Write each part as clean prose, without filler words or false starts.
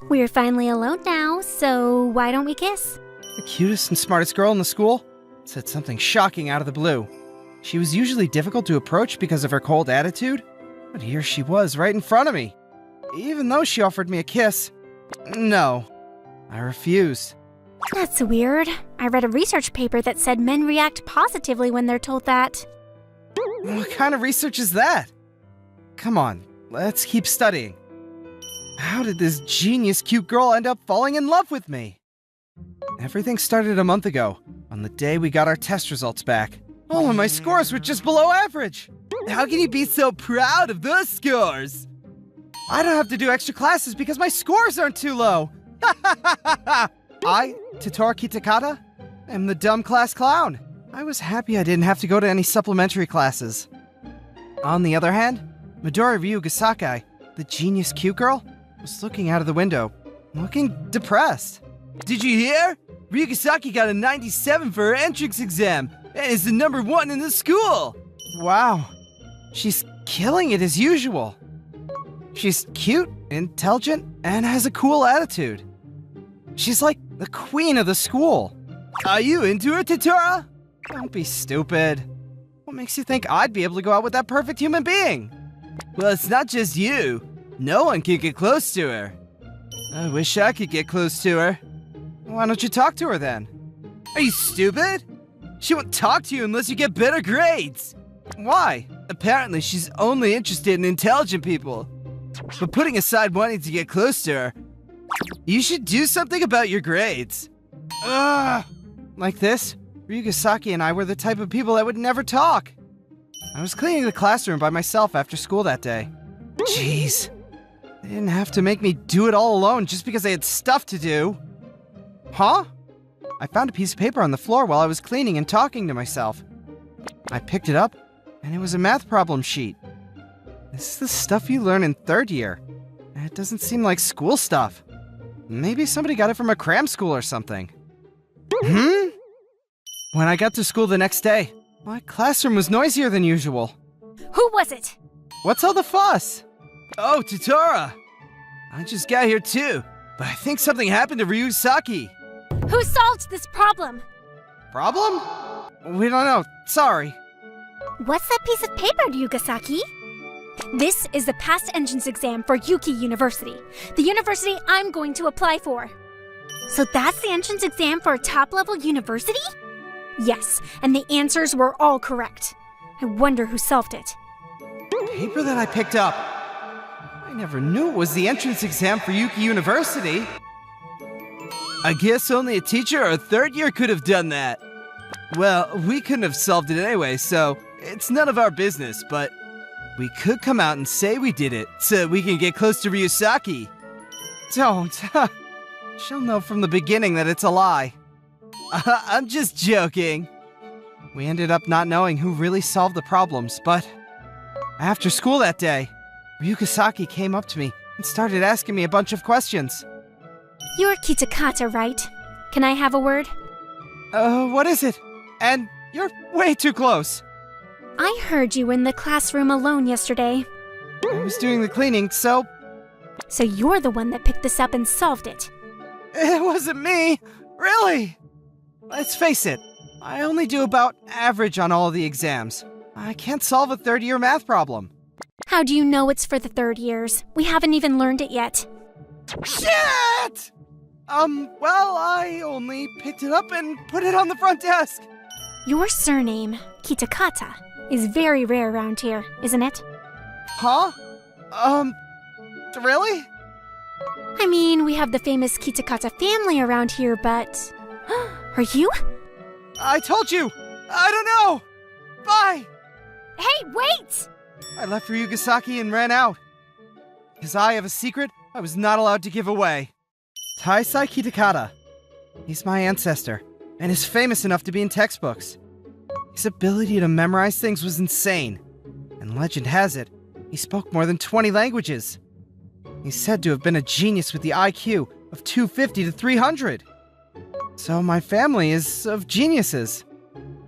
We're finally alone now, so why don't we kiss? The cutest and smartest girl in the school said something shocking out of the blue. She was usually difficult to approach because of her cold attitude, but here she was right in front of me. Even though she offered me a kiss, no, I refused. That's weird. I read a research paper that said men react positively when they're told that. What kind of research is that? Come on, let's keep studying. How did this genius cute girl end up falling in love with me? Everything started a month ago, on the day we got our test results back. All of my scores were just below average. How can you be so proud of those scores? I don't have to do extra classes because my scores aren't too low. I, Totoro Kitakata, am the dumb class clown. I was happy I didn't have to go to any supplementary classes. On the other hand, Midori Ryuga, the genius cute girl, was looking out of the window, looking depressed. Did you hear? Ryugasaki got a 97 for her entrance exam and is the #1 in the school. Wow, she's killing it as usual. She's cute, intelligent, and has a cool attitude. She's like the queen of the school. Are you into her, Totoro? Don't be stupid. What makes you think I'd be able to go out with that perfect human being? Well, it's not just you. No one can get close to her. I wish I could get close to her. Why don't you talk to her then? Are you stupid? She won't talk to you unless you get better grades. Why? Apparently she's only interested in intelligent people. But putting aside wanting to get close to her, you should do something about your grades. Ugh! Like this, Ryugasaki and I were the type of people that would never talk. I was cleaning the classroom by myself after school that day. Jeez. They didn't have to make me do it all alone just because they had stuff to do. Huh? I found a piece of paper on the floor while I was cleaning and talking to myself. I picked it up, and it was a math problem sheet. This is the stuff you learn in 3rd year. And it doesn't seem like school stuff. Maybe somebody got it from a cram school or something. When I got to school the next day, my classroom was noisier than usual. Who was it? What's all the fuss? Oh, Totoro! I just got here too, but I think something happened to Ryugasaki. Who solved this problem? Problem? We don't know. Sorry. What's that piece of paper, Ryugasaki? This is the past entrance exam for Yuki University, the university I'm going to apply for. So that's the entrance exam for a top-level university? Yes, and the answers were all correct. I wonder who solved it. Paper that I picked up. I never knew it was the entrance exam for Yuki University. I guess only a teacher or a 3rd year could have done that. Well, we couldn't have solved it anyway, so it's none of our business, but we could come out and say we did it, so we can get close to Ryugasaki. Don't. She'll know from the beginning that it's a lie. I'm just joking. We ended up not knowing who really solved the problems, but after school that day, Ryugasaki came up to me and started asking me a bunch of questions. You're Kitakata, right? Can I have a word? What is it? And you're way too close. I heard you were in the classroom alone yesterday. I was doing the cleaning, so... So you're the one that picked this up and solved it. It wasn't me! Really! Let's face it, I only do about average on all of the exams. I can't solve a 3rd year math problem. How do you know it's for the 3rd years? We haven't even learned it yet. Shit! Well, I only picked it up and put it on the front desk. Your surname, Kitakata, is very rare around here, isn't it? Huh? Really? I mean, we have the famous Kitakata family around here, but... Are you? I told you! I don't know! Bye! Hey, wait! I left Ryugasaki and ran out. Because I have a secret I was not allowed to give away. Taisai Kitakata. He's my ancestor, and is famous enough to be in textbooks. His ability to memorize things was insane, and legend has it, he spoke more than 20 languages. He's said to have been a genius with the IQ of 250 to 300. So my family is of geniuses.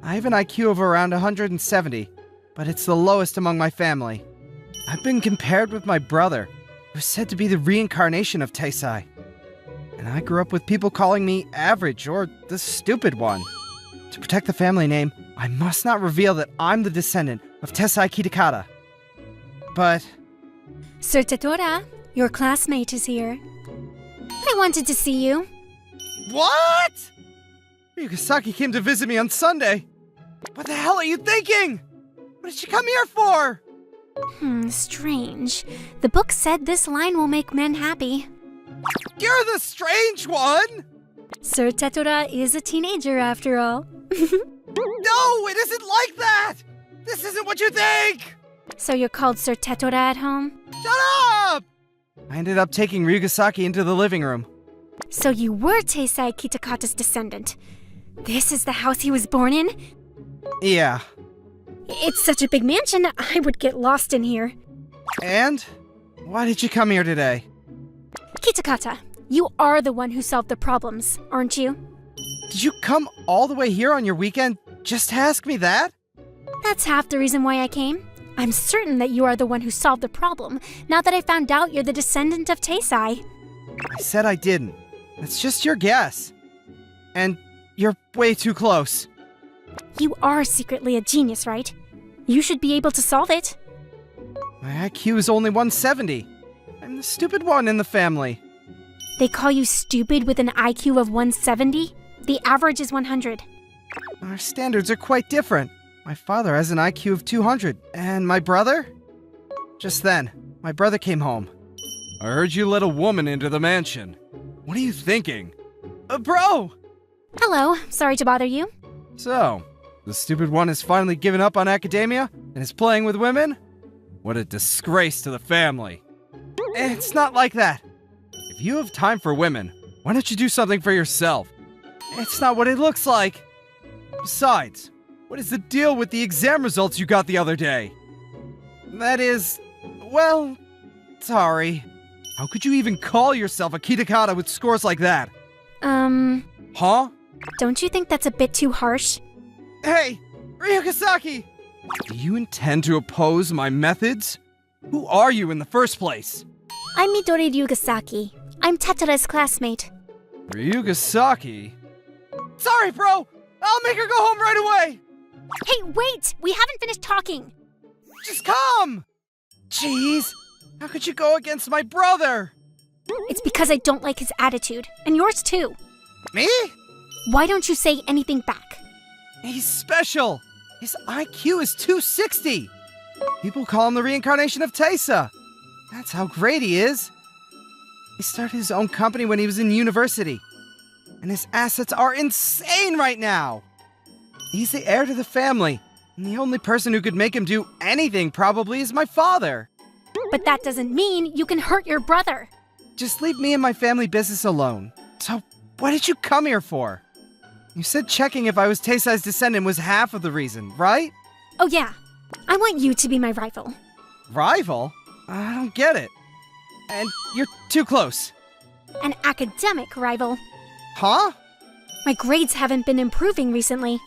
I have an IQ of around 170, but it's the lowest among my family. I've been compared with my brother, who's said to be the reincarnation of Taisai. And I grew up with people calling me average or the stupid one. To protect the family name, I must not reveal that I'm the descendant of Tessai Kitakata. But Sir Tetora, your classmate is here. I wanted to see you. what? Ryugasaki came to visit me on Sunday. What the hell are you thinking? What did she come here for? Strange. The book said this line will make men happy. You're the strange one! Sir Tetora is a teenager after all. No, it isn't like that! This isn't what you think! So you're called Sir Tetora at home? Shut up! I ended up taking Ryugasaki into the living room. So you were Teisai Kitakata's descendant. This is the house he was born in? Yeah. It's such a big mansion, I would get lost in here. And? Why did you come here today? Kitakata, you are the one who solved the problems, aren't you? Did you come all the way here on your weekend just to ask me that? That's half the reason why I came. I'm certain that you are the one who solved the problem, now that I found out you're the descendant of Teisai. I said I didn't. It's just your guess. And you're way too close. You are secretly a genius, right? You should be able to solve it. My IQ is only 170. I'm the stupid one in the family. They call you stupid with an IQ of 170? The average is 100. Our standards are quite different. My father has an IQ of 200, and my brother? Just then, my brother came home. I heard you let a woman into the mansion. What are you thinking? Bro! Hello, sorry to bother you. So, the stupid one has finally given up on academia and is playing with women? What a disgrace to the family. It's not like that. If you have time for women, why don't you do something for yourself? It's not what it looks like. Besides, what is the deal with the exam results you got the other day? That is, well, sorry. How could you even call yourself a Kitakata with scores like that? Huh? Don't you think that's a bit too harsh? Hey, Ryugasaki! Do you intend to oppose my methods? Who are you in the first place? I'm Midori Ryugasaki. I'm Tetora's classmate. Ryugasaki? Sorry, bro! I'll make her go home right away! Hey, wait! We haven't finished talking! Just come! Jeez, how could you go against my brother? It's because I don't like his attitude, and yours too. Me? Why don't you say anything back? He's special! His IQ is 260! People call him the reincarnation of Taisa. That's how great he is. He started his own company when he was in university. And his assets are insane right now! He's the heir to the family, and the only person who could make him do anything probably is my father. But that doesn't mean you can hurt your brother. Just leave me and my family business alone. So, what did you come here for? You said checking if I was Teisai's descendant was half of the reason, right? Oh yeah, I want you to be my rival. Rival? I don't get it. And you're too close. An academic rival. Huh? My grades haven't been improving recently.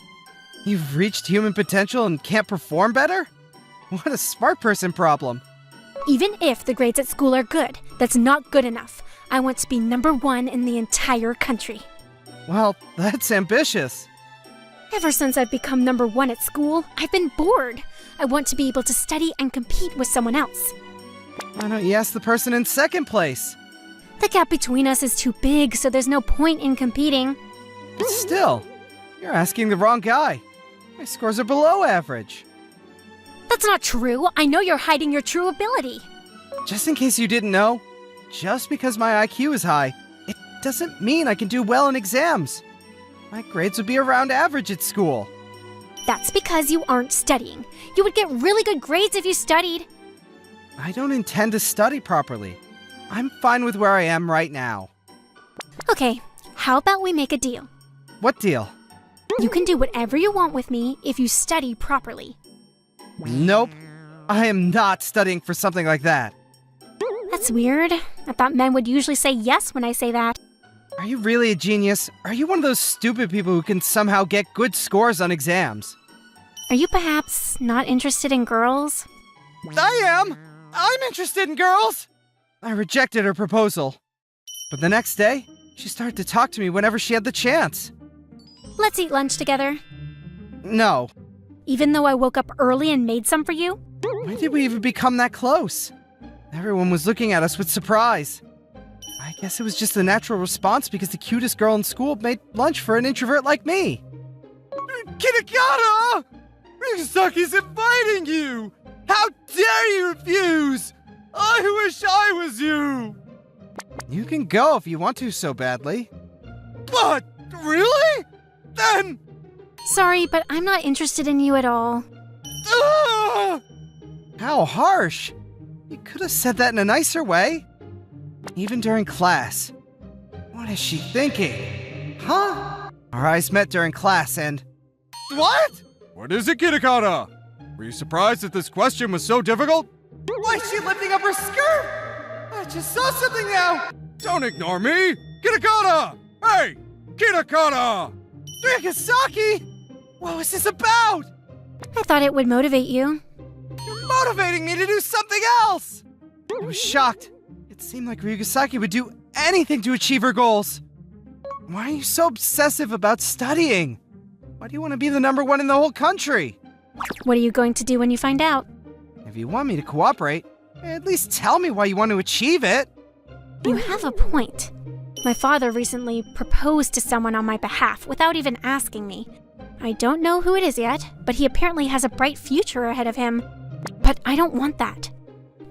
You've reached human potential and can't perform better? What a smart person problem. Even if the grades at school are good, that's not good enough. I want to be #1 in the entire country. Well, that's ambitious. Ever since I've become #1 at school, I've been bored. I want to be able to study and compete with someone else. Why don't you ask the person in second place? The gap between us is too big, so there's no point in competing. But still, you're asking the wrong guy. My scores are below average. That's not true. I know you're hiding your true ability. Just in case you didn't know, just because my IQ is high, it doesn't mean I can do well in exams. My grades would be around average at school. That's because you aren't studying. You would get really good grades if you studied. I don't intend to study properly. I'm fine with where I am right now. Okay, how about we make a deal? What deal? You can do whatever you want with me if you study properly. Nope. I am not studying for something like that. That's weird. I thought men would usually say yes when I say that. Are you really a genius? Are you one of those stupid people who can somehow get good scores on exams? Are you perhaps not interested in girls? I am! I'm interested in girls! I rejected her proposal. But the next day, She started to talk to me whenever she had the chance. Let's eat lunch together. No. Even though I woke up early and made some for you? When did we even become that close? Everyone was looking at us with surprise. I guess it was just the natural response because the cutest girl in school made lunch for an introvert like me. Kitakata! Ryusaki's inviting you! How dare you refuse! I wish I was you! You can go if you want to so badly. But, really? Then... Sorry, but I'm not interested in you at all. How harsh! You could have said that in a nicer way. Even during class. What is she thinking? Huh? Our eyes met during class and... What? What is it, Kitakata? Were you surprised that this question was so difficult? Why is she lifting up her skirt? I just saw something now! Don't ignore me! Kitakata! Hey! Kitakata! Ryugasaki! What was this about? I thought it would motivate you. You're motivating me to do something else! I was shocked. It seemed like Ryugasaki would do anything to achieve her goals. Why are you so obsessive about studying? Why do you want to be the #1 in the whole country? What are you going to do when you find out? If you want me to cooperate, at least tell me why you want to achieve it. You have a point. My father recently proposed to someone on my behalf without even asking me. I don't know who it is yet, but he apparently has a bright future ahead of him. But I don't want that.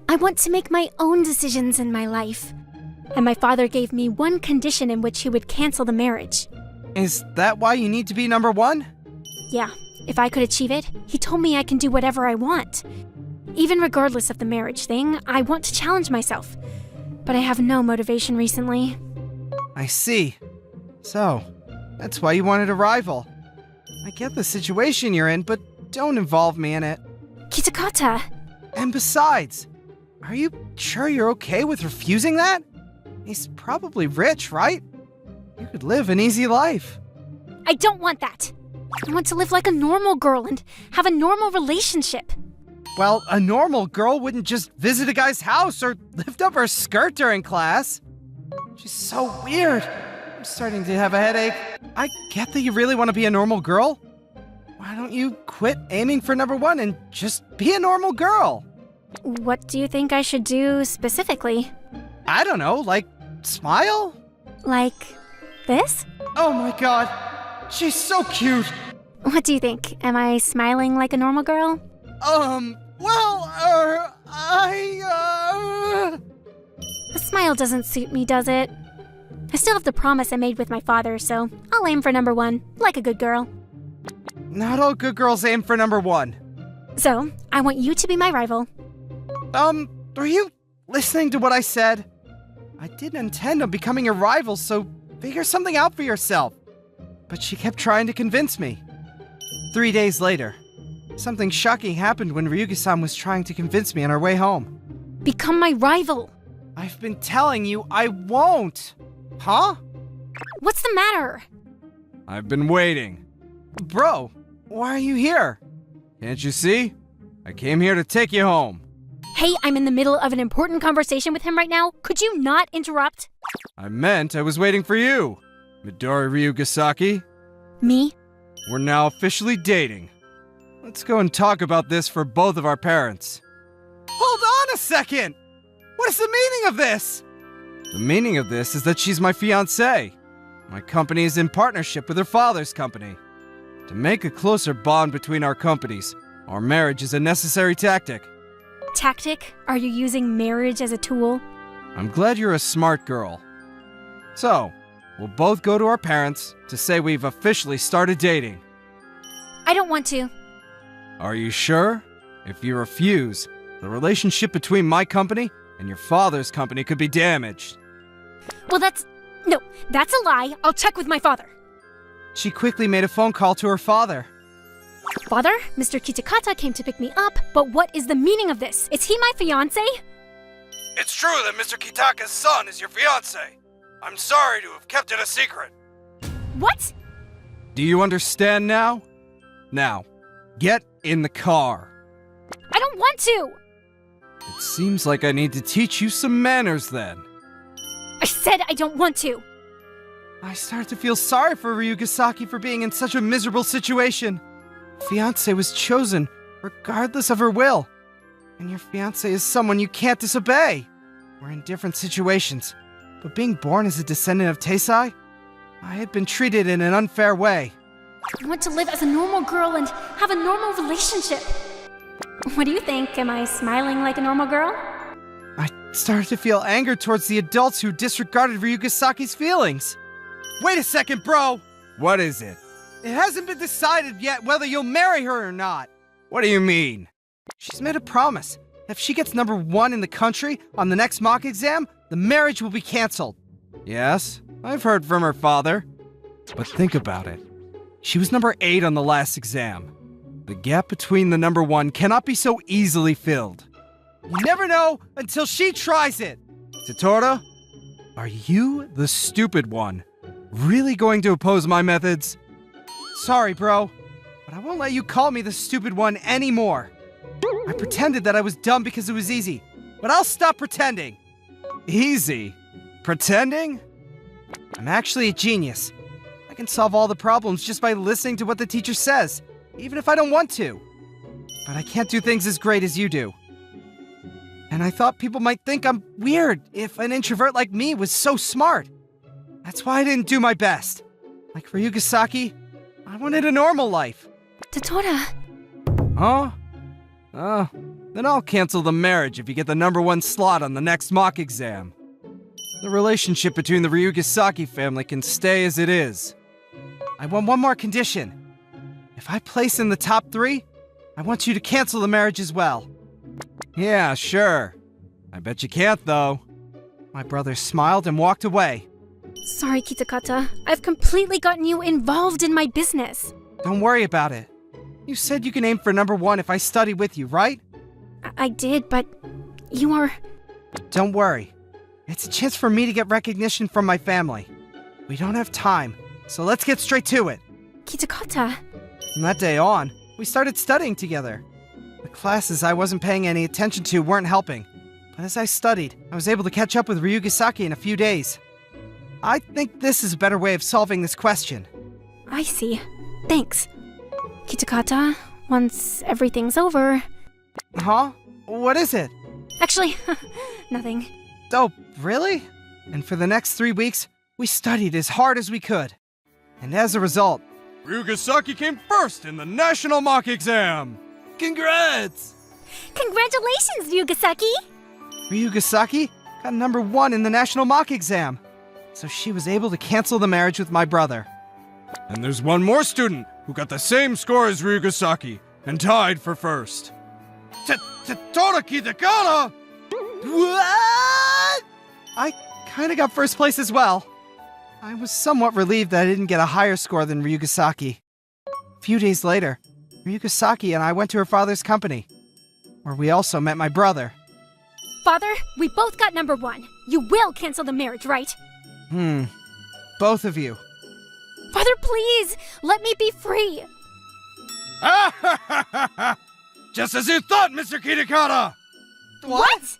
I want to make my own decisions in my life. And my father gave me one condition in which he would cancel the marriage. Is that why you need to be #1? Yeah, if I could achieve it, he told me I can do whatever I want. Even regardless of the marriage thing, I want to challenge myself. But I have no motivation recently. I see. So, that's why you wanted a rival. I get the situation you're in, but don't involve me in it. Kitakata! And besides, are you sure you're okay with refusing that? He's probably rich, right? You could live an easy life. I don't want that! I want to live like a normal girl and have a normal relationship. Well, a normal girl wouldn't just visit a guy's house or lift up her skirt during class. She's so weird. I'm starting to have a headache. I get that you really want to be a normal girl. Why don't you quit aiming for #1 and just be a normal girl? What do you think I should do specifically? I don't know, like, smile? Like this? Oh my god, she's so cute. What do you think? Am I smiling like a normal girl? A smile doesn't suit me, does it? I still have the promise I made with my father, so I'll aim for #1, like a good girl. Not all good girls aim for #1. So, I want you to be my rival. Were you listening to what I said? I didn't intend on becoming your rival, so figure something out for yourself. But she kept trying to convince me. 3 days later, something shocking happened when Ryuga-san was trying to convince me on our way home. Become my rival! I've been telling you I won't! Huh? What's the matter? I've been waiting. Bro, why are you here? Can't you see? I came here to take you home. Hey, I'm in the middle of an important conversation with him right now. Could you not interrupt? I meant I was waiting for you, Midori Ryugasaki. Me? We're now officially dating. Let's go and talk about this for both of our parents. Hold on a second! What is the meaning of this? The meaning of this is that she's my fiancée. My company is in partnership with her father's company. To make a closer bond between our companies, our marriage is a necessary tactic. Tactic? Are you using marriage as a tool? I'm glad you're a smart girl. So, we'll both go to our parents to say we've officially started dating. I don't want to. Are you sure? If you refuse, the relationship between my company and your father's company could be damaged. Well, that's a lie. I'll check with my father. She quickly made a phone call to her father. Father, Mr. Kitakata came to pick me up, but what is the meaning of this? Is he my fiancé? It's true that Mr. Kitaka's son is your fiancé. I'm sorry to have kept it a secret. What? Do you understand now? Now, get in the car. I don't want to! It seems like I need to teach you some manners then. I said I don't want to. I started to feel sorry for Ryugasaki for being in such a miserable situation. Fiancé was chosen regardless of her will. And your fiancé is someone you can't disobey. We're in different situations, but being born as a descendant of Taisai, I had been treated in an unfair way. I want to live as a normal girl and have a normal relationship. What do you think? Am I smiling like a normal girl? I started to feel anger towards the adults who disregarded Ryugasaki's feelings. Wait a second, bro! What is it? It hasn't been decided yet whether you'll marry her or not. What do you mean? She's made a promise. If she gets number 1 in the country on the next mock exam, the marriage will be cancelled. Yes, I've heard from her father. But think about it. She was number 8 on the last exam. The gap between the number 1 cannot be so easily filled. You never know until she tries it. Totoro, are you, the stupid one, really going to oppose my methods? Sorry, bro, but I won't let you call me the stupid one anymore. I pretended that I was dumb because it was easy, but I'll stop pretending. Easy? Pretending? I'm actually a genius. I can solve all the problems just by listening to what the teacher says, even if I don't want to. But I can't do things as great as you do. And I thought people might think I'm weird if an introvert like me was so smart. That's why I didn't do my best. Like Ryugasaki, I wanted a normal life. Totora. Huh? Then I'll cancel the marriage if you get the number 1 slot on the next mock exam. The relationship between the Ryugasaki family can stay as it is. I want one more condition. If I place in the top 3, I want you to cancel the marriage as well. Yeah, sure. I bet you can't, though. My brother smiled and walked away. Sorry, Kitakata. I've completely gotten you involved in my business. Don't worry about it. You said you can aim for number 1 if I study with you, right? I did, but you are... Don't worry. It's a chance for me to get recognition from my family. We don't have time, so let's get straight to it. Kitakata. From that day on, we started studying together. The classes I wasn't paying any attention to weren't helping, but as I studied, I was able to catch up with Ryugasaki in a few days. I think this is a better way of solving this question. I see. Thanks. Kitakata, once everything's over... Huh? What is it? Actually, nothing. Oh, really? And for the next 3 weeks, we studied as hard as we could. And as a result... Ryugasaki came first in the national mock exam! Congrats! Congratulations, Ryugasaki! Ryugasaki got number 1 in the national mock exam. So she was able to cancel the marriage with my brother. And there's one more student who got the same score as Ryugasaki and tied for first. Totoro Kitakata! What? I kinda got first place as well. I was somewhat relieved that I didn't get a higher score than Ryugasaki. A few days later, Ryugasaki and I went to her father's company, where we also met my brother. Father, we both got number 1. You will cancel the marriage, right? Both of you. Father, please, let me be free. Just as you thought, Mr. Kitakata! What?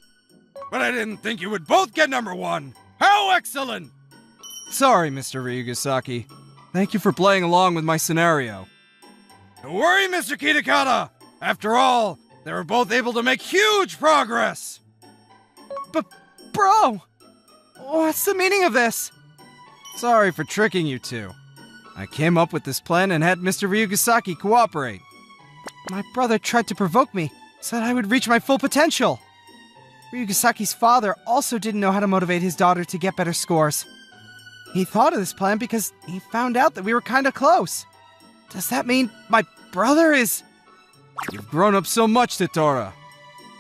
But I didn't think you would both get number 1. How excellent! Sorry, Mr. Ryugasaki. Thank you for playing along with my scenario. Don't worry, Mr. Kitakata! After all, they were both able to make huge progress! But, bro! What's the meaning of this? Sorry for tricking you two. I came up with this plan and had Mr. Ryugasaki cooperate. My brother tried to provoke me so that I would reach my full potential. Ryugasaki's father also didn't know how to motivate his daughter to get better scores. He thought of this plan because he found out that we were kinda close. Does that mean my brother is... You've grown up so much, Totoro.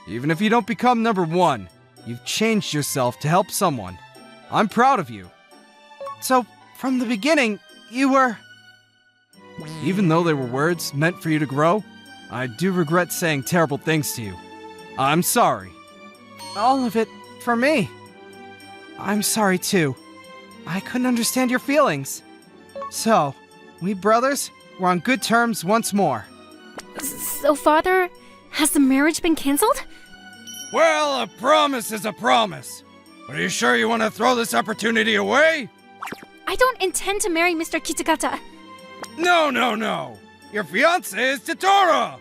Even if you don't become number 1, you've changed yourself to help someone. I'm proud of you. So, from the beginning, you were... Even though they were words meant for you to grow, I do regret saying terrible things to you. I'm sorry. All of it for me. I'm sorry too. I couldn't understand your feelings. So, we brothers were on good terms once more. So, Father, has the marriage been cancelled? Well, a promise is a promise. But are you sure you want to throw this opportunity away? I don't intend to marry Mr. Kitsukata. No, no, no! Your fiancé is Totoro!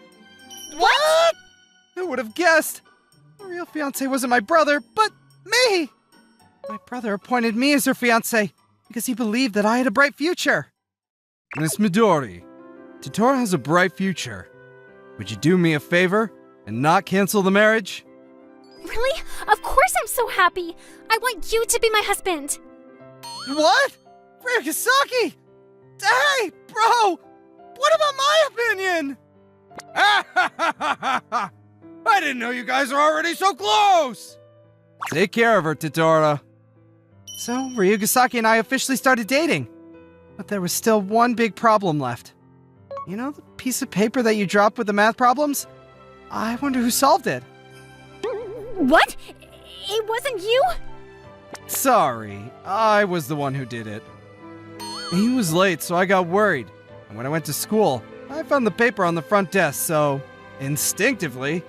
What? Who would have guessed? My real fiancé wasn't my brother, but me! My brother appointed me as her fiancé because he believed that I had a bright future. Miss Midori, Totoro has a bright future. Would you do me a favor and not cancel the marriage? Really? Of course I'm so happy. I want you to be my husband. What? Ryugasaki! Hey, bro! What about my opinion? I didn't know you guys are already so close! Take care of her, Totoro. So, Ryugasaki and I officially started dating. But there was still one big problem left. You know the piece of paper that you dropped with the math problems? I wonder who solved it. What? It wasn't you? Sorry, I was the one who did it. He was late, so I got worried. And when I went to school, I found the paper on the front desk, so instinctively...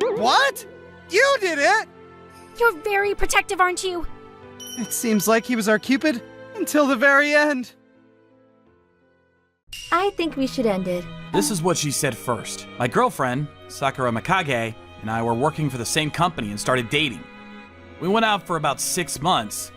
What? You did it? You're very protective, aren't you? It seems like he was our Cupid until the very end. I think we should end it. This is what she said first. My girlfriend, Sakura Mikage, and I were working for the same company and started dating. We went out for about 6 months,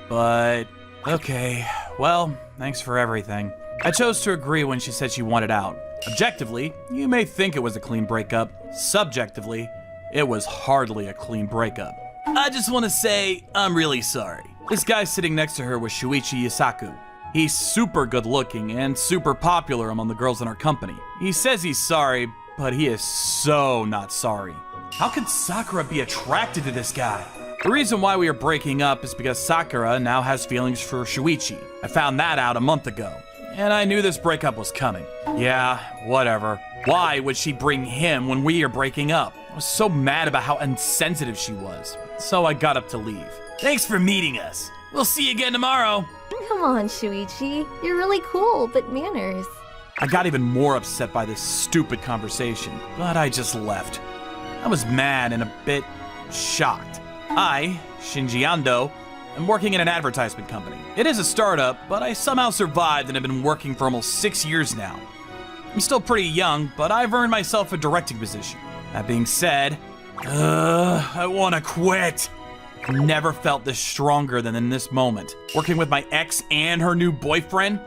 but okay, well, thanks for everything. I chose to agree when she said she wanted out. Objectively, you may think it was a clean breakup. Subjectively, it was hardly a clean breakup. I just want to say, I'm really sorry. This guy sitting next to her was Shuichi Yusaku. He's super good looking and super popular among the girls in our company. He says he's sorry, but he is so not sorry. How could Sakura be attracted to this guy? The reason why we are breaking up is because Sakura now has feelings for Shuichi. I found that out a month ago, and I knew this breakup was coming. Yeah, whatever. Why would she bring him when we are breaking up? I was so mad about how insensitive she was, so I got up to leave. Thanks for meeting us. We'll see you again tomorrow. Come on, Shuichi. You're really cool, but manners. I got even more upset by this stupid conversation, but I just left. I was mad and a bit shocked. I, Shinji Ando, am working in an advertisement company. It is a startup, but I somehow survived and have been working for almost 6 years now. I'm still pretty young, but I've earned myself a directing position. That being said, I want to quit. I've never felt this stronger than in this moment. Working with my ex and her new boyfriend?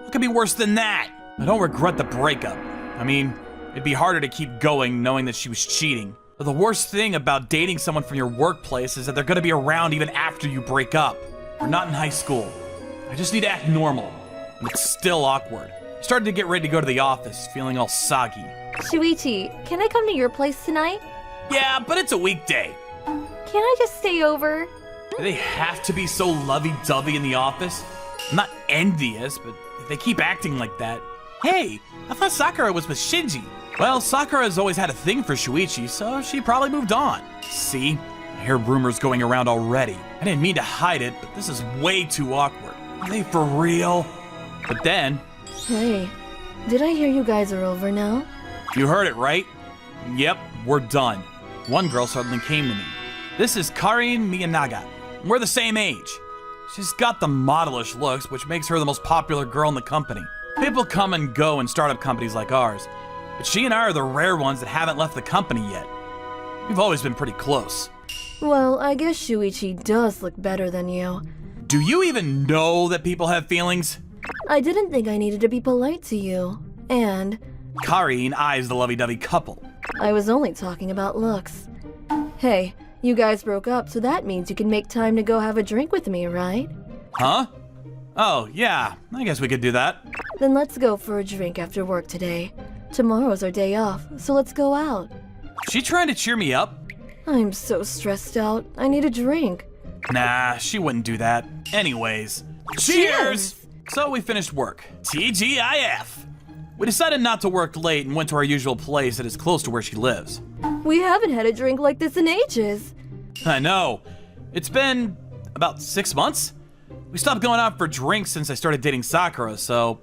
What could be worse than that? I don't regret the breakup. I mean, it'd be harder to keep going knowing that she was cheating. But the worst thing about dating someone from your workplace is that they're gonna be around even after you break up. We're not in high school. I just need to act normal. And it's still awkward. I started to get ready to go to the office, feeling all soggy. Shuichi, can I come to your place tonight? Yeah, but it's a weekday. Can I just stay over? Do they have to be so lovey-dovey in the office? I'm not envious, but if they keep acting like that... Hey, I thought Sakura was with Shinji. Well, Sakura has always had a thing for Shuichi, so she probably moved on. See? I hear rumors going around already. I didn't mean to hide it, but this is way too awkward. Are they for real? But then... Hey, did I hear you guys are over now? You heard it, right? Yep, we're done. One girl suddenly came to me. This is Karin Miyanaga. We're the same age. She's got the modelish looks, which makes her the most popular girl in the company. People come and go in startup companies like ours, but she and I are the rare ones that haven't left the company yet. We've always been pretty close. Well, I guess Shuichi does look better than you. Do you even know that people have feelings? I didn't think I needed to be polite to you. And Karin eyes the lovey-dovey couple. I was only talking about looks. Hey, you guys broke up, so that means you can make time to go have a drink with me, right? Huh? Oh, yeah, I guess we could do that. Then let's go for a drink after work today. Tomorrow's our day off, so let's go out. She trying to cheer me up? I'm so stressed out. I need a drink. Nah, she wouldn't do that. Anyways, cheers! So we finished work. TGIF! We decided not to work late and went to our usual place that is close to where she lives. We haven't had a drink like this in ages. I know. It's been about 6 months? We stopped going out for drinks since I started dating Sakura, so...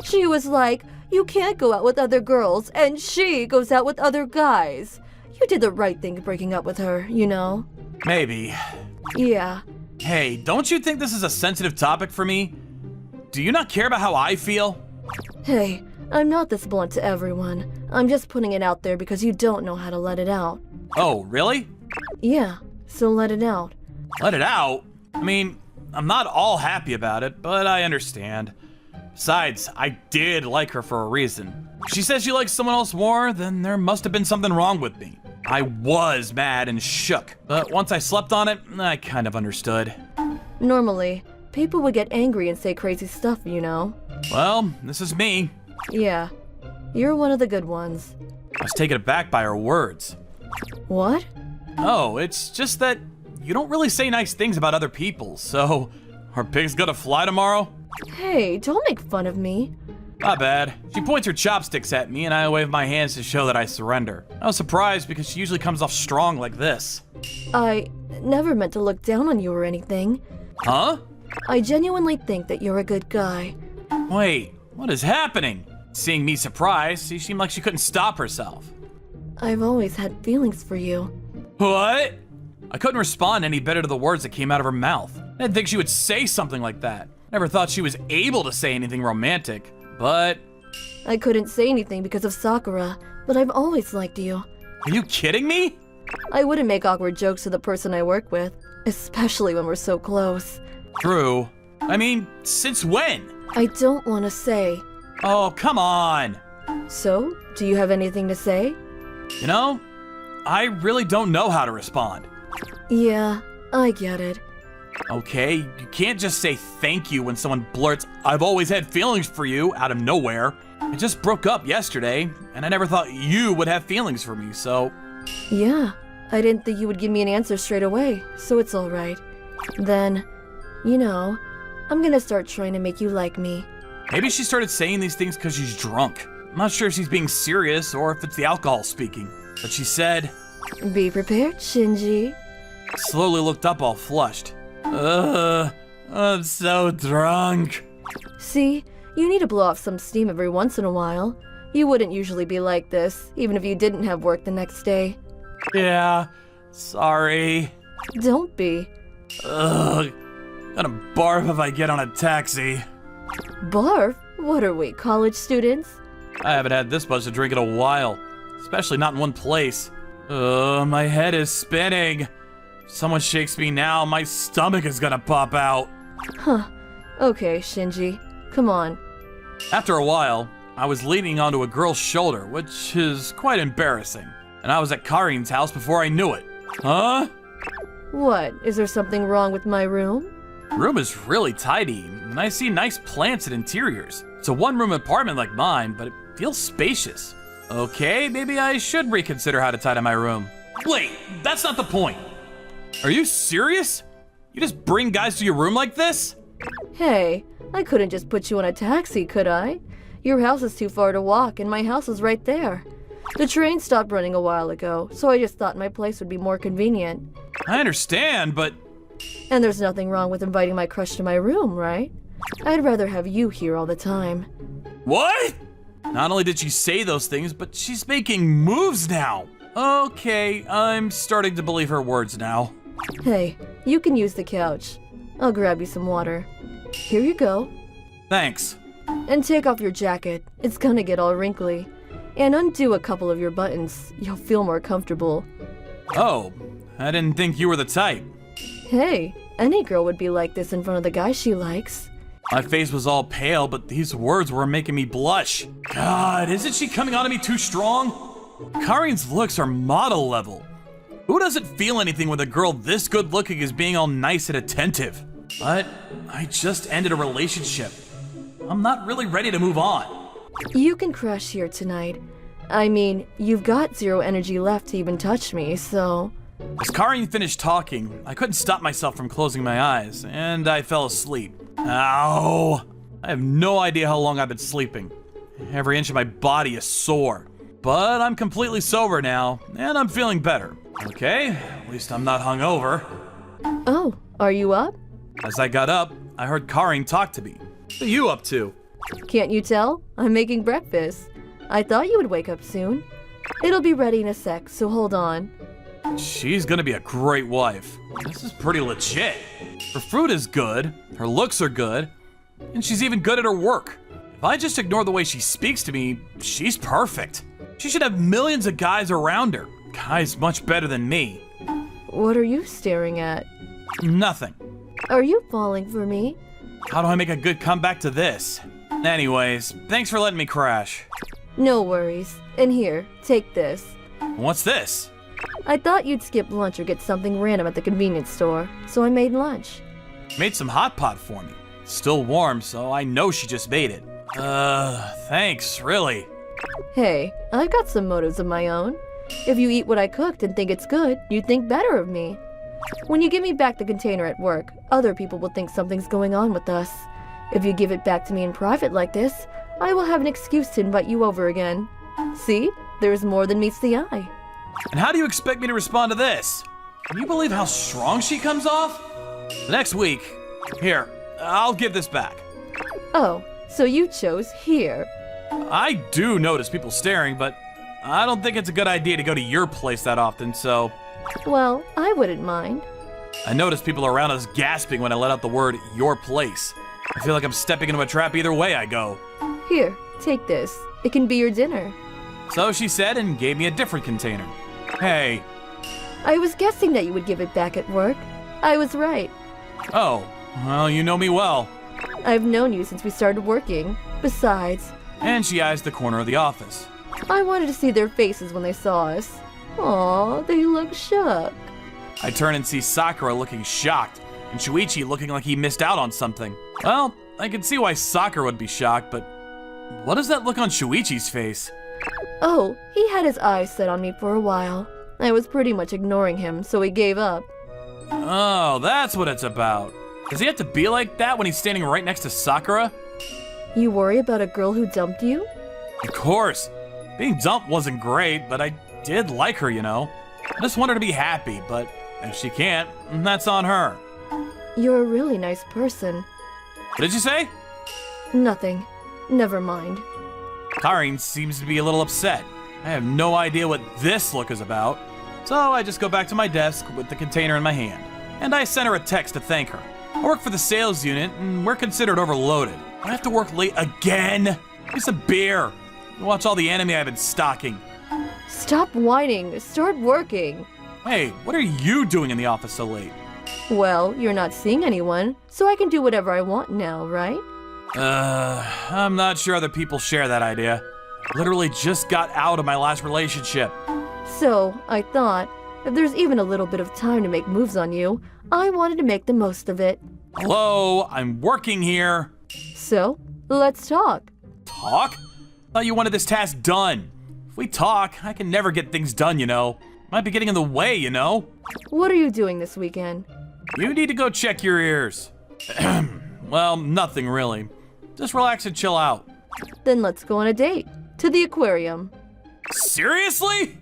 She was like, you can't go out with other girls, and she goes out with other guys. You did the right thing breaking up with her, you know? Maybe. Yeah. Hey, don't you think this is a sensitive topic for me? do you not care about how I feel? Hey, I'm not this blunt to everyone. I'm just putting it out there because you don't know how to let it out. Oh, really? Yeah, so let it out. Let it out? I mean, I'm not all happy about it, but I understand. Besides, I did like her for a reason. If she says she likes someone else more, then there must have been something wrong with me. I was mad and shook, but once I slept on it, I kind of understood. Normally, people would get angry and say crazy stuff, you know? Well, this is me. Yeah, you're one of the good ones. I was taken aback by her words. What? Oh, it's just that you don't really say nice things about other people, so are pigs gonna fly tomorrow? Hey, don't make fun of me. Not bad. She points her chopsticks at me and I wave my hands to show that I surrender. I was surprised because she usually comes off strong like this. I never meant to look down on you or anything. Huh? I genuinely think that you're a good guy. Wait, what is happening? Seeing me surprised, she seemed like she couldn't stop herself. I've always had feelings for you. What? I couldn't respond any better to the words that came out of her mouth. I didn't think she would say something like that. Never thought she was able to say anything romantic, but... I couldn't say anything because of Sakura, but I've always liked you. Are you kidding me? I wouldn't make awkward jokes to the person I work with, especially when we're so close. True. I mean, since when? I don't want to say. Oh, come on. So, do you have anything to say? You know, I really don't know how to respond. Yeah, I get it. Okay, you can't just say thank you when someone blurts, "I've always had feelings for you," out of nowhere. I just broke up yesterday, and I never thought you would have feelings for me, so... Yeah, I didn't think you would give me an answer straight away, so it's alright. Then, you know, I'm gonna start trying to make you like me. Maybe she started saying these things because she's drunk. I'm not sure if she's being serious or if it's the alcohol speaking. But she said... Be prepared, Shinji. I slowly looked up all flushed. I'm so drunk. See, you need to blow off some steam every once in a while. You wouldn't usually be like this, even if you didn't have work the next day. Yeah, sorry. Don't be. Ugh, gonna barf if I get on a taxi. Barf? What are we, college students? I haven't had this much to drink in a while, especially not in one place. My head is spinning. If someone shakes me now, my stomach is gonna pop out. Huh. Okay, Shinji. Come on. After a while, I was leaning onto a girl's shoulder, which is quite embarrassing. And I was at Karin's house before I knew it. Huh? What? Is there something wrong with my room? Room is really tidy, and I see nice plants and interiors. It's a one-room apartment like mine, but it feels spacious. Okay, maybe I should reconsider how to tidy my room. Wait, that's not the point. Are you serious? You just bring guys to your room like this? Hey, I couldn't just put you in a taxi, could I? Your house is too far to walk, and my house is right there. The train stopped running a while ago, so I just thought my place would be more convenient. I understand, but... And there's nothing wrong with inviting my crush to my room, right? I'd rather have you here all the time. What? Not only did she say those things, but she's making moves now. Okay, I'm starting to believe her words now. Hey, you can use the couch. I'll grab you some water. Here you go. Thanks. And take off your jacket. It's gonna get all wrinkly. And undo a couple of your buttons. You'll feel more comfortable. Oh, I didn't think you were the type. Hey, any girl would be like this in front of the guy she likes. My face was all pale, but these words were making me blush. God, isn't she coming on to me too strong? Karin's looks are model level. Who doesn't feel anything when a girl this good looking is being all nice and attentive? But I just ended a relationship. I'm not really ready to move on. You can crash here tonight. I mean, you've got zero energy left to even touch me, so... As Karin finished talking, I couldn't stop myself from closing my eyes, and I fell asleep. Ow! I have no idea how long I've been sleeping. Every inch of my body is sore. But I'm completely sober now, and I'm feeling better. Okay, at least I'm not hungover. Oh, are you up? As I got up, I heard Karin talk to me. What are you up to? Can't you tell? I'm making breakfast. I thought you would wake up soon. It'll be ready in a sec, so hold on. She's gonna be a great wife. This is pretty legit. Her food is good, her looks are good, And she's even good at her work. If I just ignore the way she speaks to me, she's perfect. She should have millions of guys around her. Guys much better than me. What are you staring at? Nothing. Are you falling for me? How do I make a good comeback to this? Anyways, thanks for letting me crash. No worries. And here, take this. What's this? I thought you'd skip lunch or get something random at the convenience store, so I made lunch. Made some hot pot for me. It's still warm, so I know she just made it. Thanks, really. Hey, I've got some motives of my own. If you eat what I cooked and think it's good, you think better of me. When you give me back the container at work, other people will think something's going on with us. If you give it back to me in private like this, I will have an excuse to invite you over again. See? There's more than meets the eye. And how do you expect me to respond to this? Can you believe how strong she comes off? Next week, here, I'll give this back. Oh, so you chose here. I do notice people staring, but I don't think it's a good idea to go to your place that often, so... Well, I wouldn't mind. I notice people around us gasping when I let out the word, your place. I feel like I'm stepping into a trap either way I go. Here, take this. It can be your dinner. So she said and gave me a different container. Hey. I was guessing that you would give it back at work. I was right. Oh, well, you know me well. I've known you since we started working. Besides, And she eyes the corner of the office. I wanted to see their faces when they saw us. Aw, they look shook. I turn and see Sakura looking shocked, and Shuichi looking like he missed out on something. Well, I can see why Sakura would be shocked, but what is that look on Shuichi's face? Oh, he had his eyes set on me for a while. I was pretty much ignoring him, so he gave up. Oh, that's what it's about. Does he have to be like that when he's standing right next to Sakura? You worry about a girl who dumped you? Of course. Being dumped wasn't great, but I did like her, you know. I just want her to be happy, but if she can't, that's on her. You're a really nice person. What did you say? Nothing. Never mind. Karin seems to be a little upset. I have no idea what this look is about. So I just go back to my desk with the container in my hand. And I send her a text to thank her. I work for the sales unit, and we're considered overloaded. I have to work late again. Give some beer. Watch all the anime I've been stalking. Stop whining. Start working. Hey, what are you doing in the office so late? Well, you're not seeing anyone, so I can do whatever I want now, right? I'm not sure other people share that idea. I literally just got out of my last relationship. So, I thought, if there's even a little bit of time to make moves on you, I wanted to make the most of it. Hello, I'm working here. So, let's talk. Talk? Thought you wanted this task done. If we talk, I can never get things done, you know. Might be getting in the way, you know. What are you doing this weekend? You need to go check your ears. Well, nothing really. Just relax and chill out. Then let's go on a date. To the aquarium. Seriously?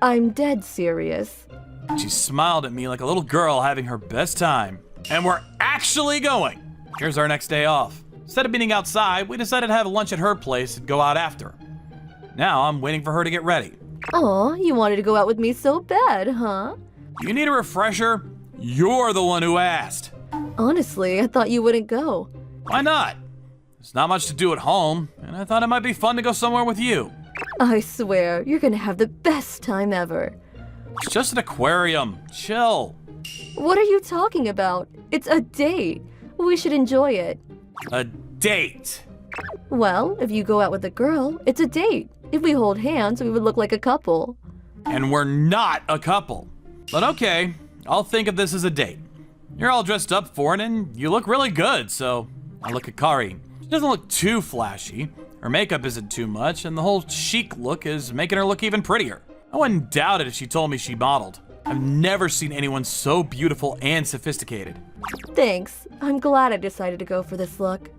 I'm dead serious. She smiled at me like a little girl having her best time. And we're actually going. Here's our next day off. Instead of meeting outside, we decided to have lunch at her place and go out after. Now I'm waiting for her to get ready. Aw, you wanted to go out with me so bad, huh? You need a refresher? You're the one who asked. Honestly, I thought you wouldn't go. Why not? There's not much to do at home, and I thought it might be fun to go somewhere with you. I swear, you're gonna have the best time ever. It's just an aquarium. Chill. What are you talking about? It's a date. We should enjoy it. A date. Well, if you go out with a girl, it's a date. If we hold hands, we would look like a couple. And we're not a couple. But okay, I'll think of this as a date. You're all dressed up for it, and you look really good, so I look at Kari. She doesn't look too flashy. Her makeup isn't too much, and the whole chic look is making her look even prettier. I wouldn't doubt it if she told me she modeled. I've never seen anyone so beautiful and sophisticated. Thanks. I'm glad I decided to go for this look.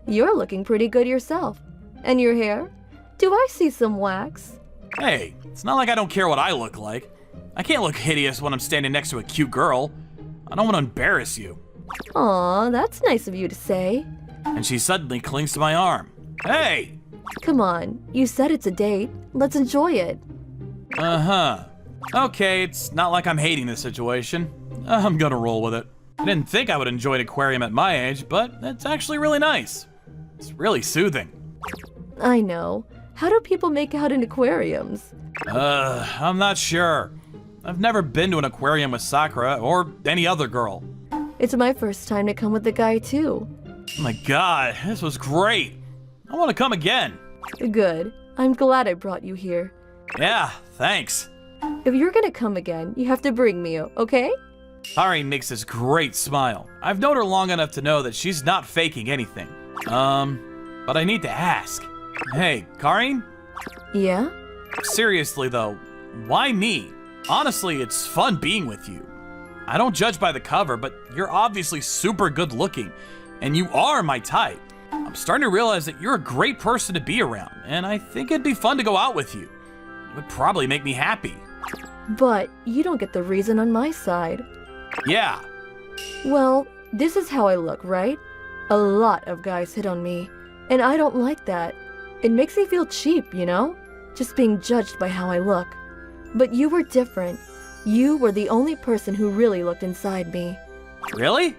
You're looking pretty good yourself. And your hair? Do I see some wax? Hey, it's not like I don't care what I look like. I can't look hideous when I'm standing next to a cute girl. I don't want to embarrass you. Aw, that's nice of you to say. And she suddenly clings to my arm. Hey! Come on, you said it's a date. Let's enjoy it. Uh-huh. Okay, it's not like I'm hating this situation. I'm gonna roll with it. I didn't think I would enjoy an aquarium at my age, but it's actually really nice. It's really soothing. I know. How do people make out in aquariums? I'm not sure. I've never been to an aquarium with Sakura or any other girl. It's my first time to come with the guy, too. Oh my god, this was great. I want to come again. Good. I'm glad I brought you here. Yeah, thanks. If you're gonna come again, you have to bring me, okay? Ari makes this great smile. I've known her long enough to know that she's not faking anything. But I need to ask. Hey, Karin? Yeah? Seriously though, why me? Honestly, it's fun being with you. I don't judge by the cover, but you're obviously super good looking, and you are my type. I'm starting to realize that you're a great person to be around, and I think it'd be fun to go out with you. It would probably make me happy. But you don't get the reason on my side. Yeah. Well, this is how I look, right? A lot of guys hit on me, and I don't like that. It makes me feel cheap, you know? Just being judged by how I look. But you were different. You were the only person who really looked inside me. Really?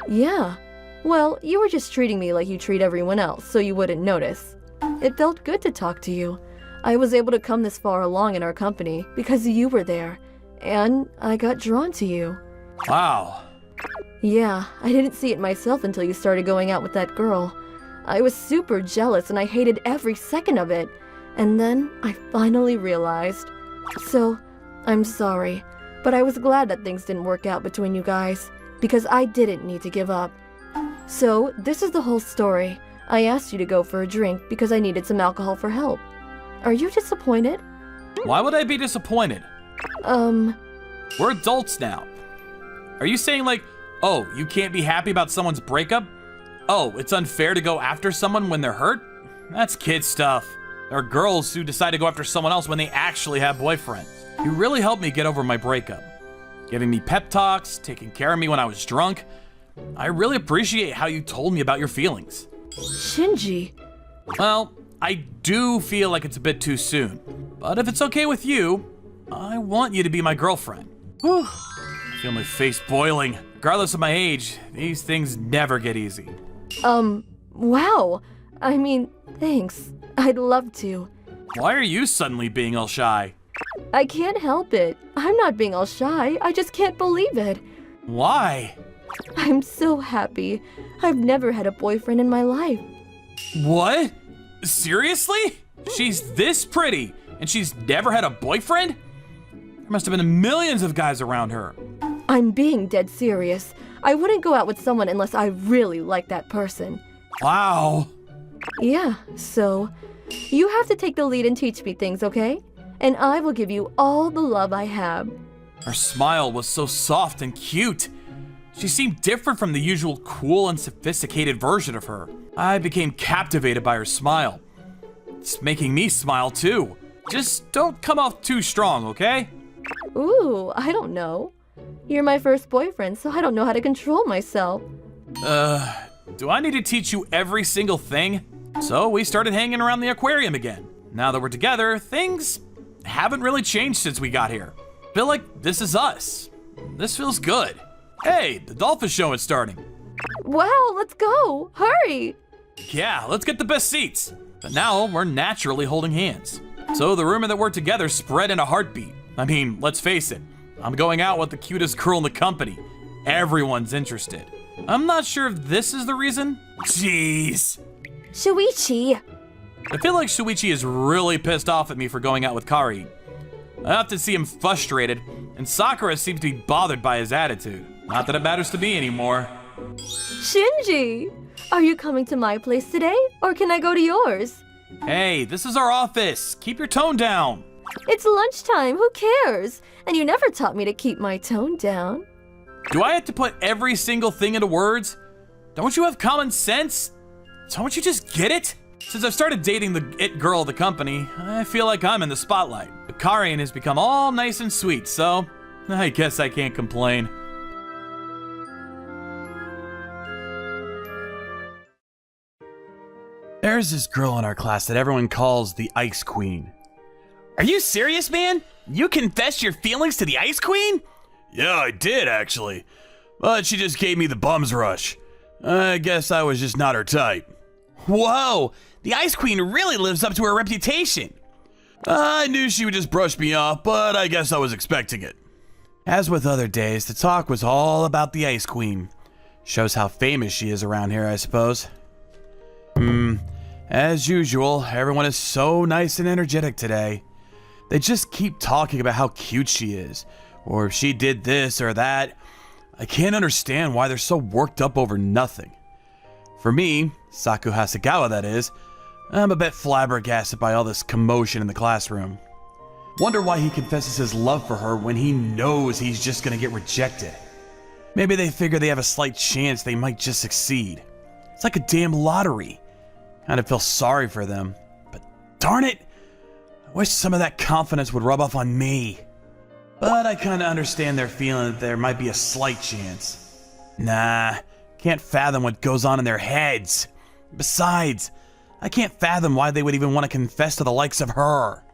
Yeah. Well, you were just treating me like you treat everyone else, so you wouldn't notice. It felt good to talk to you. I was able to come this far along in our company because you were there, and I got drawn to you. Wow. Yeah, I didn't see it myself until you started going out with that girl. I was super jealous and I hated every second of it. And then I finally realized. So, I'm sorry, but I was glad that things didn't work out between you guys, because I didn't need to give up. So, this is the whole story. I asked you to go for a drink because I needed some alcohol for help. Are you disappointed? Why would I be disappointed? We're adults now. Are you saying like, oh, you can't be happy about someone's breakup? Oh, it's unfair to go after someone when they're hurt? That's kid stuff. There are girls who decide to go after someone else when they actually have boyfriends. You really helped me get over my breakup. Giving me pep talks, taking care of me when I was drunk. I really appreciate how you told me about your feelings. Shinji. Well, I do feel like it's a bit too soon. But if it's okay with you, I want you to be my girlfriend. Whew. I feel my face boiling. Regardless of my age, these things never get easy. Wow. I mean, thanks. I'd love to. Why are you suddenly being all shy? I can't help it. I'm not being all shy. I just can't believe it. Why? I'm so happy. I've never had a boyfriend in my life. What? Seriously? She's this pretty, and she's never had a boyfriend? There must have been millions of guys around her. I'm being dead serious. I wouldn't go out with someone unless I really like that person. Wow. Yeah, so you have to take the lead and teach me things, okay? And I will give you all the love I have. Her smile was so soft and cute. She seemed different from the usual cool and sophisticated version of her. I became captivated by her smile. It's making me smile too. Just don't come off too strong, okay? Ooh, I don't know. You're my first boyfriend, so I don't know how to control myself. Do I need to teach you every single thing? So we started hanging around the aquarium again. Now that we're together, things haven't really changed since we got here. Feel like this is us. This feels good. Hey, the dolphin show is starting. Wow, let's go! Hurry! Yeah, let's get the best seats. But now we're naturally holding hands. So the rumor that we're together spread in a heartbeat. I mean, let's face it, I'm going out with the cutest girl in the company. Everyone's interested. I'm not sure if this is the reason. Jeez. Shuichi! I feel like Shuichi is really pissed off at me for going out with Kari. I often see him frustrated, and Sakura seems to be bothered by his attitude. Not that it matters to me anymore. Shinji! Are you coming to my place today, or can I go to yours? Hey, this is our office. Keep your tone down. It's lunchtime, who cares? And you never taught me to keep my tone down. Do I have to put every single thing into words? Don't you have common sense? Don't you just get it? Since I've started dating the it girl of the company, I feel like I'm in the spotlight. But Karin has become all nice and sweet, so I guess I can't complain. There's this girl in our class that everyone calls the Ice Queen. Are you serious, man? You confessed your feelings to the Ice Queen? Yeah, I did, actually. but she just gave me the bum's rush. I guess I was just not her type. Whoa, the Ice Queen really lives up to her reputation. I knew she would just brush me off, but I guess I was expecting it. As with other days, the talk was all about the Ice Queen. Shows how famous she is around here, I suppose. As usual, everyone is so nice and energetic today. They just keep talking about how cute she is, or if she did this or that. I can't understand why they're so worked up over nothing. For me, Saku Hasegawa that is, I'm a bit flabbergasted by all this commotion in the classroom. Wonder why he confesses his love for her when he knows he's just gonna get rejected. Maybe they figure they have a slight chance they might just succeed. It's like a damn lottery. Kind of feel sorry for them, but darn it, I wish some of that confidence would rub off on me. But I kinda understand their feeling that there might be a slight chance. Nah, can't fathom what goes on in their heads. Besides, I can't fathom why they would even want to confess to the likes of her.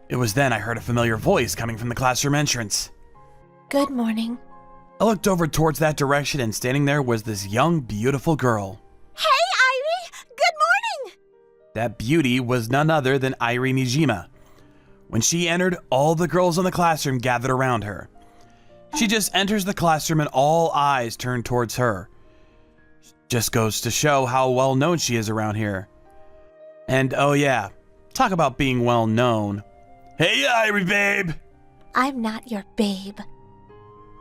It was then I heard a familiar voice coming from the classroom entrance. Good morning. I looked over towards that direction, and standing there was this young, beautiful girl. Hey, Irie! Good morning! That beauty was none other than Irie Nijima. When she entered, all the girls in the classroom gathered around her. She just enters the classroom and all eyes turn towards her. Just goes to show how well known she is around here. And oh yeah, talk about being well known. Hey, Irie, babe! I'm not your babe.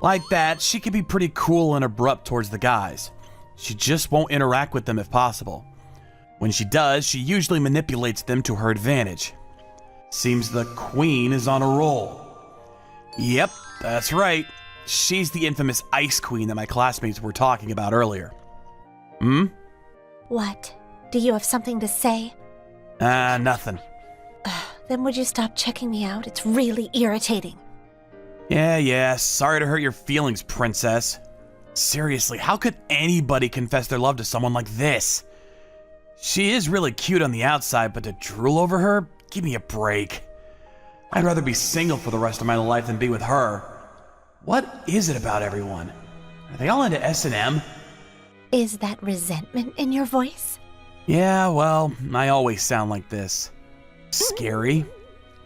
Like that, she can be pretty cool and abrupt towards the guys. She just won't interact with them if possible. When she does, she usually manipulates them to her advantage. Seems the queen is on a roll. Yep, that's right. She's the infamous Ice Queen that my classmates were talking about earlier. What? Do you have something to say? Nothing. Then would you stop checking me out? It's really irritating. Yeah, sorry to hurt your feelings, princess. Seriously, how could anybody confess their love to someone like this? She is really cute on the outside, but to drool over her? Give me a break. I'd rather be single for the rest of my life than be with her. What is it about everyone? Are they all into S&M? Is that resentment in your voice? Yeah, well, I always sound like this. Scary?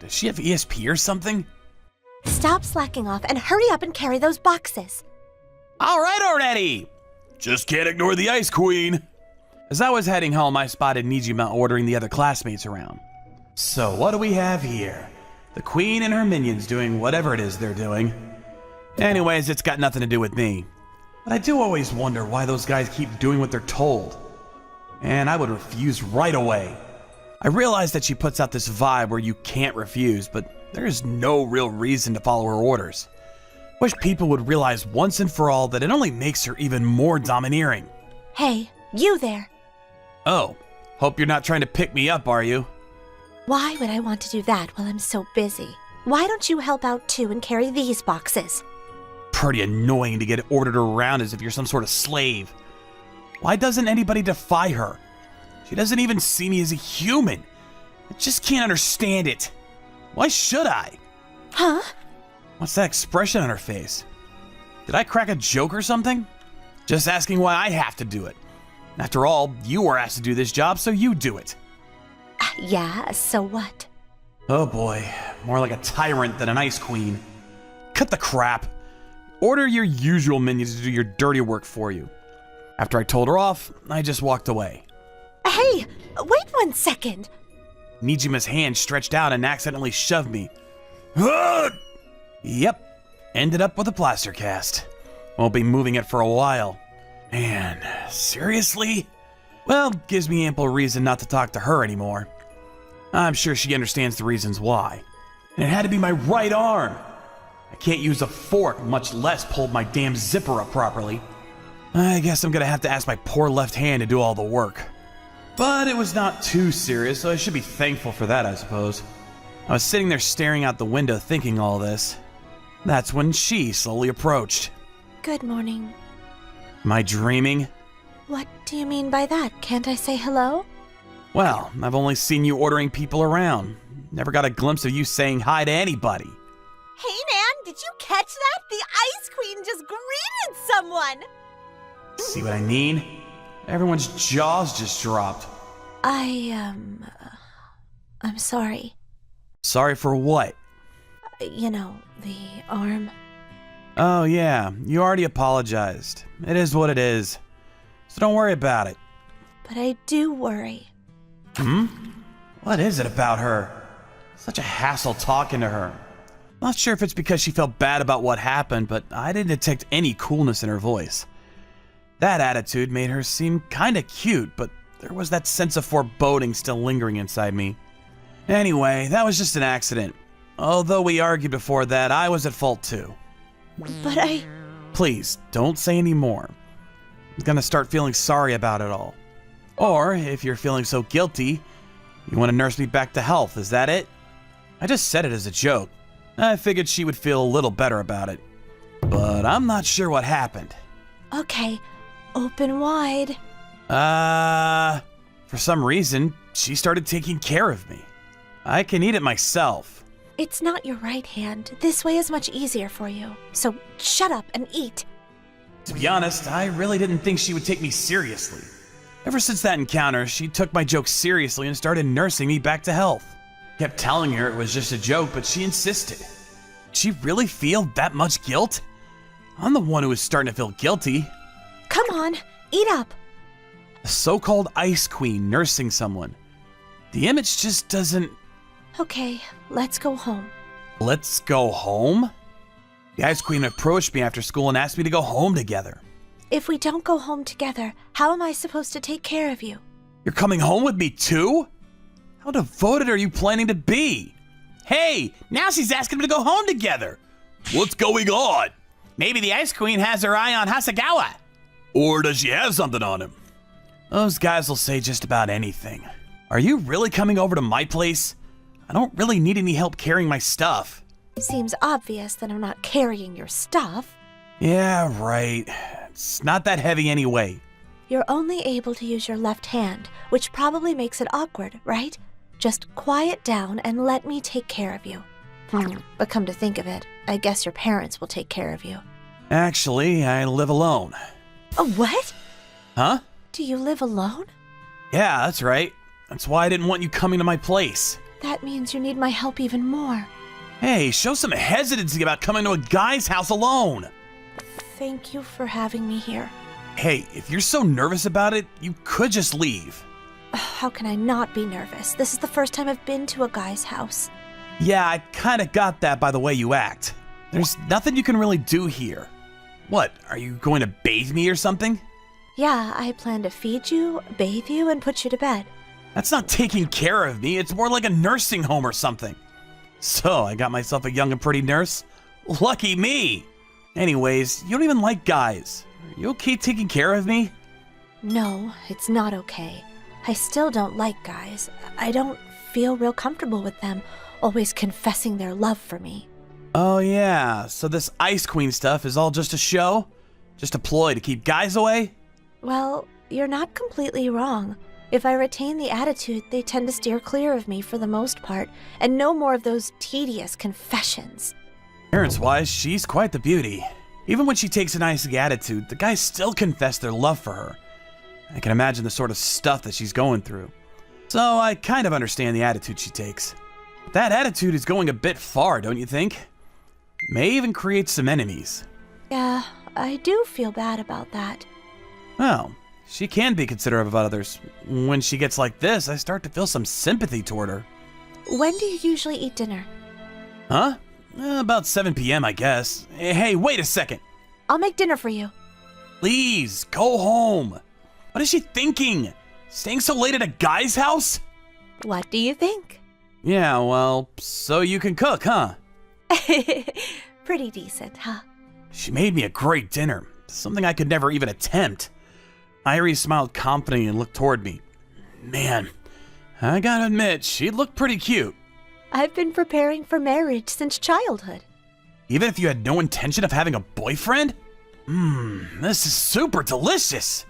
Does she have ESP or something? Stop slacking off and hurry up and carry those boxes. All right already! Just can't ignore the Ice Queen. As I was heading home, I spotted Nijima ordering the other classmates around. So what do we have here? The queen and her minions doing whatever it is they're doing. Anyways, it's got nothing to do with me. But I do always wonder why those guys keep doing what they're told. And I would refuse right away. I realize that she puts out this vibe where you can't refuse, but there is no real reason to follow her orders. Wish people would realize once and for all that it only makes her even more domineering. Hey, you there. Oh, hope you're not trying to pick me up, are you? Why would I want to do that while I'm so busy? Why don't you help out too and carry these boxes? Pretty annoying to get ordered around as if you're some sort of slave. Why doesn't anybody defy her? She doesn't even see me as a human. I just can't understand it. Why should I? Huh? What's that expression on her face? Did I crack a joke or something? Just asking why I have to do it. After all, you were asked to do this job, so you do it. Yeah, so what? Oh boy, more like a tyrant than an Ice Queen. Cut the crap. Order your usual minions to do your dirty work for you. After I told her off, I just walked away. Hey, wait 1 second. Nijima's hand stretched out and accidentally shoved me. Ugh! Yep, ended up with a plaster cast. Won't be moving it for a while. Man, seriously? Well, gives me ample reason not to talk to her anymore. I'm sure she understands the reasons why. And it had to be my right arm. I can't use a fork, much less pull my damn zipper up properly. I guess I'm gonna have to ask my poor left hand to do all the work. But it was not too serious, so I should be thankful for that, I suppose. I was sitting there staring out the window thinking all this. That's when she slowly approached. Good morning. Am I dreaming? What do you mean by that? Can't I say hello? Well, I've only seen you ordering people around. Never got a glimpse of you saying hi to anybody. Hey, man, Did you catch that? The Ice Queen just greeted someone! See what I mean? Everyone's jaws just dropped. I'm sorry. Sorry for what? You know, the arm. Oh yeah, you already apologized. It is what it is. So don't worry about it. But I do worry. What is it about her? Such a hassle talking to her. Not sure if it's because she felt bad about what happened, but I didn't detect any coolness in her voice. That attitude made her seem kinda cute, but there was that sense of foreboding still lingering inside me. Anyway, that was just an accident. Although we argued before that, I was at fault too. But I... Please, don't say any more. I'm gonna start feeling sorry about it all. Or, if you're feeling so guilty, you want to nurse me back to health, is that it? I just said it as a joke. I figured she would feel a little better about it. But I'm not sure what happened. Okay, open wide. For some reason, she started taking care of me. I can eat it myself. It's not your right hand. This way is much easier for you. So shut up and eat. To be honest, I really didn't think she would take me seriously. Ever since that encounter, she took my joke seriously and started nursing me back to health. Kept telling her it was just a joke, but she insisted. Did she really feel that much guilt? I'm the one who was starting to feel guilty. Come on, eat up. The so-called Ice Queen nursing someone. The image just doesn't... Okay, let's go home. Let's go home? The Ice Queen approached me after school and asked me to go home together. If we don't go home together, how am I supposed to take care of you? You're coming home with me too? How devoted are you planning to be? Hey, now she's asking me to go home together. What's going on? Maybe the Ice Queen has her eye on Hasagawa. Or does she have something on him? Those guys will say just about anything. Are you really coming over to my place? I don't really need any help carrying my stuff. Seems obvious that I'm not carrying your stuff. Yeah, right. It's not that heavy anyway. You're only able to use your left hand, which probably makes it awkward, right? Just quiet down and let me take care of you. But come to think of it, I guess your parents will take care of you. Actually, I live alone. Oh, what? Huh? Do you live alone? Yeah, that's right. That's why I didn't want you coming to my place. That means you need my help even more. Hey, show some hesitancy about coming to a guy's house alone. Thank you for having me here. Hey, if you're so nervous about it, you could just leave. How can I not be nervous? This is the first time I've been to a guy's house. Yeah, I kinda got that by the way you act. There's nothing you can really do here. What, are you going to bathe me or something? Yeah, I plan to feed you, bathe you, and put you to bed. That's not taking care of me, it's more like a nursing home or something. So, I got myself a young and pretty nurse? Lucky me! Anyways, you don't even like guys. Are you okay taking care of me? No, it's not okay. I still don't like guys. I don't feel real comfortable with them, always confessing their love for me. Oh yeah, so this Ice Queen stuff is all just a show? Just a ploy to keep guys away? Well, you're not completely wrong. If I retain the attitude, they tend to steer clear of me for the most part, and no more of those tedious confessions. Appearance-wise, she's quite the beauty. Even when she takes an icy attitude, the guys still confess their love for her. I can imagine the sort of stuff that she's going through. So I kind of understand the attitude she takes. That attitude is going a bit far, don't you think? May even create some enemies. Yeah, I do feel bad about that. Well, she can be considerate of others. When she gets like this, I start to feel some sympathy toward her. When do you usually eat dinner? Huh? About 7 p.m., I guess. Hey, wait a second. I'll make dinner for you. Please, go home. What is she thinking? Staying so late at a guy's house? What do you think? Yeah, well, so you can cook, huh? Pretty decent, huh? She made me a great dinner, something I could never even attempt. Irie smiled confidently and looked toward me. Man, I gotta admit, she looked pretty cute. I've been preparing for marriage since childhood. Even if you had no intention of having a boyfriend? This is super delicious.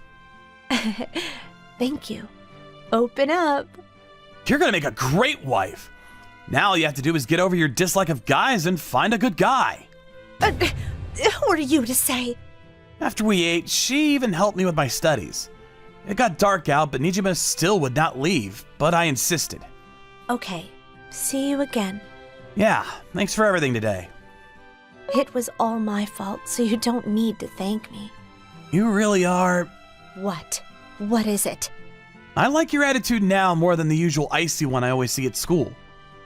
Thank you. Open up. You're gonna make a great wife. Now all you have to do is get over your dislike of guys and find a good guy. Who are you to say? After we ate, she even helped me with my studies. It got dark out, but Nijima still would not leave, but I insisted. Okay, see you again. Yeah, thanks for everything today. It was all my fault, so you don't need to thank me. You really are... What? What is it? I like your attitude now more than the usual icy one I always see at school.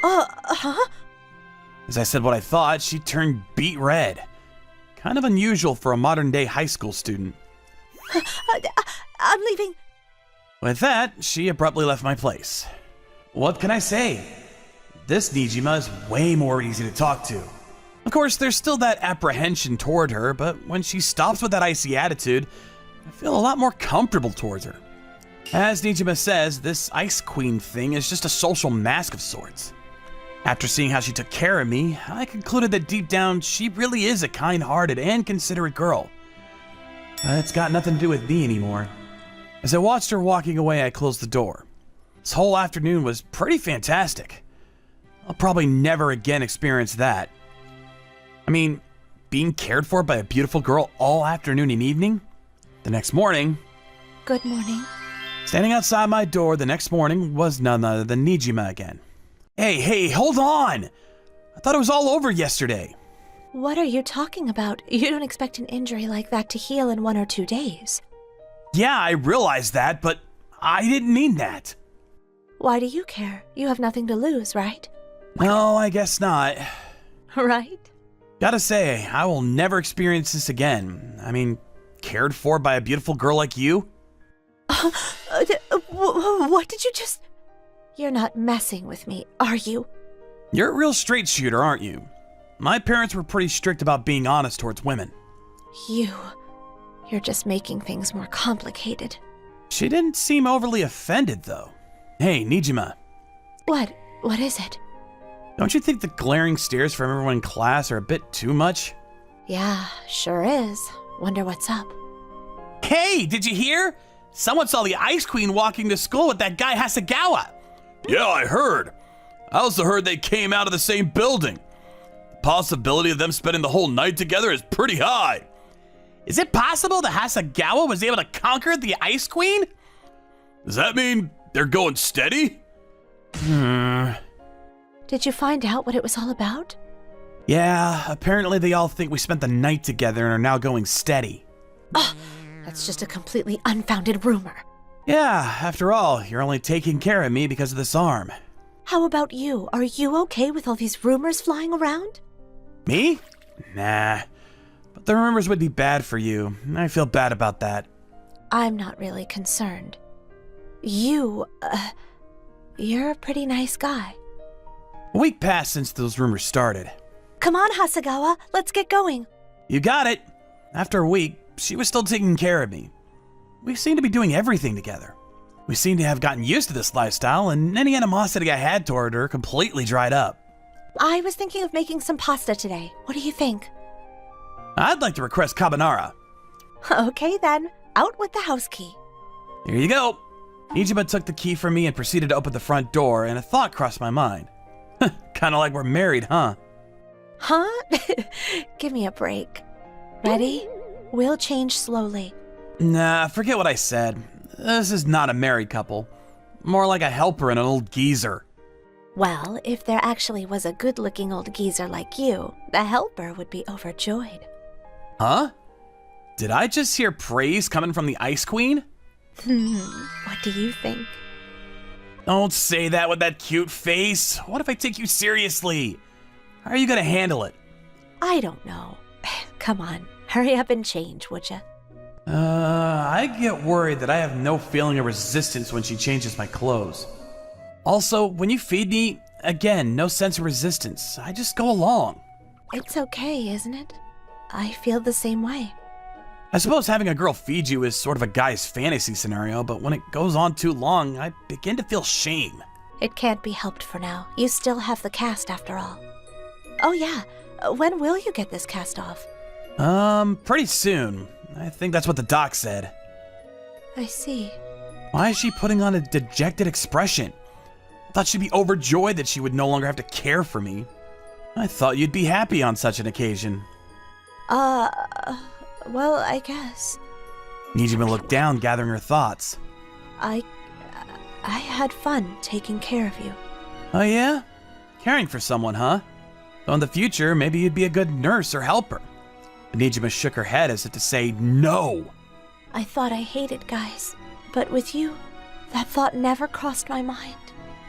Huh? As I said what I thought, she turned beet red. Kind of unusual for a modern-day high school student. I'm leaving. With that, she abruptly left my place. What can I say? This Nijima is way more easy to talk to. Of course, there's still that apprehension toward her, but when she stops with that icy attitude, I feel a lot more comfortable towards her. As Nijima says, this Ice Queen thing is just a social mask of sorts. After seeing how she took care of me, I concluded that deep down, she really is a kind-hearted and considerate girl. It's got nothing to do with me anymore. As I watched her walking away, I closed the door. This whole afternoon was pretty fantastic. I'll probably never again experience that. I mean, being cared for by a beautiful girl all afternoon and evening? The next morning... Good morning. Standing outside my door the next morning was none other than Nijima again. Hey, hold on! I thought it was all over yesterday. What are you talking about? You don't expect an injury like that to heal in 1 or 2 days. Yeah, I realize that, but I didn't mean that. Why do you care? You have nothing to lose, right? No, I guess not. Right? Gotta say, I will never experience this again. I mean, cared for by a beautiful girl like you? What did you just... You're not messing with me, are you? You're a real straight shooter, aren't you? My parents were pretty strict about being honest towards women. You're just making things more complicated. She didn't seem overly offended, though. Hey, Nijima. What? What is it? Don't you think the glaring stares from everyone in class are a bit too much? Yeah, sure is. Wonder what's up. Hey, did you hear? Someone saw the Ice Queen walking to school with that guy Hasegawa. Yeah, I heard. I also heard they came out of the same building. The possibility of them spending the whole night together is pretty high. Is it possible that Hasegawa was able to conquer the Ice Queen? Does that mean they're going steady? Did you find out what it was all about? Yeah, apparently they all think we spent the night together and are now going steady. Oh, that's just a completely unfounded rumor. Yeah, after all, you're only taking care of me because of this arm. How about you? Are you okay with all these rumors flying around? Me? Nah. But the rumors would be bad for you. I feel bad about that. I'm not really concerned. You're a pretty nice guy. A week passed since those rumors started. Come on, Hasegawa, let's get going. You got it. After a week, she was still taking care of me. We seemed to be doing everything together. We seemed to have gotten used to this lifestyle, and any animosity I had toward her completely dried up. I was thinking of making some pasta today. What do you think? I'd like to request carbonara. Okay then, out with the house key. Here you go. Nijima took the key from me and proceeded to open the front door, and a thought crossed my mind. Kinda like we're married, huh? Huh? Give me a break. Ready? We'll change slowly. Nah, forget what I said. This is not a married couple. More like a helper and an old geezer. Well, if there actually was a good-looking old geezer like you, the helper would be overjoyed. Huh? Did I just hear praise coming from the Ice Queen? What do you think? Don't say that with that cute face. What if I take you seriously? How are you gonna handle it? I don't know. Come on, hurry up and change, would ya? I get worried that I have no feeling of resistance when she changes my clothes. Also, when you feed me, again, no sense of resistance. I just go along. It's okay, isn't it? I feel the same way. I suppose having a girl feed you is sort of a guy's fantasy scenario, but when it goes on too long, I begin to feel shame. It can't be helped for now. You still have the cast after all. Oh yeah, when will you get this cast off? Pretty soon. I think that's what the doc said. I see. Why is she putting on a dejected expression? I thought she'd be overjoyed that she would no longer have to care for me. I thought you'd be happy on such an occasion. Well, I guess. Nijima looked down, gathering her thoughts. I had fun taking care of you. Oh yeah? Caring for someone, huh? So in the future, maybe you'd be a good nurse or helper. Nijima shook her head as if to say no. I thought I hated guys, but with you, that thought never crossed my mind.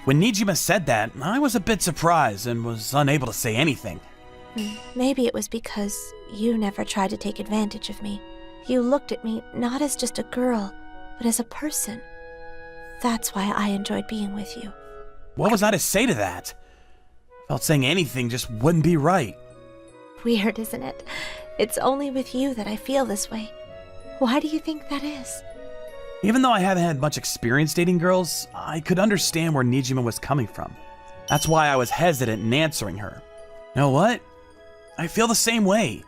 When Nijima said that, I was a bit surprised and was unable to say anything. Maybe it was because you never tried to take advantage of me. You looked at me not as just a girl, but as a person. That's why I enjoyed being with you. What was I to say to that? Felt saying anything just wouldn't be right. Weird, isn't it? It's only with you that I feel this way. Why do you think that is? Even though I haven't had much experience dating girls, I could understand where Nijima was coming from. That's why I was hesitant in answering her. You know what? I feel the same way.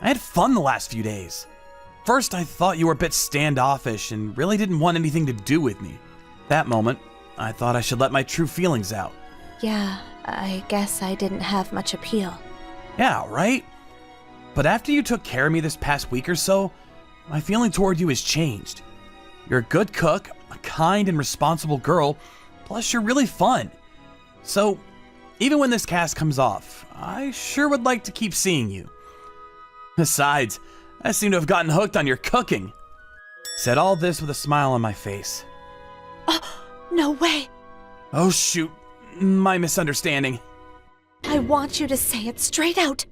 I had fun the last few days. First, I thought you were a bit standoffish and really didn't want anything to do with me. That moment, I thought I should let my true feelings out. Yeah, I guess I didn't have much appeal. Yeah, right? But after you took care of me this past week or so, my feeling toward you has changed. You're a good cook, a kind and responsible girl, plus you're really fun. So, even when this cast comes off, I sure would like to keep seeing you. Besides, I seem to have gotten hooked on your cooking. Said all this with a smile on my face. Oh, no way! Oh shoot, my misunderstanding. I want you to say it straight out.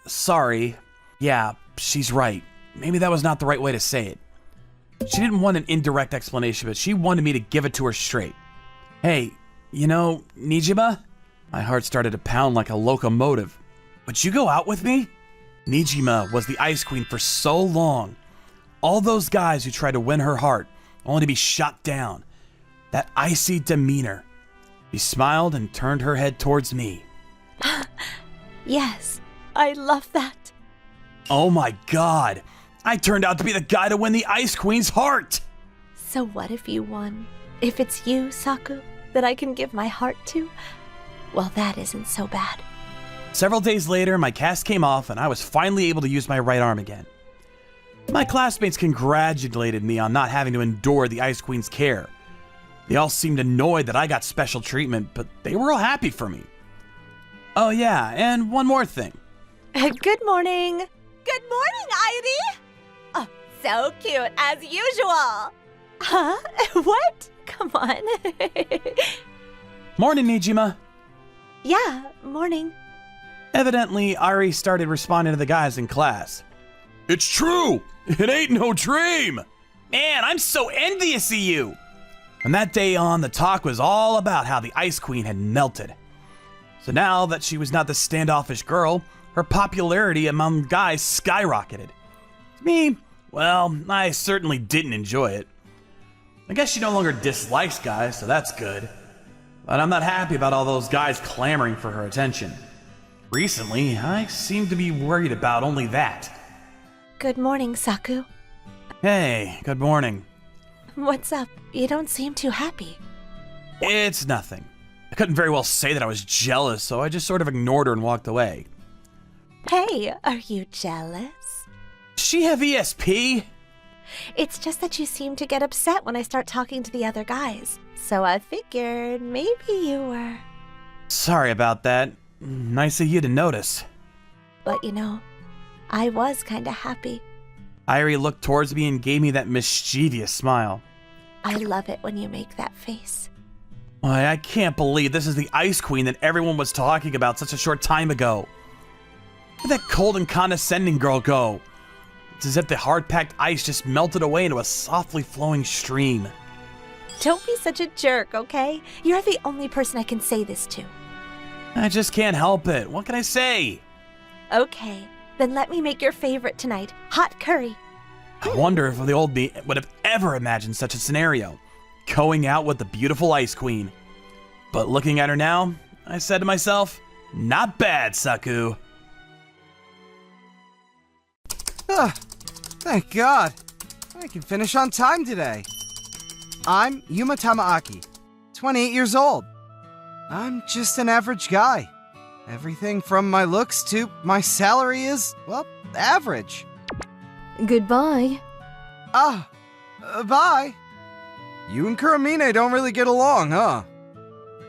Sorry. Yeah, she's right. Maybe that was not the right way to say it. She didn't want an indirect explanation, but she wanted me to give it to her straight. Hey, you know, Nijima? My heart started to pound like a locomotive. Would you go out with me? Nijima was the Ice Queen for so long. All those guys who tried to win her heart, only to be shot down. That icy demeanor. She smiled and turned her head towards me. Yes, I love that. Oh my god! I turned out to be the guy to win the Ice Queen's heart! So what if you won? If it's you, Saku, that I can give my heart to? Well, that isn't so bad. Several days later, my cast came off and I was finally able to use my right arm again. My classmates congratulated me on not having to endure the Ice Queen's care. They all seemed annoyed that I got special treatment, but they were all happy for me. Oh yeah, and one more thing. Good morning. Good morning, Irie. Oh, so cute, as usual. Huh? What? Come on. Morning, Nijima. Yeah, morning. Evidently, Ari started responding to the guys in class. It's true! It ain't no dream! Man, I'm so envious of you! From that day on, the talk was all about how the Ice Queen had melted. So now that she was not the standoffish girl, her popularity among guys skyrocketed. Me, well, I certainly didn't enjoy it. I guess she no longer dislikes guys, so that's good. But I'm not happy about all those guys clamoring for her attention. Recently, I seem to be worried about only that. Good morning, Saku. Hey, good morning. What's up? You don't seem too happy. It's nothing. I couldn't very well say that I was jealous, so I just sort of ignored her and walked away. Hey, are you jealous? Does she have ESP? It's just that you seem to get upset when I start talking to the other guys. So I figured maybe you were. Sorry about that. Nice of you to notice. But you know, I was kinda happy. Irie looked towards me and gave me that mischievous smile. I love it when you make that face. Why, I can't believe this is the Ice Queen that everyone was talking about such a short time ago. Where'd that cold and condescending girl go? It's as if the hard-packed ice just melted away into a softly flowing stream. Don't be such a jerk, okay? You're the only person I can say this to. I just can't help it. What can I say? Okay, then let me make your favorite tonight, hot curry. I wonder if the old me would have ever imagined such a scenario. Going out with the beautiful Ice Queen. But looking at her now, I said to myself, not bad, Saku. Thank God. I can finish on time today. I'm Yuma Tamaaki, 28 years old. I'm just an average guy. Everything from my looks to my salary is, well, average. Goodbye. Bye. You and Kuramine don't really get along, huh?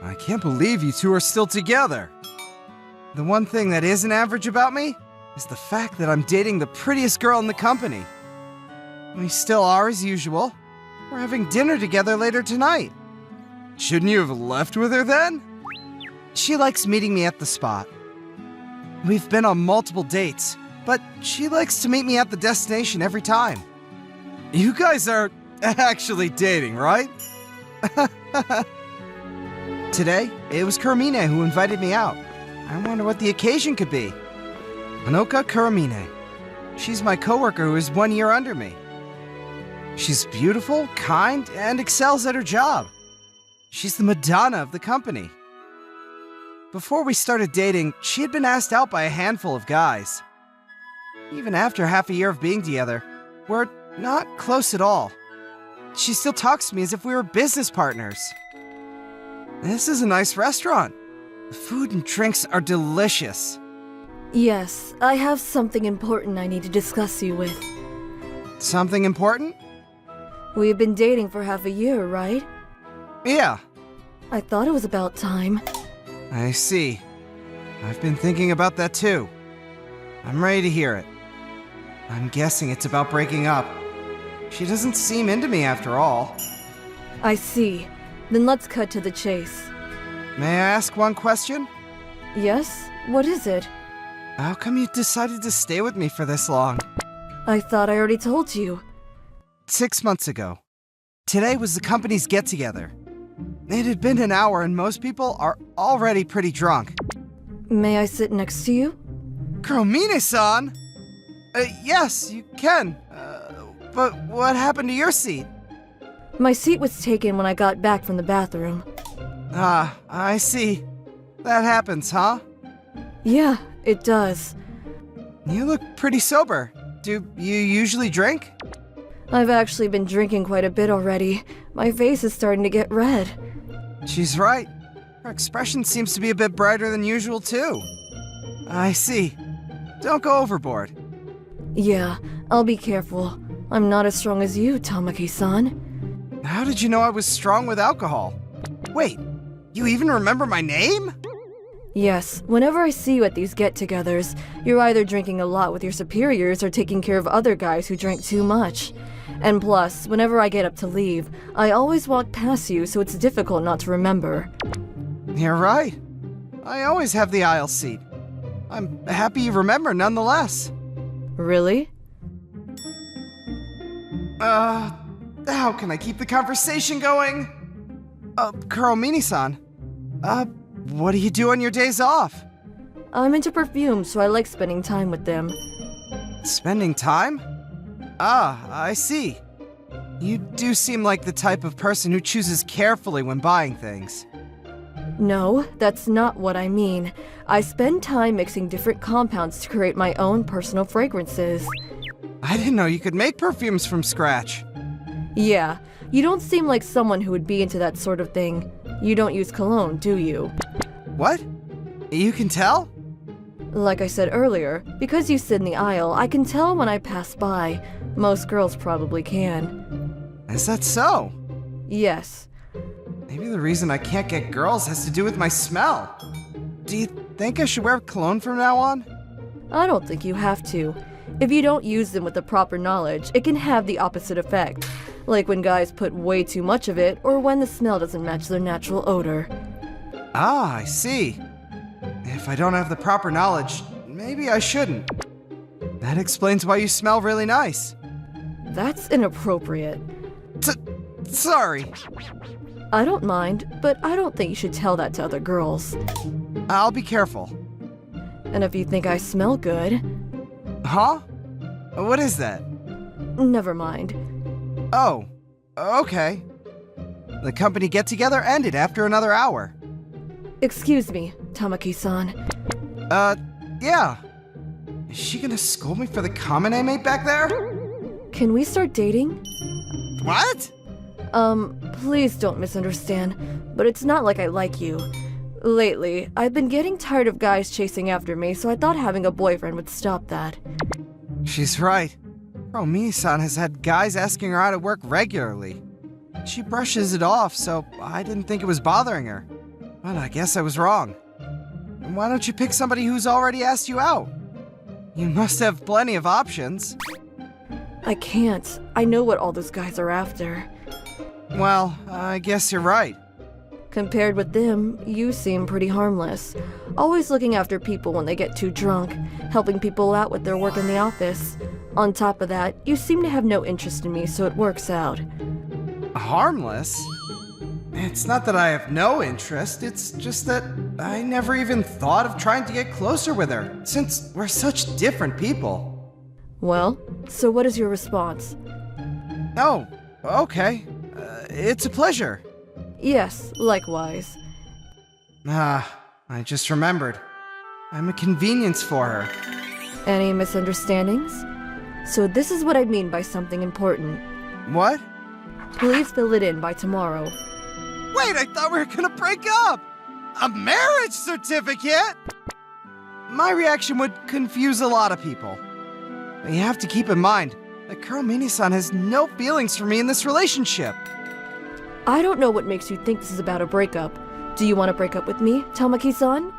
I can't believe you two are still together. The one thing that isn't average about me is the fact that I'm dating the prettiest girl in the company. We still are as usual. We're having dinner together later tonight. Shouldn't you have left with her then? She likes meeting me at the spot. We've been on multiple dates, but she likes to meet me at the destination every time. You guys are actually dating, right? Today, it was Kuramine who invited me out. I wonder what the occasion could be. Manoka Kuramine. She's my coworker who is 1 year under me. She's beautiful, kind, and excels at her job. She's the Madonna of the company. Before we started dating, she had been asked out by a handful of guys. Even after half a year of being together, we're not close at all. She still talks to me as if we were business partners. This is a nice restaurant. The food and drinks are delicious. Yes, I have something important I need to discuss you with. Something important? We've been dating for half a year, right? Yeah, I thought it was about time. I see. I've been thinking about that too. I'm ready to hear it. I'm guessing it's about breaking up. She doesn't seem into me after all. I see. Then let's cut to the chase. May I ask one question? Yes? What is it? How come you decided to stay with me for this long? I thought I already told you. 6 months ago. Today was the company's get-together. It had been an hour and most people are already pretty drunk. May I sit next to you? Kuramine-san! Yes, you can. But what happened to your seat? My seat was taken when I got back from the bathroom. Ah, I see. That happens, huh? Yeah, it does. You look pretty sober. Do you usually drink? I've actually been drinking quite a bit already. My face is starting to get red. She's right. Her expression seems to be a bit brighter than usual, too. I see. Don't go overboard. Yeah, I'll be careful. I'm not as strong as you, Tamaki-san. How did you know I was strong with alcohol? Wait, you even remember my name? Yes, whenever I see you at these get-togethers, you're either drinking a lot with your superiors or taking care of other guys who drank too much. And plus, whenever I get up to leave, I always walk past you, so it's difficult not to remember. You're right. I always have the aisle seat. I'm happy you remember nonetheless. Really? How can I keep the conversation going? Kuramine-san, what do you do on your days off? I'm into perfume, so I like spending time with them. Spending time? Ah, I see. You do seem like the type of person who chooses carefully when buying things. No, that's not what I mean. I spend time mixing different compounds to create my own personal fragrances. I didn't know you could make perfumes from scratch. Yeah, you don't seem like someone who would be into that sort of thing. You don't use cologne, do you? What? You can tell? Like I said earlier, because you sit in the aisle, I can tell when I pass by. Most girls probably can. Is that so? Yes. Maybe the reason I can't get girls has to do with my smell. Do you think I should wear cologne from now on? I don't think you have to. If you don't use them with the proper knowledge, it can have the opposite effect. Like when guys put way too much of it, or when the smell doesn't match their natural odor. Ah, I see. If I don't have the proper knowledge, maybe I shouldn't. That explains why you smell really nice. That's inappropriate. Sorry. I don't mind, but I don't think you should tell that to other girls. I'll be careful. And if you think I smell good... Huh? What is that? Never mind. Oh, okay. The company get-together ended after another hour. Excuse me, Tamaki-san. Yeah. Is she gonna scold me for the comment I made back there? Can we start dating? What? Please don't misunderstand, but it's not like I like you. Lately, I've been getting tired of guys chasing after me, so I thought having a boyfriend would stop that. She's right. Romini-san has had guys asking her out at work regularly. She brushes it off, so I didn't think it was bothering her. But I guess I was wrong. And why don't you pick somebody who's already asked you out? You must have plenty of options. I can't. I know what all those guys are after. Well, I guess you're right. Compared with them, you seem pretty harmless. Always looking after people when they get too drunk, helping people out with their work in the office. On top of that, you seem to have no interest in me, so it works out. Harmless? It's not that I have no interest, it's just that I never even thought of trying to get closer with her, since we're such different people. Well, so what is your response? Oh, okay. It's a pleasure. Yes, likewise. I just remembered. I'm a convenience for her. Any misunderstandings? So this is what I mean by something important. What? Please fill it in by tomorrow. Wait, I thought we were gonna break up! A marriage certificate?! My reaction would confuse a lot of people. But you have to keep in mind that Kuromini-san has no feelings for me in this relationship. I don't know what makes you think this is about a breakup. Do you want to break up with me, Tamaki-san?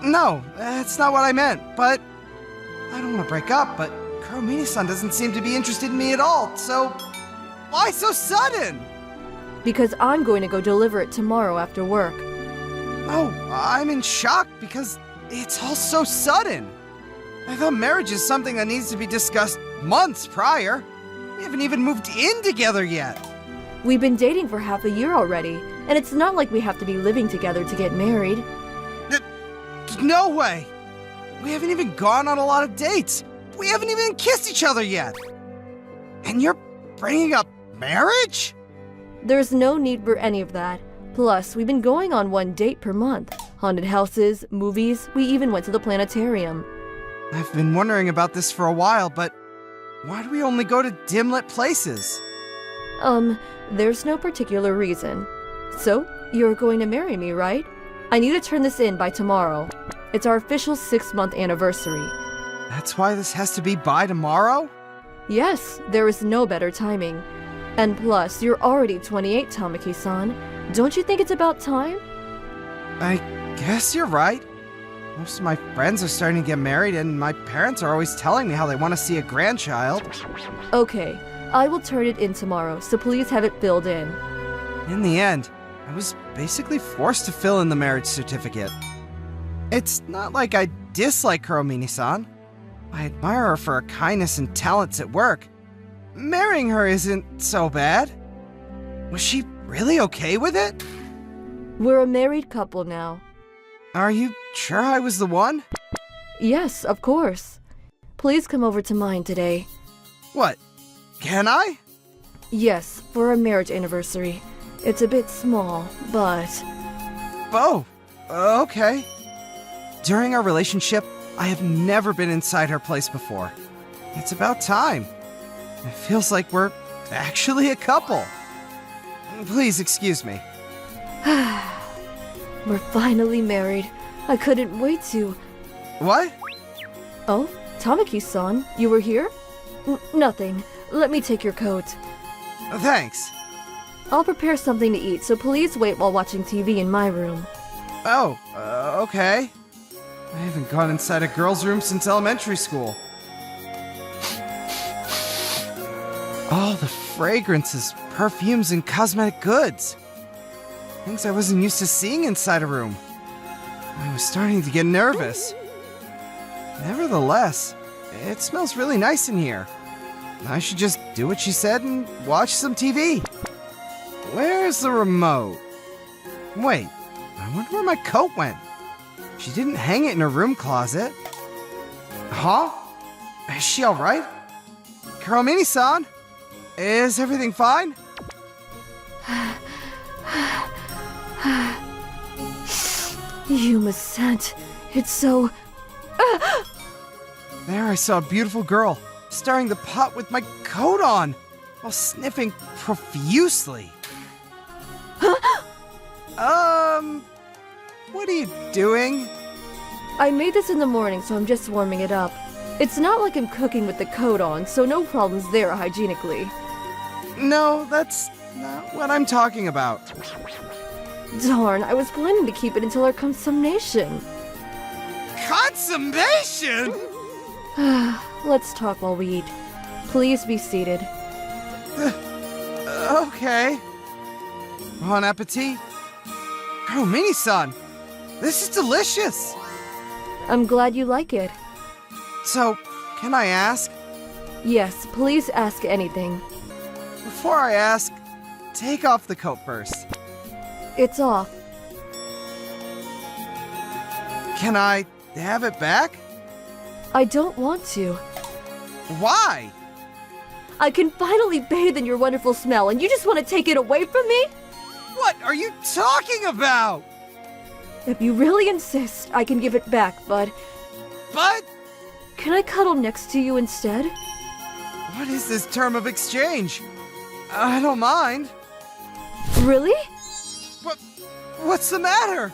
No, that's not what I meant, but I don't want to break up, but Kuromini-san doesn't seem to be interested in me at all, so why so sudden? Because I'm going to go deliver it tomorrow after work. Oh, I'm in shock because it's all so sudden. I thought marriage is something that needs to be discussed months prior. We haven't even moved in together yet. We've been dating for half a year already, and it's not like we have to be living together to get married. No way! We haven't even gone on a lot of dates. We haven't even kissed each other yet. And you're bringing up marriage? There's no need for any of that. Plus, we've been going on one date per month. Haunted houses, movies, we even went to the planetarium. I've been wondering about this for a while, but why do we only go to dim-lit places? There's no particular reason. So, you're going to marry me, right? I need to turn this in by tomorrow. It's our official 6-month anniversary. That's why this has to be by tomorrow? Yes, there is no better timing. And plus, you're already 28, Tamaki-san. Don't you think it's about time? I guess you're right. Most of my friends are starting to get married, and my parents are always telling me how they want to see a grandchild. Okay, I will turn it in tomorrow, so please have it filled in. In the end, I was basically forced to fill in the marriage certificate. It's not like I dislike Kuromini-san. I admire her for her kindness and talents at work. Marrying her isn't so bad. Was she really okay with it? We're a married couple now. Are you sure I was the one? Yes, of course. Please come over to mine today. What? Can I? Yes, for our marriage anniversary. It's a bit small, but... Oh, okay. During our relationship, I have never been inside her place before. It's about time. It feels like we're actually a couple. Please excuse me. We're finally married. I couldn't wait to... What? Oh, Tamaki-san, you were here? Nothing. Let me take your coat. Thanks. I'll prepare something to eat, so please wait while watching TV in my room. Oh, okay. I haven't gone inside a girl's room since elementary school. All the fragrances, perfumes, and cosmetic goods. Things I wasn't used to seeing inside a room. I was starting to get nervous. Nevertheless, it smells really nice in here. I should just do what she said and watch some TV. Where's the remote? Wait, I wonder where my coat went. She didn't hang it in her room closet. Huh? Is she alright? Kuromini-san? Is everything fine? Yuma's scent. It's so... There I saw a beautiful girl, stirring the pot with my coat on, while sniffing profusely. what are you doing? I made this in the morning, so I'm just warming it up. It's not like I'm cooking with the coat on, so no problems there hygienically. No, that's not what I'm talking about. Darn, I was planning to keep it until our consummation. Consummation? Let's talk while we eat. Please be seated. Okay. Bon appetit. Oh, Mini-san, this is delicious. I'm glad you like it. So, can I ask? Yes, please ask anything. Before I ask, take off the coat first. It's off. Can I have it back? I don't want to. Why? I can finally bathe in your wonderful smell, and you just want to take it away from me? What are you talking about? If you really insist, I can give it back, but But can I cuddle next to you instead? what is this term of exchange? I don't mind. Really? What's the matter?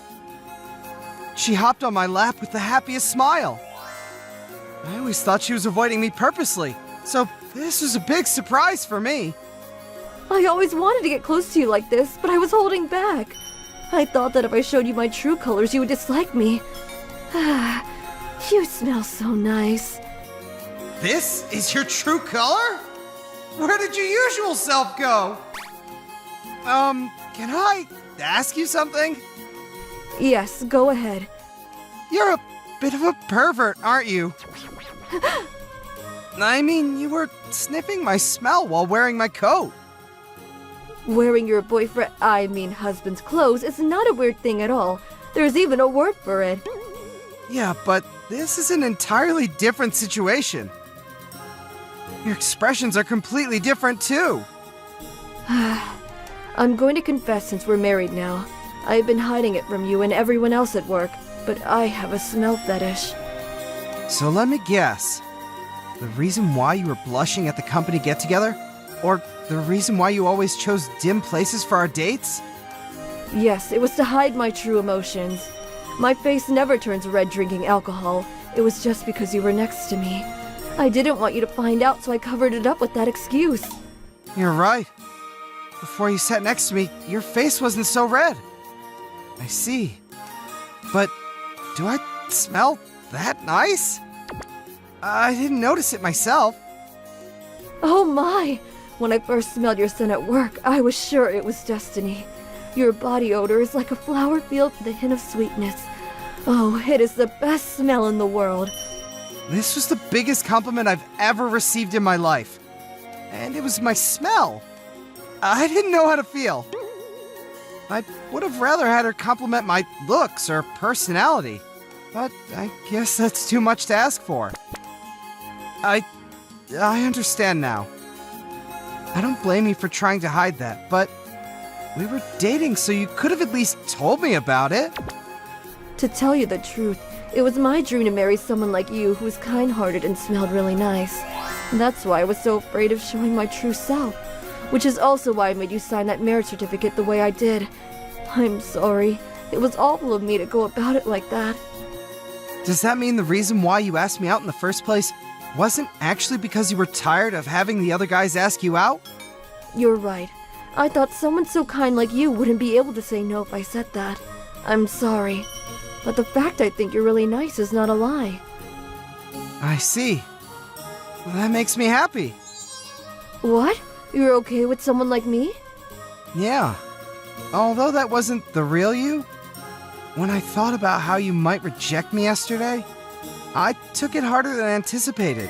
She hopped on my lap with the happiest smile. I always thought she was avoiding me purposely, so this was a big surprise for me. I always wanted to get close to you like this, but I was holding back. I thought that if I showed you my true colors, you would dislike me. You smell so nice. This is your true color? Where did your usual self go? Can I ask you something? Yes, go ahead. You're a bit of a pervert, aren't you? I mean, you were sniffing my smell while wearing my coat. Wearing your husband's clothes is not a weird thing at all. There's even a word for it. Yeah, but this is an entirely different situation. Your expressions are completely different too. I'm going to confess since we're married now. I've been hiding it from you and everyone else at work, but I have a smell fetish. So let me guess. The reason why you were blushing at the company get-together? Or the reason why you always chose dim places for our dates? Yes, it was to hide my true emotions. My face never turns red drinking alcohol. It was just because you were next to me. I didn't want you to find out, so I covered it up with that excuse. You're right. Before you sat next to me, your face wasn't so red. I see. But do I smell that nice? I didn't notice it myself. Oh my! When I first smelled your scent at work, I was sure it was destiny. Your body odor is like a flower field with a hint of sweetness. Oh, it is the best smell in the world. This was the biggest compliment I've ever received in my life. And it was my smell. I didn't know how to feel. I would have rather had her compliment my looks or personality. But I guess that's too much to ask for. I understand now. I don't blame you for trying to hide that, but we were dating, so you could have at least told me about it. To tell you the truth, it was my dream to marry someone like you who was kind-hearted and smelled really nice. That's why I was so afraid of showing my true self, which is also why I made you sign that marriage certificate the way I did. I'm sorry. It was awful of me to go about it like that. Does that mean the reason why you asked me out in the first place wasn't actually because you were tired of having the other guys ask you out? You're right. I thought someone so kind like you wouldn't be able to say no if I said that. I'm sorry. But the fact I think you're really nice is not a lie. I see. Well, that makes me happy. What? You're okay with someone like me? Yeah. Although that wasn't the real you, when I thought about how you might reject me yesterday, I took it harder than anticipated.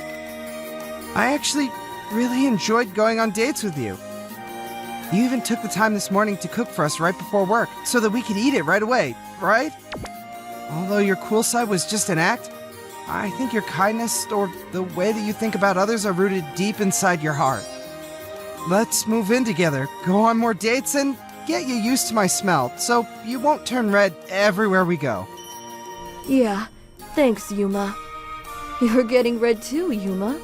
I actually really enjoyed going on dates with you. You even took the time this morning to cook for us right before work so that we could eat it right away, right? Although your cool side was just an act, I think your kindness or the way that you think about others are rooted deep inside your heart. Let's move in together, go on more dates, and get you used to my smell so you won't turn red everywhere we go. Yeah. Thanks, Yuma. You're getting red too, Yuma.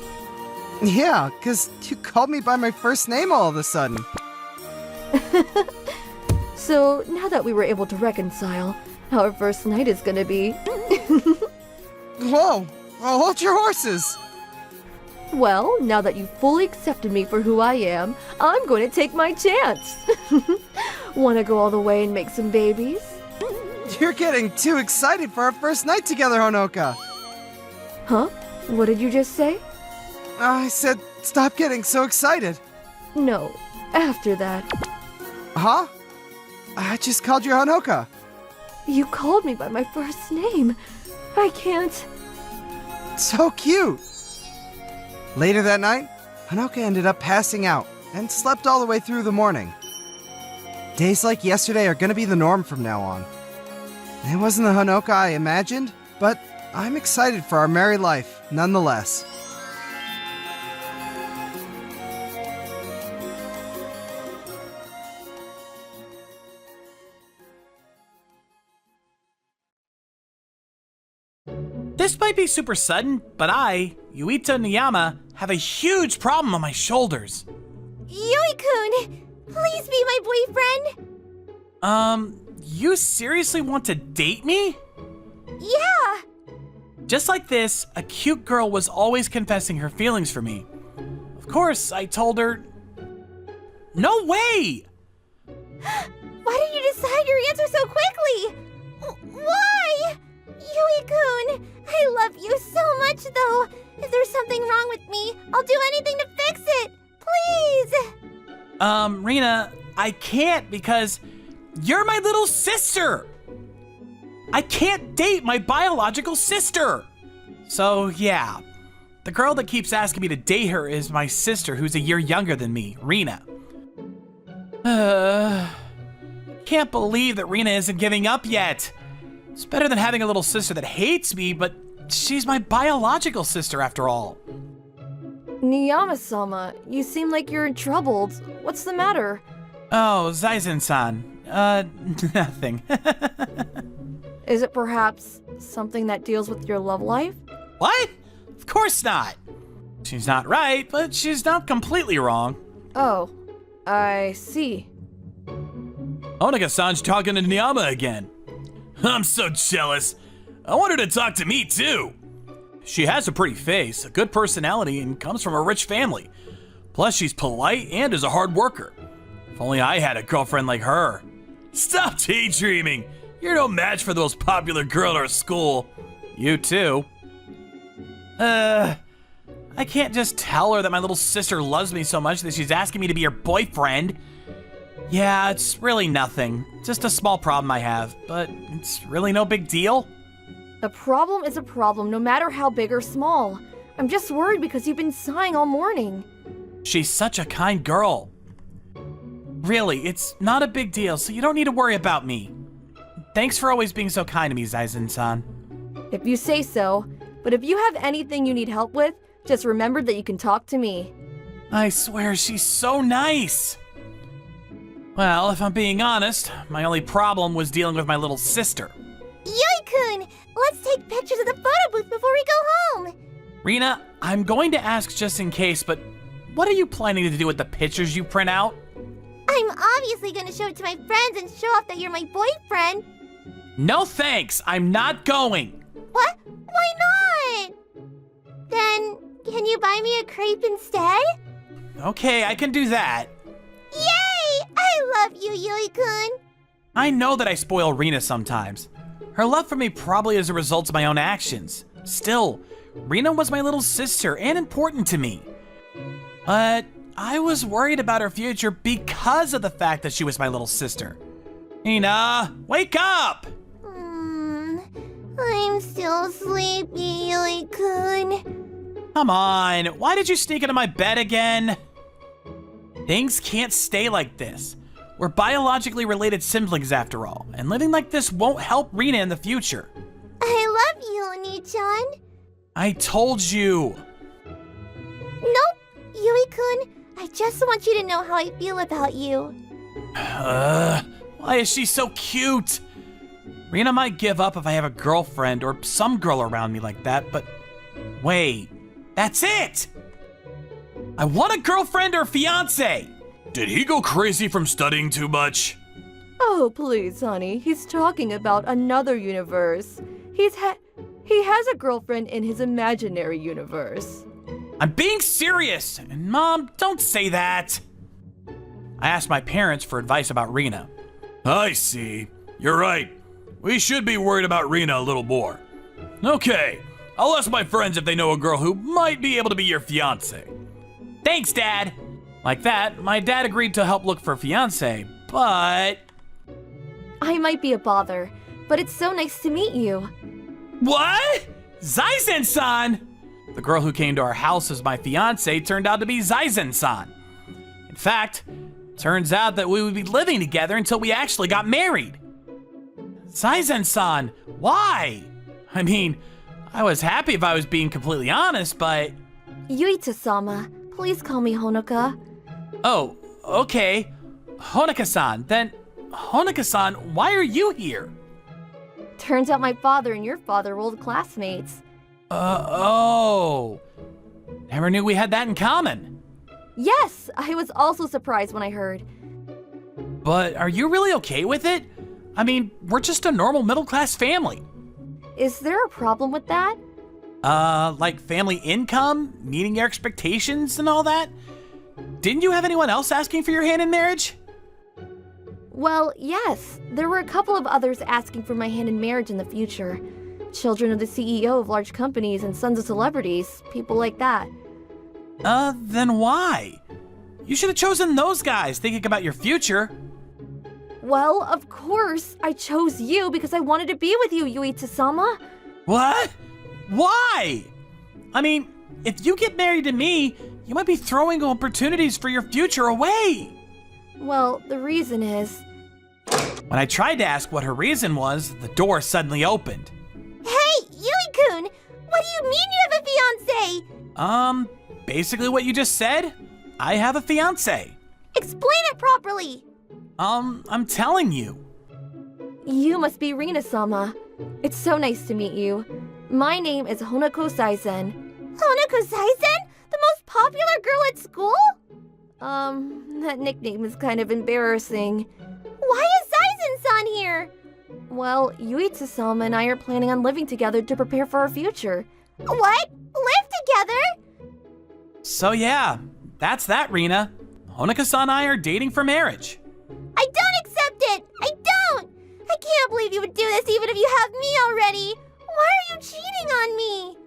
Yeah, 'cause you called me by my first name all of a sudden. So, now that we were able to reconcile, our first night is gonna be. Whoa! Oh, hold your horses! Well, now that you've fully accepted me for who I am, I'm going to take my chance. Wanna go all the way and make some babies? You're getting too excited for our first night together, Honoka! Huh? What did you just say? I said, stop getting so excited. No, after that. Huh? I just called you Honoka. You called me by my first name. I can't. So cute! Later that night, Honoka ended up passing out and slept all the way through the morning. Days like yesterday are gonna be the norm from now on. It wasn't the Honoka I imagined, but I'm excited for our married life nonetheless. This might be super sudden, but I, Yuita Niyama, have a huge problem on my shoulders. Yui-kun, please be my boyfriend. You seriously want to date me? Yeah. Just like this, a cute girl was always confessing her feelings for me. Of course, I told her, no way! Why did you decide your answer so quickly? Why? Yui-kun, I love you so much though. If there's something wrong with me, I'll do anything to fix it. Please. Rina, I can't because you're my little sister. I can't date my biological sister. So yeah, the girl that keeps asking me to date her is my sister who's a year younger than me, Rina. Can't believe that Rina isn't giving up yet. It's better than having a little sister that hates me, but she's my biological sister after all. Niyama-sama, you seem like you're troubled. What's the matter? Oh, Zaizen-san. Nothing. Is it perhaps something that deals with your love life? What? Of course not. She's not right, but she's not completely wrong. Oh, I see. Onaga-san's talking to Niyama again. I'm so jealous. I want her to talk to me too. She has a pretty face, a good personality, and comes from a rich family. Plus, she's polite and is a hard worker. If only I had a girlfriend like her. Stop daydreaming. You're no match for the most popular girl at our school. You too. I can't just tell her that my little sister loves me so much that she's asking me to be her boyfriend. Yeah, it's really nothing. Just a small problem I have, but it's really no big deal. A problem is a problem, no matter how big or small. I'm just worried because you've been sighing all morning. She's such a kind girl. Really, it's not a big deal, so you don't need to worry about me. Thanks for always being so kind to me, Zaizen-san. If you say so, but if you have anything you need help with, just remember that you can talk to me. I swear, she's so nice. Well, if I'm being honest, my only problem was dealing with my little sister. Yui-kun, let's take pictures of the photo booth before we go home. Rina, I'm going to ask just in case, but what are you planning to do with the pictures you print out? I'm obviously gonna show it to my friends and show off that you're my boyfriend. No thanks, I'm not going. What? Why not? Then, can you buy me a crepe instead? Okay, I can do that. Yay! I love you, Yui-kun. I know that I spoil Rina sometimes. Her love for me probably is a result of my own actions. Still, Rina was my little sister and important to me. But I was worried about her future because of the fact that she was my little sister. Rina, wake up! I'm still sleepy, Yui-kun. Come on, why did you sneak into my bed again? Things can't stay like this. We're biologically related siblings after all, and living like this won't help Rina in the future. I love you, Oni-chan. I told you. Nope, Yui-kun. I just want you to know how I feel about you. Why is she so cute? Rina might give up if I have a girlfriend or some girl around me like that, but wait, that's it! I want a girlfriend or fiance! Did he go crazy from studying too much? Oh, please, honey. He's talking about another universe. He has a girlfriend in his imaginary universe. I'm being serious! And Mom, don't say that! I asked my parents for advice about Rena. I see. You're right. We should be worried about Rena a little more. Okay, I'll ask my friends if they know a girl who might be able to be your fiancé. Thanks, Dad! Like that, my dad agreed to help look for a fiancé, but... I might be a bother, but it's so nice to meet you. What? Zaizen-san! The girl who came to our house as my fiancé turned out to be Zaizen-san. In fact, turns out that we would be living together until we actually got married. Zaizen-san, why? I mean, I was happy if I was being completely honest, but... Yuita-sama, please call me Honoka. Oh, okay. Honoka-san, then... Honoka-san, why are you here? Turns out my father and your father were old classmates. Oh. Never knew we had that in common. Yes, I was also surprised when I heard. But are you really okay with it? I mean, we're just a normal middle-class family. Is there a problem with that? Like family income, meeting your expectations and all that? Didn't you have anyone else asking for your hand in marriage? Well, yes. There were a couple of others asking for my hand in marriage in the future. Children of the CEO of large companies and sons of celebrities, people like that. Then why? You should have chosen those guys thinking about your future. Well, of course, I chose you because I wanted to be with you, Yuita-sama. What? Why? I mean, if you get married to me, you might be throwing opportunities for your future away. Well, the reason is... When I tried to ask what her reason was, the door suddenly opened. Hey, Yui-kun! What do you mean you have a fiancé? Basically what you just said. I have a fiancé. Explain it properly! I'm telling you. You must be Rina-sama. It's so nice to meet you. My name is Honoko Saizen. Honoko Saizen? The most popular girl at school? That nickname is kind of embarrassing. Why is Saizen-san here? Well, Yuita-sama and I are planning on living together to prepare for our future. What? Live together? So yeah, that's that, Rina. Honoka-san and I are dating for marriage. I don't accept it! I don't! I can't believe you would do this even if you have me already! Why are you cheating on me?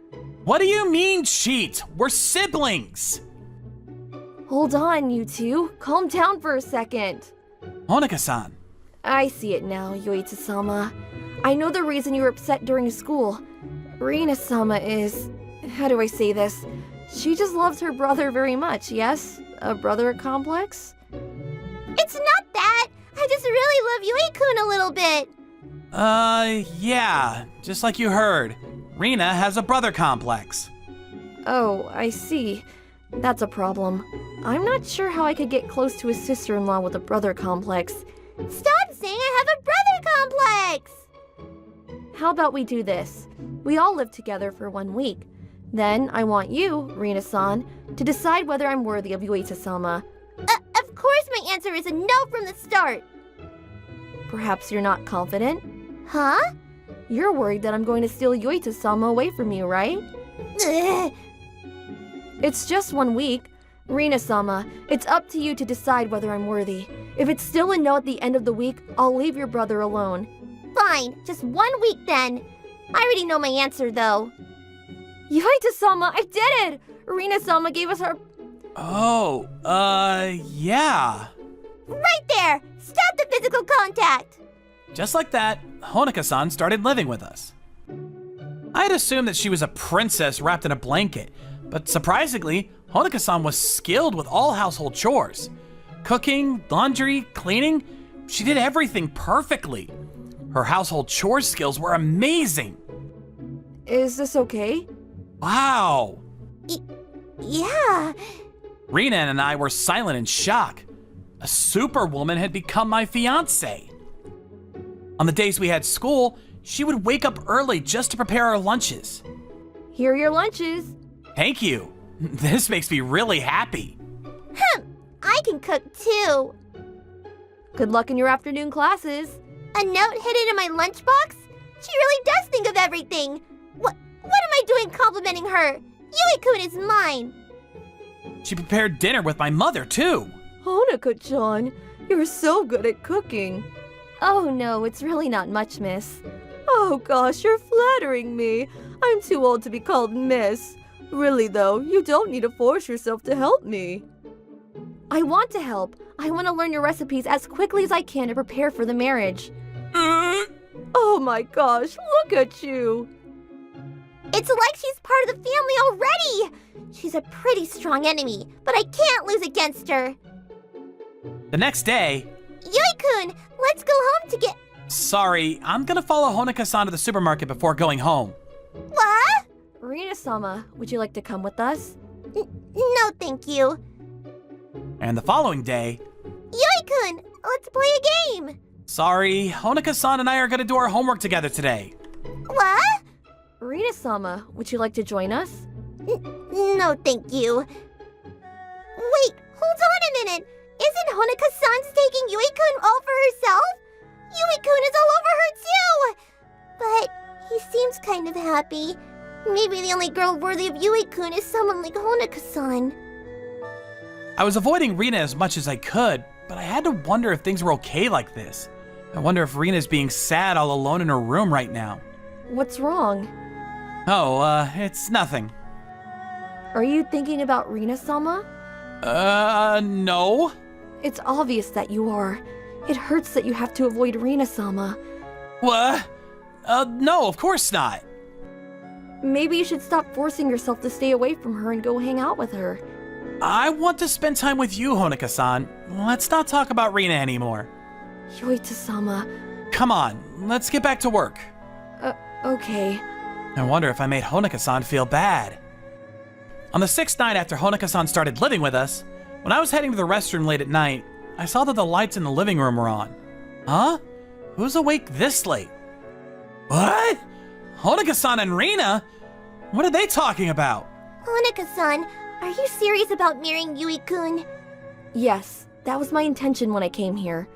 What do you mean, cheat? We're siblings! Hold on, you two. Calm down for a second. Honoka-san. I see it now, Yuita-sama. I know the reason you were upset during school. Rina-sama is... How do I say this? She just loves her brother very much, yes? A brother complex? It's not that! I just really love Yui-kun a little bit! Yeah, just like you heard. Rina has a brother complex. Oh, I see. That's a problem. I'm not sure how I could get close to a sister-in-law with a brother complex. Stop saying I have a brother complex! How about we do this? We all live together for 1 week. Then I want you, Rina-san, to decide whether I'm worthy of Yuita-sama. Of course my answer is a no from the start! Perhaps you're not confident? Huh? You're worried that I'm going to steal Yuita-sama away from you, right? Ugh. It's just 1 week. Rina-sama, it's up to you to decide whether I'm worthy. If it's still a no at the end of the week, I'll leave your brother alone. Fine, just 1 week then. I already know my answer though. Yuita-sama, I did it! Rina-sama gave us her... Oh, yeah. Right there! Stop the physical contact! Just like that, Honoka-san started living with us. I had assumed that she was a princess wrapped in a blanket, but surprisingly, Honoka-san was skilled with all household chores. Cooking, laundry, cleaning, she did everything perfectly. Her household chores skills were amazing. Is this okay? Wow. Yeah. Rina and I were silent in shock. A superwoman had become my fiancé. On the days we had school, she would wake up early just to prepare our lunches. Here are your lunches. Thank you. This makes me really happy. I can cook too. Good luck in your afternoon classes. A note hidden in my lunchbox? She really does think of everything. What am I doing complimenting her? Yui-kun is mine. She prepared dinner with my mother, too. Honoka-chan, you're so good at cooking. Oh no, it's really not much, miss. Oh gosh, you're flattering me. I'm too old to be called miss. Really though, you don't need to force yourself to help me. I want to help. I want to learn your recipes as quickly as I can to prepare for the marriage. Oh my gosh, look at you. It's like she's part of the family already. She's a pretty strong enemy, but I can't lose against her. The next day... Yui-kun, let's go home to get... Sorry, I'm gonna follow Honoka-san to the supermarket before going home. What? Rina-sama, would you like to come with us? No, thank you. And the following day... Yui-kun, let's play a game. Sorry, Honoka-san and I are gonna do our homework together today. What? Rina-sama, would you like to join us? No, thank you. Wait, hold on a minute. Isn't Honoka-san taking Yui-kun all for herself? Yui-kun is all over her too! But he seems kind of happy. Maybe the only girl worthy of Yui-kun is someone like Honoka-san. I was avoiding Rina as much as I could, but I had to wonder if things were okay like this. I wonder if Rina's being sad all alone in her room right now. What's wrong? Oh, it's nothing. Are you thinking about Rina-sama? No. It's obvious that you are. It hurts that you have to avoid Rina-sama. What? No, of course not. Maybe you should stop forcing yourself to stay away from her and go hang out with her. I want to spend time with you, Honoka-san. Let's not talk about Rina anymore. Yoita-sama. Come on, let's get back to work. Okay. I wonder if I made Honoka-san feel bad. On the 6th night after Honoka-san started living with us, when I was heading to the restroom late at night, I saw that the lights in the living room were on. Huh? Who's awake this late? What? Honoka-san and Rina? What are they talking about? Honoka-san, are you serious about marrying Yui-kun? Yes, that was my intention when I came here.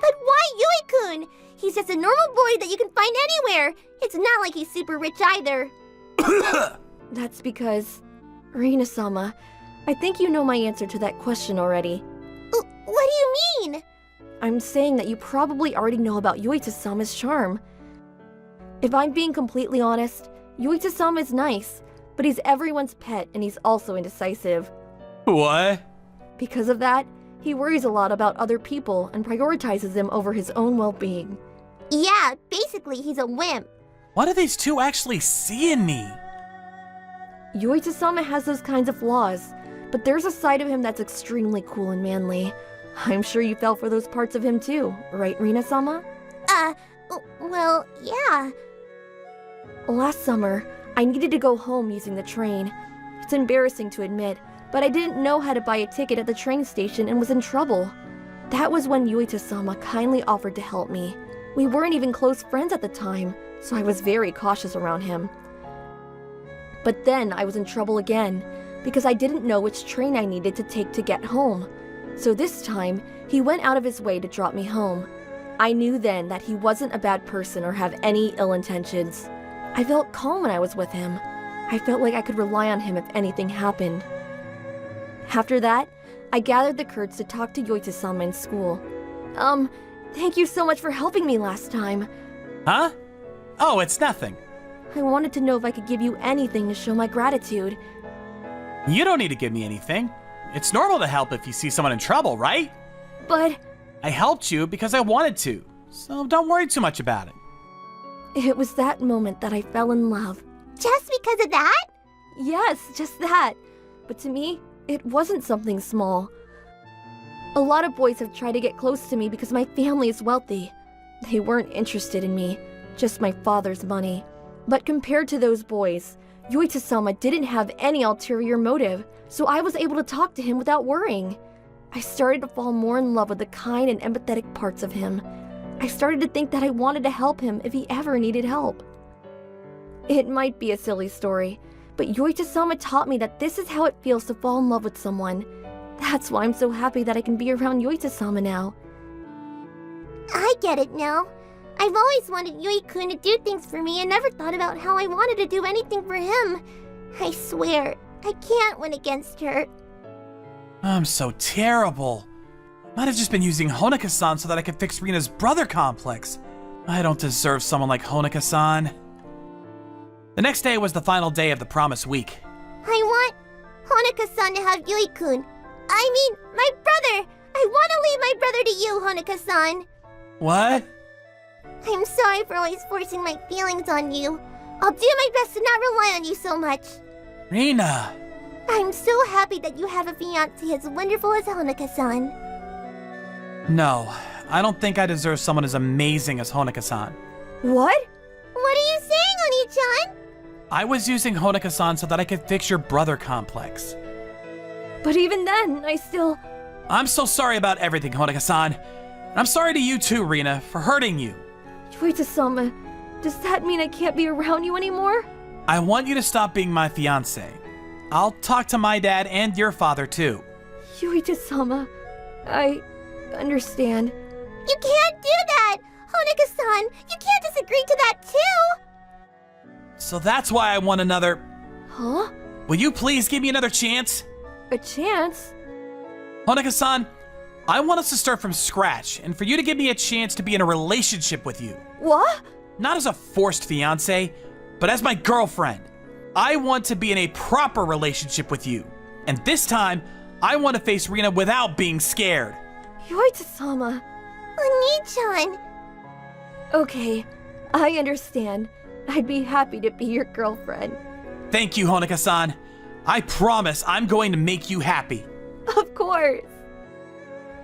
But why Yui-kun? He's just a normal boy that you can find anywhere. It's not like he's super rich either. That's because... Rina-sama, I think you know my answer to that question already. What do you mean? I'm saying that you probably already know about Yuita-sama's charm. If I'm being completely honest, Yuita-sama is nice, but he's everyone's pet and he's also indecisive. What? Because of that, he worries a lot about other people and prioritizes them over his own well-being. Yeah, basically he's a wimp. What do these two actually see in me? Yuita-sama has those kinds of flaws, but there's a side of him that's extremely cool and manly. I'm sure you fell for those parts of him too, right, Rina-sama? Well, yeah. Last summer, I needed to go home using the train. It's embarrassing to admit, but I didn't know how to buy a ticket at the train station and was in trouble. That was when Yuita-sama kindly offered to help me. We weren't even close friends at the time, so I was very cautious around him. But then I was in trouble again, because I didn't know which train I needed to take to get home. So this time, he went out of his way to drop me home. I knew then that he wasn't a bad person or have any ill intentions. I felt calm when I was with him. I felt like I could rely on him if anything happened. After that, I gathered the courage to talk to Yuita-sama in school. Thank you so much for helping me last time. Huh? Oh, it's nothing. I wanted to know if I could give you anything to show my gratitude. You don't need to give me anything. It's normal to help if you see someone in trouble, right? But... I helped you because I wanted to, so don't worry too much about it. It was that moment that I fell in love. Just because of that? Yes, just that. But to me, it wasn't something small. A lot of boys have tried to get close to me because my family is wealthy. They weren't interested in me, just my father's money. But compared to those boys, Yuita-sama didn't have any ulterior motive, so I was able to talk to him without worrying. I started to fall more in love with the kind and empathetic parts of him. I started to think that I wanted to help him if he ever needed help. It might be a silly story, but Yuita-sama taught me that this is how it feels to fall in love with someone. That's why I'm so happy that I can be around Yuita-sama now. I get it now. I've always wanted Yui-kun to do things for me and never thought about how I wanted to do anything for him. I swear, I can't win against her. I'm so terrible. Might have just been using Honoka-san so that I could fix Rina's brother complex. I don't deserve someone like Honoka-san. The next day was the final day of the promise week. I want Honoka-san to have Yui-kun. I mean, my brother! I want to leave my brother to you, Honoka-san. What? I'm sorry for always forcing my feelings on you. I'll do my best to not rely on you so much. Rina! I'm so happy that you have a fiancé as wonderful as Honoka-san. No, I don't think I deserve someone as amazing as Honoka-san. What? What are you saying, Oni-chan? I was using Honoka-san so that I could fix your brother complex. But even then, I'm so sorry about everything, Honoka-san. And I'm sorry to you too, Rina, for hurting you. Yuita-sama, does that mean I can't be around you anymore? I want you to stop being my fiancé. I'll talk to my dad and your father too. Yuita-sama, I understand. You can't do that! Honoka-san, you can't just agree to that too! So that's why I want another... Huh? Will you please give me another chance? A chance? Honoka-san, I want us to start from scratch and for you to give me a chance to be in a relationship with you. What? Not as a forced fiancé, but as my girlfriend. I want to be in a proper relationship with you. And this time, I want to face Rina without being scared. Yuita-sama. Oni-chan. Okay, I understand. I'd be happy to be your girlfriend. Thank you, Honoka-san. I promise I'm going to make you happy. Of course.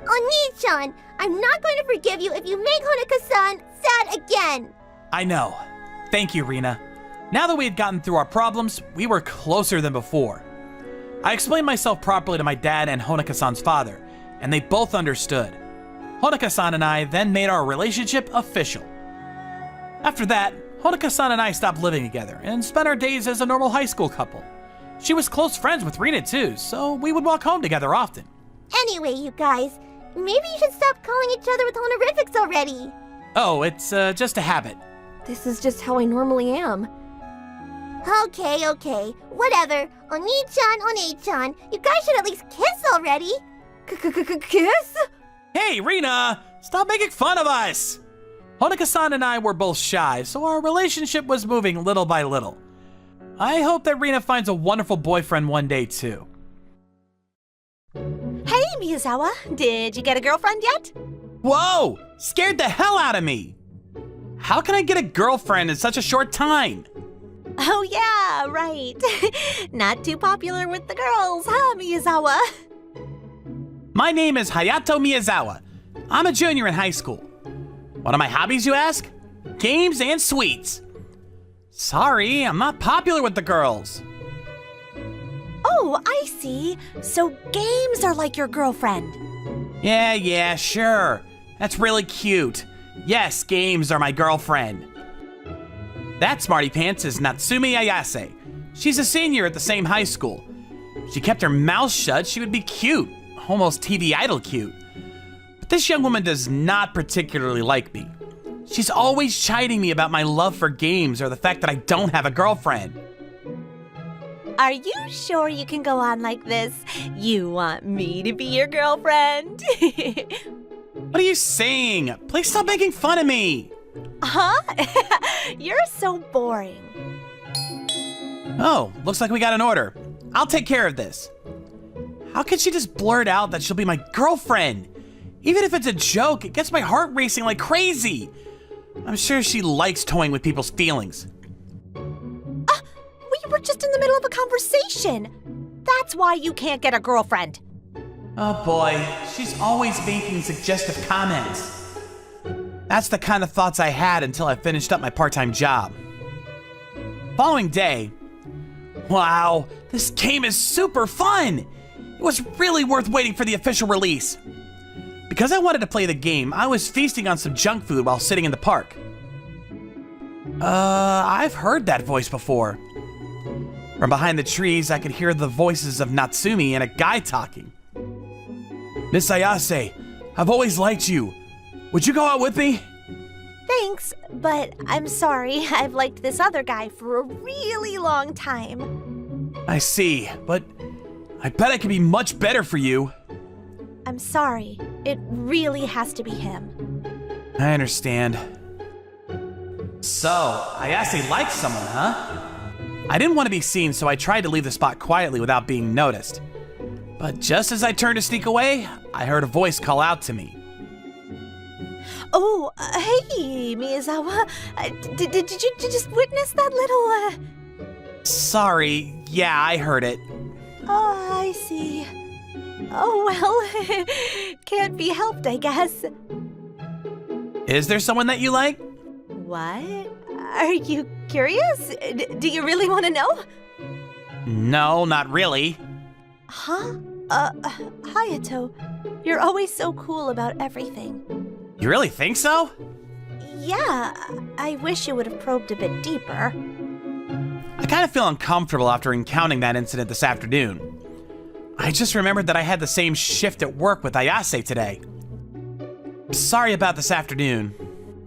Oni-chan, I'm not going to forgive you if you make Honoka-san sad again. I know. Thank you, Rina. Now that we had gotten through our problems, we were closer than before. I explained myself properly to my dad and Honoka-san's father, and they both understood. Honoka-san and I then made our relationship official. After that, Honoka-san and I stopped living together and spent our days as a normal high school couple. She was close friends with Rina too, so we would walk home together often. Anyway, you guys, maybe you should stop calling each other with honorifics already. Oh, it's just a habit. This is just how I normally am. Okay, whatever. Oni-chan, Oni-chan, you guys should at least kiss already. Kiss? Hey, Rina! Stop making fun of us! Honoka-san and I were both shy, so our relationship was moving little by little. I hope that Rina finds a wonderful boyfriend one day too. Hey, Miyazawa, did you get a girlfriend yet? Whoa! Scared the hell out of me! How can I get a girlfriend in such a short time? Oh yeah, right. Not too popular with the girls, huh, Miyazawa? My name is Hayato Miyazawa. I'm a junior in high school. What are my hobbies, you ask? Games and sweets. Sorry, I'm not popular with the girls. Oh, I see. So games are like your girlfriend. Yeah, sure. That's really cute. Yes, games are my girlfriend. That smarty pants is Natsumi Ayase. She's a senior at the same high school. If she kept her mouth shut, she would be cute. Almost TV idol cute. But this young woman does not particularly like me. She's always chiding me about my love for games or the fact that I don't have a girlfriend. Are you sure you can go on like this? You want me to be your girlfriend? What are you saying? Please stop making fun of me. Huh? You're so boring. Oh, looks like we got an order. I'll take care of this. How could she just blurt out that she'll be my girlfriend? Even if it's a joke, it gets my heart racing like crazy. I'm sure she likes toying with people's feelings. We were just in the middle of a conversation. That's why you can't get a girlfriend. Oh boy, she's always making suggestive comments. That's the kind of thoughts I had until I finished up my part-time job. Following day, wow, this game is super fun! It was really worth waiting for the official release. Because I wanted to play the game, I was feasting on some junk food while sitting in the park. I've heard that voice before. From behind the trees, I could hear the voices of Natsumi and a guy talking. Miss Ayase, I've always liked you. Would you go out with me? Thanks, but I'm sorry. I've liked this other guy for a really long time. I see, but I bet I could be much better for you. I'm sorry. It really has to be him. I understand. So, Ayase likes someone, huh? I didn't want to be seen, so I tried to leave the spot quietly without being noticed. But just as I turned to sneak away, I heard a voice call out to me. Oh, hey, Miyazawa. Did you just witness that little, Sorry, yeah, I heard it. Oh, I see. Oh, well, can't be helped, I guess. Is there someone that you like? What? Are you curious? Do you really want to know? No, not really. Huh? Hayato, you're always so cool about everything. You really think so? Yeah, I wish you would have probed a bit deeper. I kind of feel uncomfortable after encountering that incident this afternoon. I just remembered that I had the same shift at work with Ayase today. Sorry about this afternoon.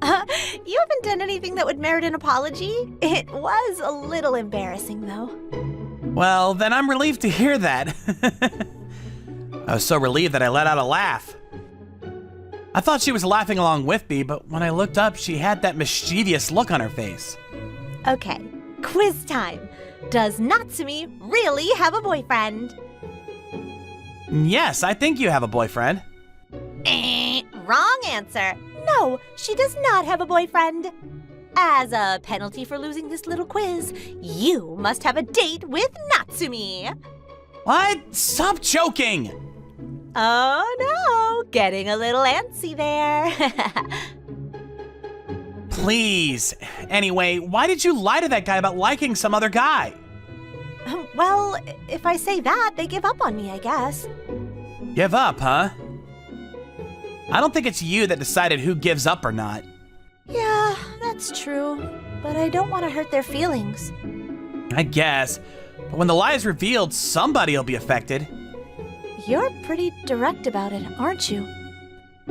You haven't done anything that would merit an apology? It was a little embarrassing, though. Well, then I'm relieved to hear that. I was so relieved that I let out a laugh. I thought she was laughing along with me, but when I looked up, she had that mischievous look on her face. Okay, quiz time. Does Natsumi really have a boyfriend? Yes, I think you have a boyfriend. Wrong answer. No, she does not have a boyfriend. As a penalty for losing this little quiz, you must have a date with Natsumi. What? Stop joking! Oh no, getting a little antsy there. Please. Anyway, why did you lie to that guy about liking some other guy? Well, if I say that, they give up on me, I guess. Give up, huh? I don't think it's you that decided who gives up or not. Yeah, that's true. But I don't want to hurt their feelings. I guess. But when the lie is revealed, somebody will be affected. You're pretty direct about it, aren't you?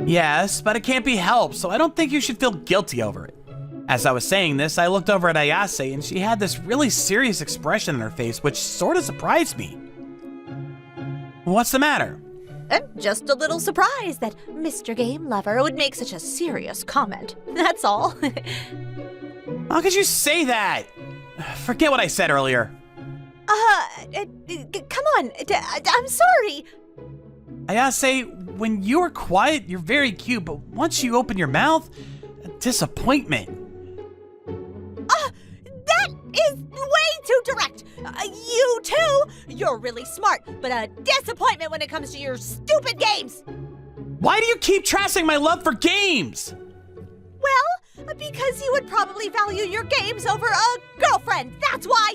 Yes, but it can't be helped, so I don't think you should feel guilty over it. As I was saying this, I looked over at Ayase and she had this really serious expression on her face, which sort of surprised me. What's the matter? I'm just a little surprised that Mr. Game Lover would make such a serious comment. That's all. How could you say that? Forget what I said earlier. Come on. I'm sorry. Ayase, when you're quiet, you're very cute, but once you open your mouth, a disappointment. That is way too direct. You too? You're really smart, but a disappointment when it comes to your stupid games. Why do you keep trashing my love for games? Well, because you would probably value your games over a girlfriend. That's why.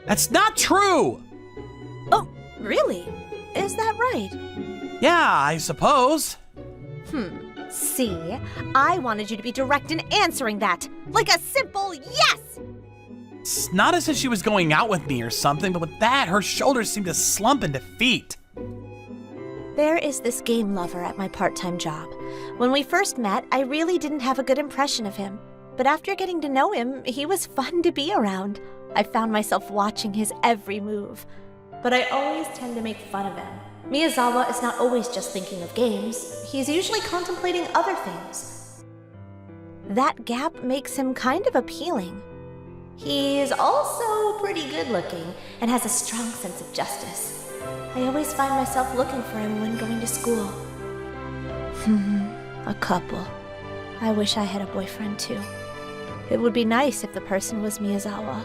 That's not true. Oh, really? Is that right? Yeah, I suppose. See, I wanted you to be direct in answering that. Like a simple yes! It's not as if she was going out with me or something, but with that, her shoulders seemed to slump in defeat. There is this game lover at my part-time job. When we first met, I really didn't have a good impression of him. But after getting to know him, he was fun to be around. I found myself watching his every move. But I always tend to make fun of him. Miyazawa is not always just thinking of games. He's usually contemplating other things. That gap makes him kind of appealing. He is also pretty good looking and has a strong sense of justice. I always find myself looking for him when going to school. A couple. I wish I had a boyfriend too. It would be nice if the person was Miyazawa.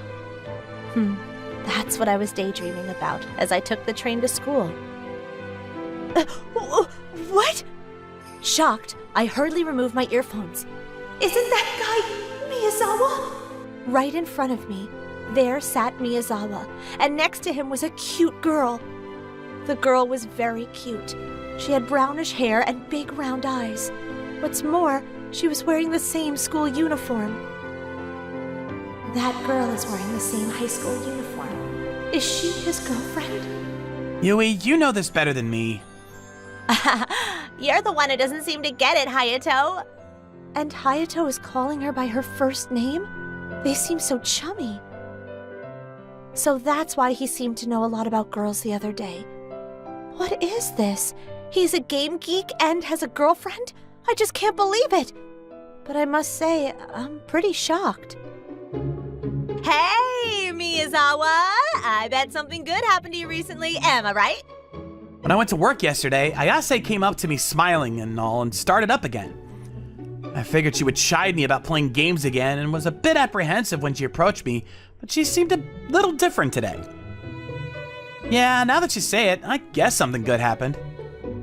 That's what I was daydreaming about as I took the train to school. What? Shocked, I hurriedly removed my earphones. Isn't that guy Miyazawa? Right in front of me, there sat Miyazawa, and next to him was a cute girl. The girl was very cute. She had brownish hair and big round eyes. What's more, she was wearing the same school uniform. That girl is wearing the same high school uniform. Is she his girlfriend? Yui, you know this better than me. You're the one who doesn't seem to get it, Hayato. And Hayato is calling her by her first name? They seem so chummy. So that's why he seemed to know a lot about girls the other day. What is this? He's a game geek and has a girlfriend? I just can't believe it. But I must say, I'm pretty shocked. Hey, Miyazawa! I bet something good happened to you recently, am I right? When I went to work yesterday, Ayase came up to me smiling and all and started up again. I figured she would chide me about playing games again and was a bit apprehensive when she approached me, but she seemed a little different today. Yeah, now that you say it, I guess something good happened.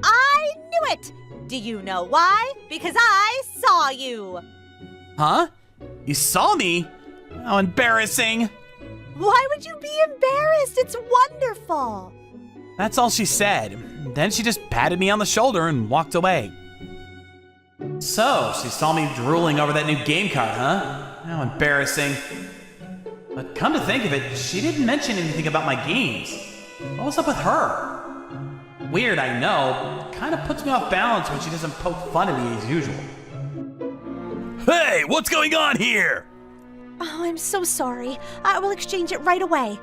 I knew it! Do you know why? Because I saw you! Huh? You saw me? How embarrassing. Why would you be embarrassed? It's wonderful! That's all she said. Then she just patted me on the shoulder and walked away. So, she saw me drooling over that new game card, huh? How embarrassing. But come to think of it, she didn't mention anything about my games. What was up with her? Weird, I know. Kind of puts me off balance when she doesn't poke fun at me as usual. Hey, what's going on here? Oh, I'm so sorry. I will exchange it right away.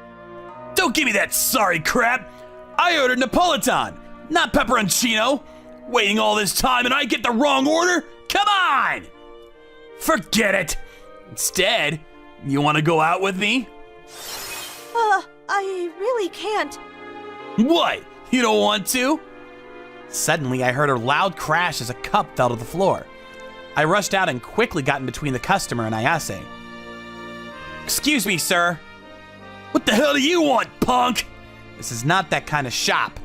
Don't give me that sorry crap. I ordered Napolitan, not pepperoncino. Waiting all this time and I get the wrong order? Come on! Forget it. Instead, you want to go out with me? I really can't. What? You don't want to? Suddenly, I heard a loud crash as a cup fell to the floor. I rushed out and quickly got in between the customer and Ayase. Excuse me, sir. What the hell do you want, punk? This is not that kind of shop.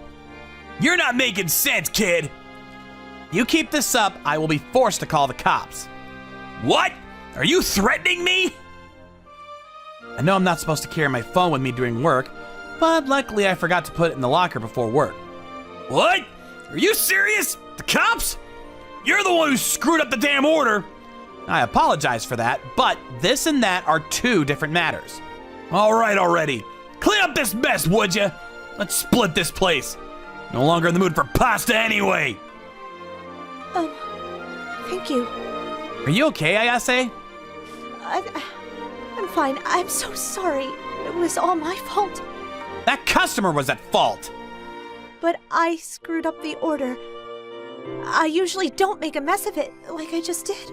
You're not making sense, kid. You keep this up, I will be forced to call the cops. What? Are you threatening me? I know I'm not supposed to carry my phone with me during work, but luckily I forgot to put it in the locker before work. What? Are you serious? The cops? You're the one who screwed up the damn order. I apologize for that, but this and that are two different matters. All right already. Clean up this mess, would ya? Let's split this place. No longer in the mood for pasta anyway. Thank you. Are you okay, Ayase? I'm fine. I'm so sorry. It was all my fault. That customer was at fault. But I screwed up the order. I usually don't make a mess of it, like I just did.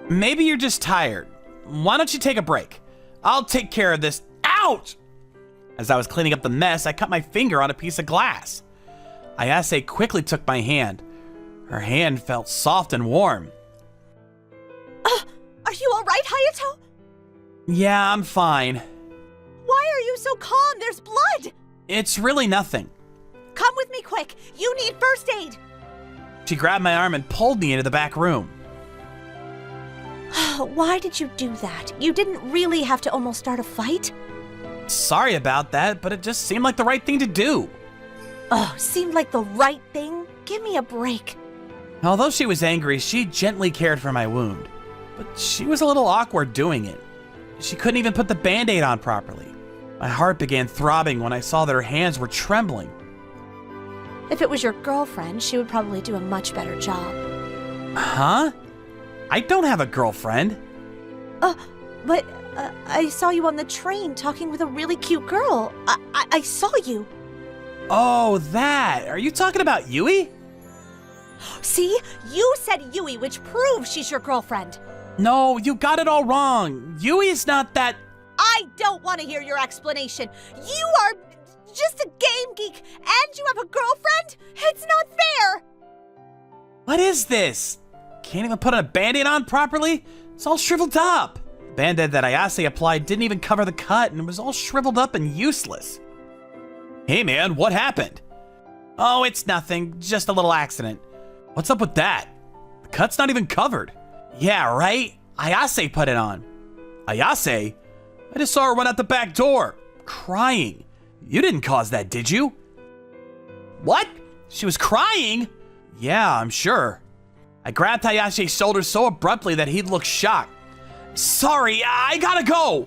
Maybe you're just tired. Why don't you take a break? I'll take care of this. Ouch! As I was cleaning up the mess, I cut my finger on a piece of glass. Ayase quickly took my hand. Her hand felt soft and warm. Are you all right, Hayato? Yeah, I'm fine. Why are you so calm? There's blood! It's really nothing. Come with me quick. You need first aid. She grabbed my arm and pulled me into the back room. Why did you do that? You didn't really have to almost start a fight. Sorry about that, but it just seemed like the right thing to do. Oh, seemed like the right thing? Give me a break. Although she was angry, she gently cared for my wound. But she was a little awkward doing it. She couldn't even put the Band-Aid on properly. My heart began throbbing when I saw that her hands were trembling. If it was your girlfriend, she would probably do a much better job. Huh? I don't have a girlfriend. But I saw you on the train talking with a really cute girl. I saw you. Oh, that. Are you talking about Yui? See? You said Yui, which proves she's your girlfriend. No, you got it all wrong. Yui is not that... I don't want to hear your explanation. You are just a game geek, and you have a girlfriend? It's not fair! What is this? Can't even put a Band-Aid on properly? It's all shriveled up. The Band-Aid that Ayase applied didn't even cover the cut and was all shriveled up and useless. Hey man, what happened? Oh, it's nothing. Just a little accident. What's up with that? The cut's not even covered. Yeah, right? Ayase put it on. Ayase? I just saw her run out the back door, crying. You didn't cause that, did you? What? She was crying? Yeah, I'm sure. I grabbed Ayashi's shoulder so abruptly that he looked shocked. Sorry, I gotta go!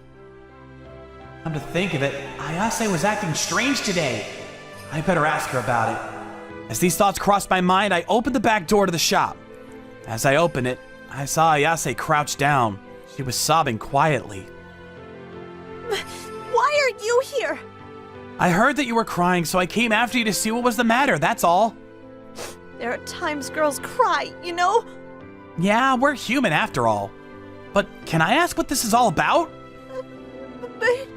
Come to think of it, Ayase was acting strange today. I better ask her about it. As these thoughts crossed my mind, I opened the back door to the shop. As I opened it, I saw Ayase crouched down. She was sobbing quietly. Why are you here? I heard that you were crying, so I came after you to see what was the matter, that's all. There are times girls cry, you know? Yeah, we're human after all. But can I ask what this is all about? But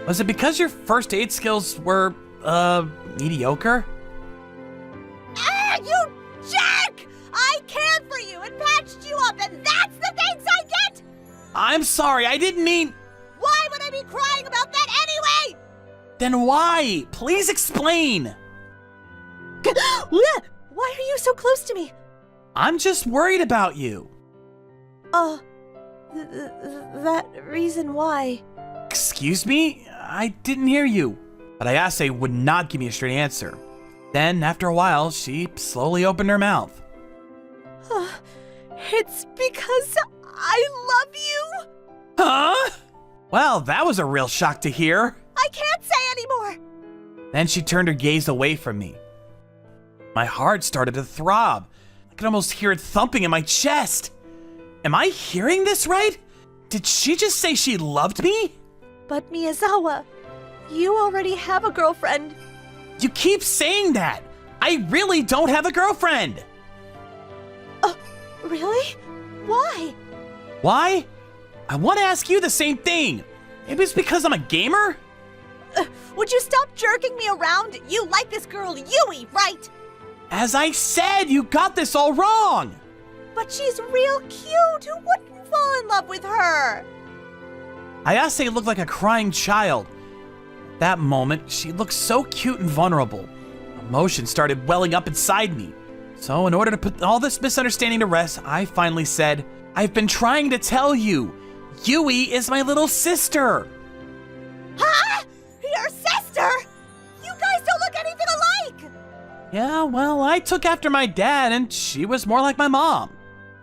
Was it because your first aid skills were, mediocre? ah, you jerk! I cared for you and patched you up, and that's the thanks I get? I'm sorry, I didn't mean... Why would I be crying about that anyway? Then why? Please explain. Why are you so close to me? I'm just worried about you. That reason why. Excuse me? I didn't hear you. But Ayase would not give me a straight answer. Then, after a while, she slowly opened her mouth. It's because I love you. Huh? Well, that was a real shock to hear. I can't say anymore. Then she turned her gaze away from me. My heart started to throb. I could almost hear it thumping in my chest. Am I hearing this right? Did she just say she loved me? But Miyazawa, you already have a girlfriend. You keep saying that. I really don't have a girlfriend. Really? Why? Why? I want to ask you the same thing. Maybe it's because I'm a gamer? Would you stop jerking me around? You like this girl Yui, right? As I said, you got this all wrong. But she's real cute. Who wouldn't fall in love with her? Ayase looked like a crying child. At that moment, she looked so cute and vulnerable. Emotion started welling up inside me. So in order to put all this misunderstanding to rest, I finally said, I've been trying to tell you. Yui is my little sister. Huh? Your sister? You guys don't look anything alike. Yeah, well, I took after my dad and she was more like my mom.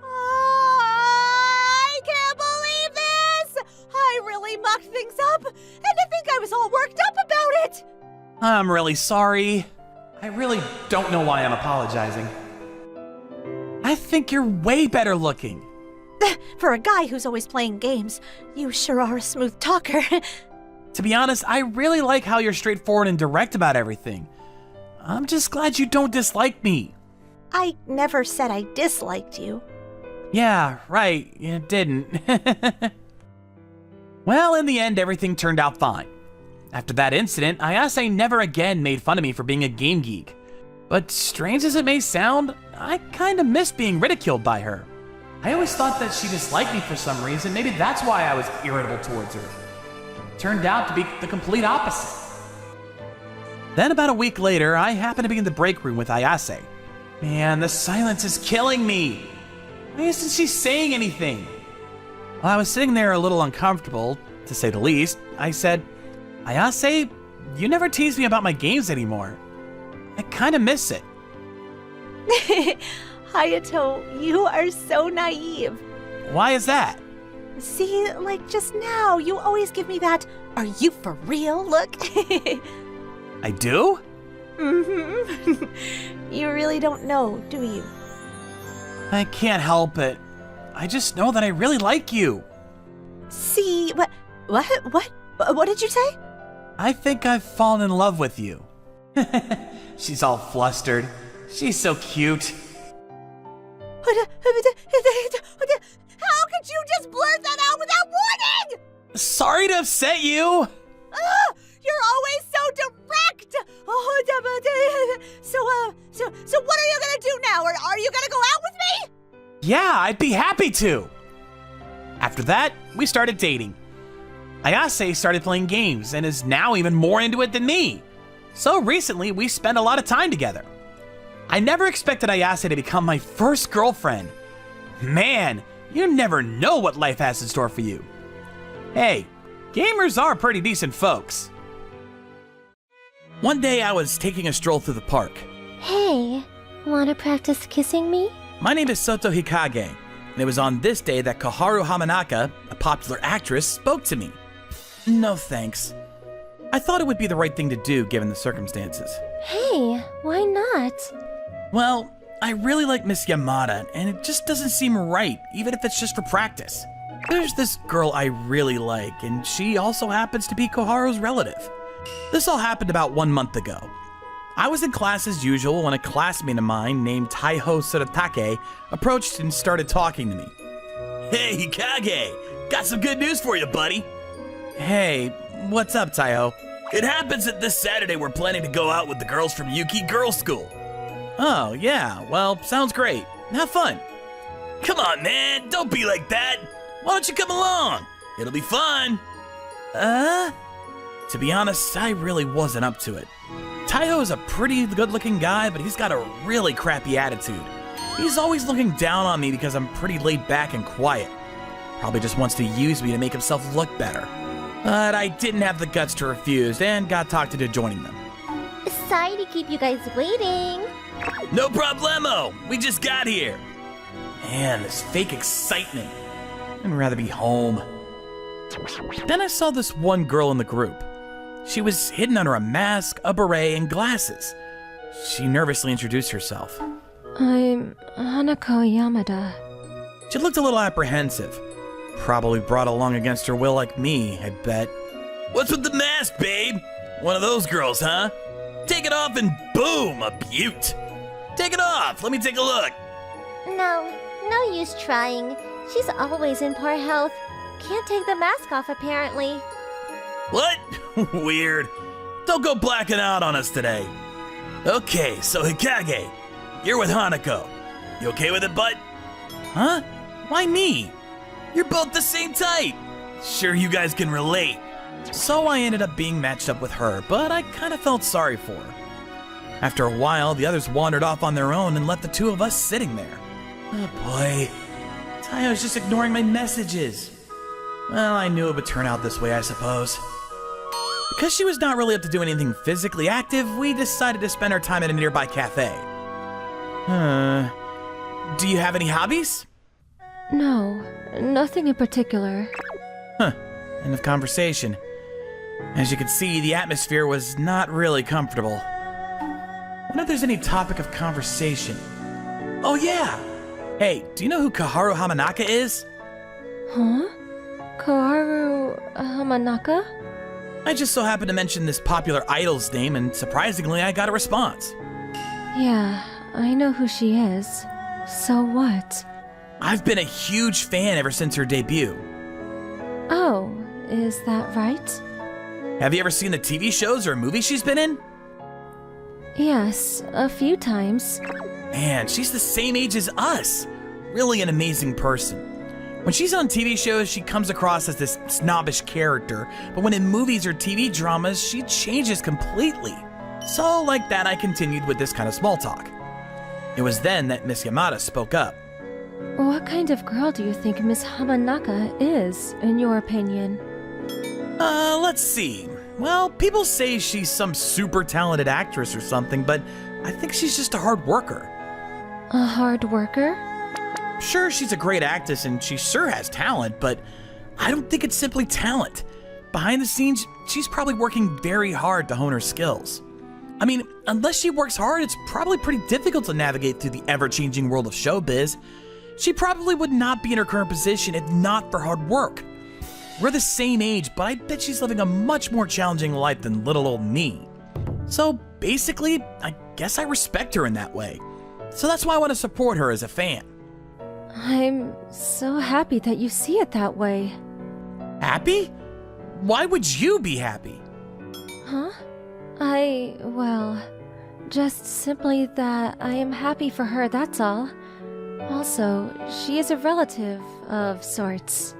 I can't believe this! I really mucked things up, and to think I was all worked up about it! I'm really sorry. I really don't know why I'm apologizing. I think you're way better looking. For a guy who's always playing games, you sure are a smooth talker. To be honest, I really like how you're straightforward and direct about everything. I'm just glad you don't dislike me. I never said I disliked you. Yeah, right, you didn't. Well, in the end, everything turned out fine. After that incident, Ayase never again made fun of me for being a game geek. But strange as it may sound, I kinda miss being ridiculed by her. I always thought that she disliked me for some reason. Maybe that's why I was irritable towards her. Turned out to be the complete opposite. Then about a week later, I happened to be in the break room with Ayase. Man, the silence is killing me. Why isn't she saying anything? While I was sitting there a little uncomfortable, to say the least, I said, Ayase, you never tease me about my games anymore. I kinda miss it. Hayato, you are so naive. Why is that? See, like just now, you always give me that, are you for real look? I do? Mm-hmm. You really don't know, do you? I can't help it. I just know that I really like you. See, what did you say? I think I've fallen in love with you. She's all flustered. She's so cute. How could you just blurt that out without warning? Sorry to upset you. You're always so direct. So what are you gonna do now? Are you gonna go out with me? Yeah, I'd be happy to. After that, we started dating. Ayase started playing games and is now even more into it than me. So recently, we spent a lot of time together. I never expected Ayase to become my first girlfriend. Man, you never know what life has in store for you. Hey, gamers are pretty decent folks. One day I was taking a stroll through the park. Hey, wanna practice kissing me? My name is Soto Hikage, and it was on this day that Koharu Hamanaka, a popular actress, spoke to me. No thanks. I thought it would be the right thing to do given the circumstances. Hey, why not? Well, I really like Miss Yamada, and it just doesn't seem right, even if it's just for practice. There's this girl I really like, and she also happens to be Koharu's relative. This all happened about 1 month ago. I was in class as usual when a classmate of mine named Taiho Suratake approached and started talking to me. Hey, Kage! Got some good news for you, buddy! Hey, what's up, Taiho? It happens that this Saturday we're planning to go out with the girls from Yuki Girls' School. Oh, yeah, well, sounds great. Have fun. Come on, man, don't be like that. Why don't you come along? It'll be fun. To be honest, I really wasn't up to it. Taiho is a pretty good-looking guy, but he's got a really crappy attitude. He's always looking down on me because I'm pretty laid back and quiet. Probably just wants to use me to make himself look better. But I didn't have the guts to refuse and got talked into joining them. Sorry to keep you guys waiting. No problemo! We just got here! Man, this fake excitement. I'd rather be home. Then I saw this one girl in the group. She was hidden under a mask, a beret, and glasses. She nervously introduced herself. I'm Hanako Yamada. She looked a little apprehensive. Probably brought along against her will like me, I bet. What's with the mask, babe? One of those girls, huh? Take it off and boom, a beaut. Take it off, let me take a look. No use trying. She's always in poor health. Can't take the mask off, apparently. What? Weird. Don't go blacking out on us today. Okay, so Hikage, you're with Hanako. You okay with it, bud? Huh? Why me? You're both the same type. Sure you guys can relate. So I ended up being matched up with her, but I kind of felt sorry for her. After a while, the others wandered off on their own and left the two of us sitting there. Oh boy. Taiho's just ignoring my messages. Well, I knew it would turn out this way, I suppose. Because she was not really up to do anything physically active, we decided to spend our time at a nearby cafe. Do you have any hobbies? No, nothing in particular. End of conversation. As you could see, the atmosphere was not really comfortable. Wonder if there's any topic of conversation. Oh yeah! Hey, do you know who Koharu Hamanaka is? Huh? Koharu Hamanaka? I just so happened to mention this popular idol's name, and surprisingly, I got a response. Yeah, I know who she is. So what? I've been a huge fan ever since her debut. Oh, is that right? Have you ever seen the TV shows or movies she's been in? Yes, a few times. Man, she's the same age as us. Really an amazing person. When she's on TV shows, she comes across as this snobbish character, but when in movies or TV dramas, she changes completely. So like that, I continued with this kind of small talk. It was then that Miss Yamada spoke up. What kind of girl do you think Miss Hamanaka is, in your opinion? Let's see. Well, people say she's some super talented actress or something, but I think she's just a hard worker. A hard worker? Sure, she's a great actress and she sure has talent, but I don't think it's simply talent. Behind the scenes, she's probably working very hard to hone her skills. I mean, unless she works hard, it's probably pretty difficult to navigate through the ever-changing world of showbiz. She probably would not be in her current position if not for hard work. We're the same age, but I bet she's living a much more challenging life than little old me. So basically, I guess I respect her in that way. So that's why I want to support her as a fan. I'm so happy that you see it that way. Happy? Why would you be happy? Huh? Well, just simply that I am happy for her, that's all. Also, she is a relative of sorts.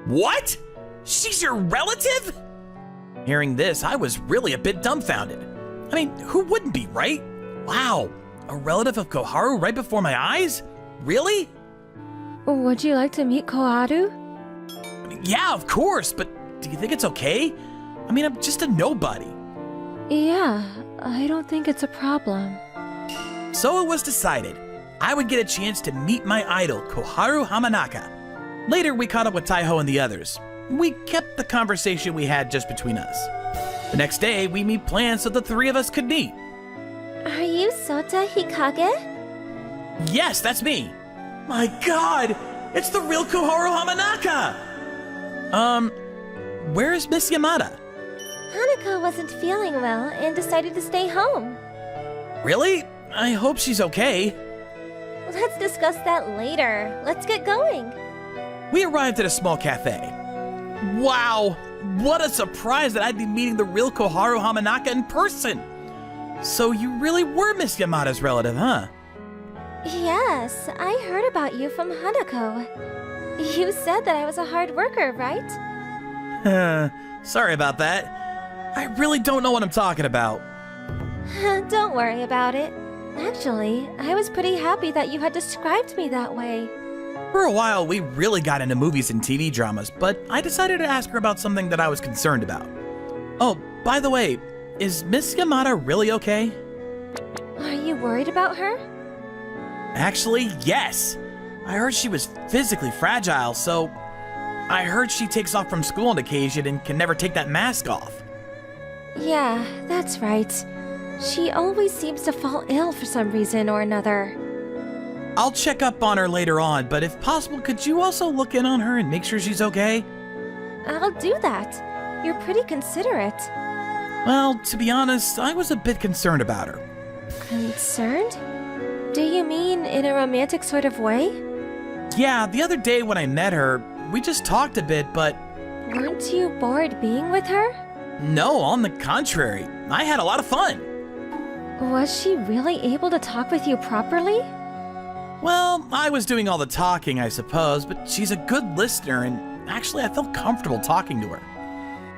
What? She's your relative? Hearing this, I was really a bit dumbfounded. I mean, who wouldn't be, right? Wow, a relative of Koharu right before my eyes? Really? Would you like to meet Koharu? I mean, yeah, of course, but do you think it's okay? I mean, I'm just a nobody. Yeah, I don't think it's a problem. So it was decided. I would get a chance to meet my idol, Koharu Hamanaka. Later, we caught up with Taiho and the others. We kept the conversation we had just between us. The next day, we made plans so the three of us could meet. Are you Sota Hikage? Yes, that's me. My god, it's the real Koharu Hamanaka! Where's Miss Yamada? Hanako wasn't feeling well and decided to stay home. Really? I hope she's okay. Let's discuss that later. Let's get going. We arrived at a small cafe. Wow, what a surprise that I'd be meeting the real Koharu Hamanaka in person. So you really were Miss Yamada's relative, huh? Yes, I heard about you from Hanako. You said that I was a hard worker, right? Sorry about that. I really don't know what I'm talking about. Don't worry about it. Actually, I was pretty happy that you had described me that way. For a while, we really got into movies and TV dramas, but I decided to ask her about something that I was concerned about. Oh, by the way, is Miss Yamada really okay? Are you worried about her? Actually, yes. I heard she was physically fragile, so I heard she takes off from school on occasion and can never take that mask off. Yeah, that's right. She always seems to fall ill for some reason or another. I'll check up on her later on, but if possible, could you also look in on her and make sure she's okay? I'll do that. You're pretty considerate. Well, to be honest, I was a bit concerned about her. Concerned? Do you mean in a romantic sort of way? Yeah, the other day when I met her, we just talked a bit, but... Weren't you bored being with her? No, on the contrary. I had a lot of fun. Was she really able to talk with you properly? Well, I was doing all the talking, I suppose, but she's a good listener, and actually I felt comfortable talking to her.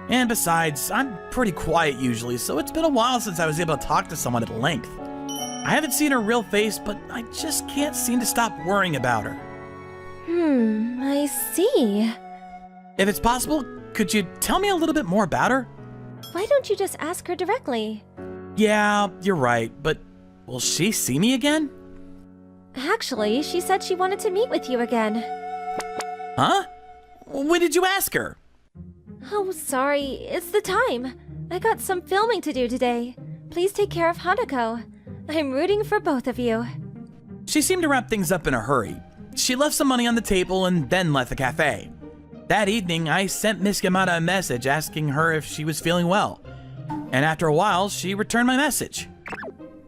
And besides, I'm pretty quiet usually, so it's been a while since I was able to talk to someone at length. I haven't seen her real face, but I just can't seem to stop worrying about her. I see. If it's possible, could you tell me a little bit more about her? Why don't you just ask her directly? Yeah, you're right, but will she see me again? Actually, she said she wanted to meet with you again. Huh? When did you ask her? Oh, sorry. It's the time. I got some filming to do today. Please take care of Hanako. I'm rooting for both of you. She seemed to wrap things up in a hurry. She left some money on the table and then left the cafe. That evening, I sent Miss Yamada a message asking her if she was feeling well. And after a while, she returned my message.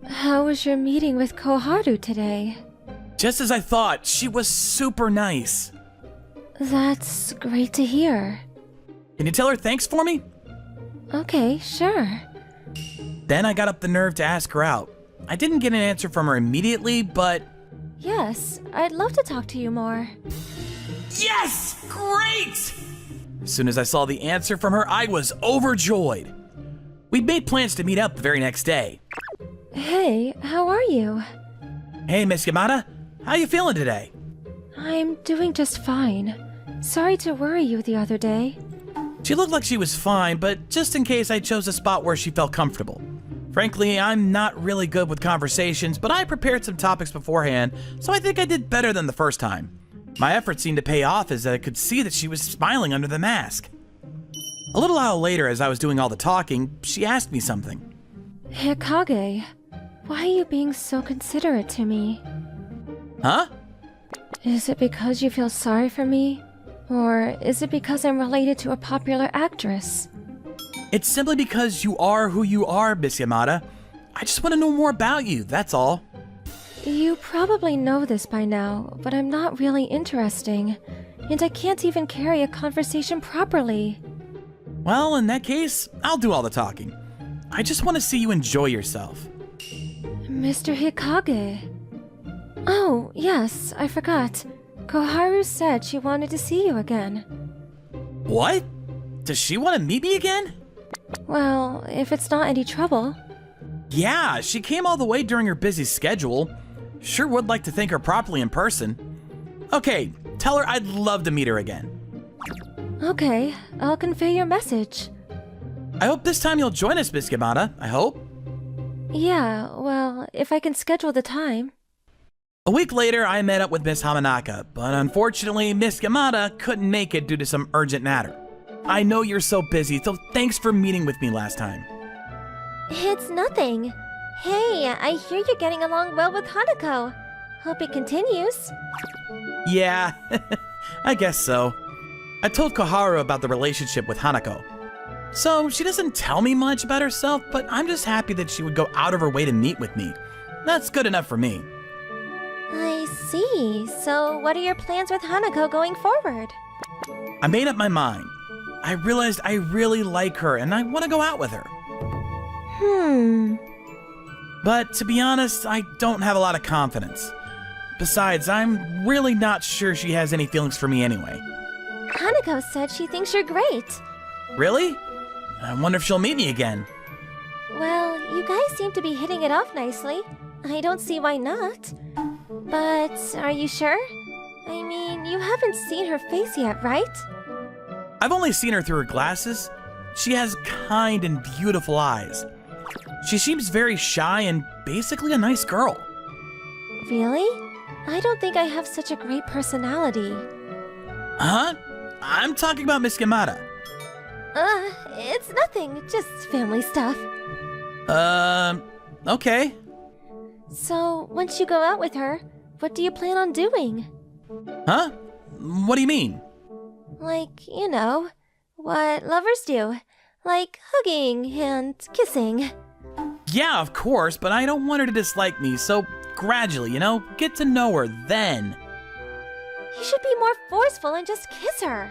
How was your meeting with Koharu today? Just as I thought, she was super nice. That's great to hear. Can you tell her thanks for me? Okay, sure. Then I got up the nerve to ask her out. I didn't get an answer from her immediately, but... Yes, I'd love to talk to you more. Yes! Great! As soon as I saw the answer from her, I was overjoyed. We'd made plans to meet up the very next day. Hey, how are you? Hey, Miss Yamada, how you feeling today? I'm doing just fine. Sorry to worry you the other day. She looked like she was fine, but just in case I chose a spot where she felt comfortable. Frankly, I'm not really good with conversations, but I prepared some topics beforehand, so I think I did better than the first time. My efforts seemed to pay off as I could see that she was smiling under the mask. A little while later, as I was doing all the talking, she asked me something. Hikage, why are you being so considerate to me? Huh? Is it because you feel sorry for me? Or is it because I'm related to a popular actress? It's simply because you are who you are, Miss Yamada. I just want to know more about you, that's all. You probably know this by now, but I'm not really interesting, and I can't even carry a conversation properly. Well, in that case, I'll do all the talking. I just want to see you enjoy yourself. Mr. Hikage. Oh, yes, I forgot. Koharu said she wanted to see you again. What? Does she want to meet me again? Well, if it's not any trouble. Yeah, she came all the way during her busy schedule. Sure would like to thank her properly in person. Okay, tell her I'd love to meet her again. Okay, I'll convey your message. I hope this time you'll join us, Miss Yamada. I hope. Yeah, well, if I can schedule the time. A week later, I met up with Miss Hamanaka, but unfortunately, Miss Yamada couldn't make it due to some urgent matter. I know you're so busy, so thanks for meeting with me last time. It's nothing. Hey, I hear you're getting along well with Hanako. Hope it continues. Yeah, I guess so. I told Koharu about the relationship with Hanako. So she doesn't tell me much about herself, but I'm just happy that she would go out of her way to meet with me. That's good enough for me. I see. So what are your plans with Hanako going forward? I made up my mind. I realized I really like her and I want to go out with her. But to be honest, I don't have a lot of confidence. Besides, I'm really not sure she has any feelings for me anyway. Hanako said she thinks you're great. Really? I wonder if she'll meet me again. Well, you guys seem to be hitting it off nicely. I don't see why not. But are you sure? I mean, you haven't seen her face yet, right? I've only seen her through her glasses. She has kind and beautiful eyes. She seems very shy and basically a nice girl. Really? I don't think I have such a great personality. Huh? I'm talking about Miss Yamada. It's nothing, just family stuff. Okay. So, once you go out with her, what do you plan on doing? Huh? What do you mean? Like, you know, what lovers do. Like hugging and kissing. Yeah, of course, but I don't want her to dislike me, so gradually, get to know her then. You should be more forceful and just kiss her.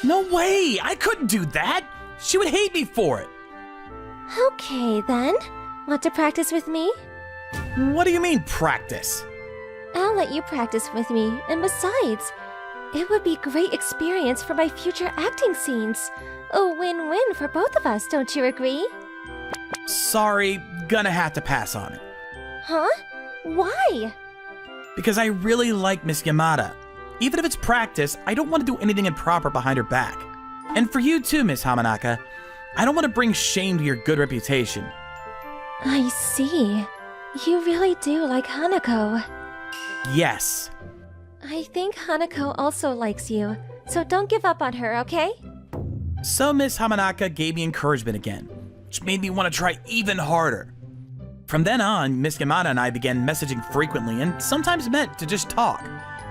No way! I couldn't do that! She would hate me for it! Okay, then. Want to practice with me? What do you mean, practice? I'll let you practice with me, and besides, it would be great experience for my future acting scenes. A win-win for both of us, don't you agree? Sorry, gonna have to pass on it. Huh? Why? Because I really like Miss Yamada. Even if it's practice, I don't want to do anything improper behind her back. And for you too, Miss Hamanaka, I don't want to bring shame to your good reputation. I see. You really do like Hanako. Yes. I think Hanako also likes you, so don't give up on her, okay? So Miss Hamanaka gave me encouragement again, which made me want to try even harder. From then on, Miss Yamada and I began messaging frequently and sometimes met to just talk,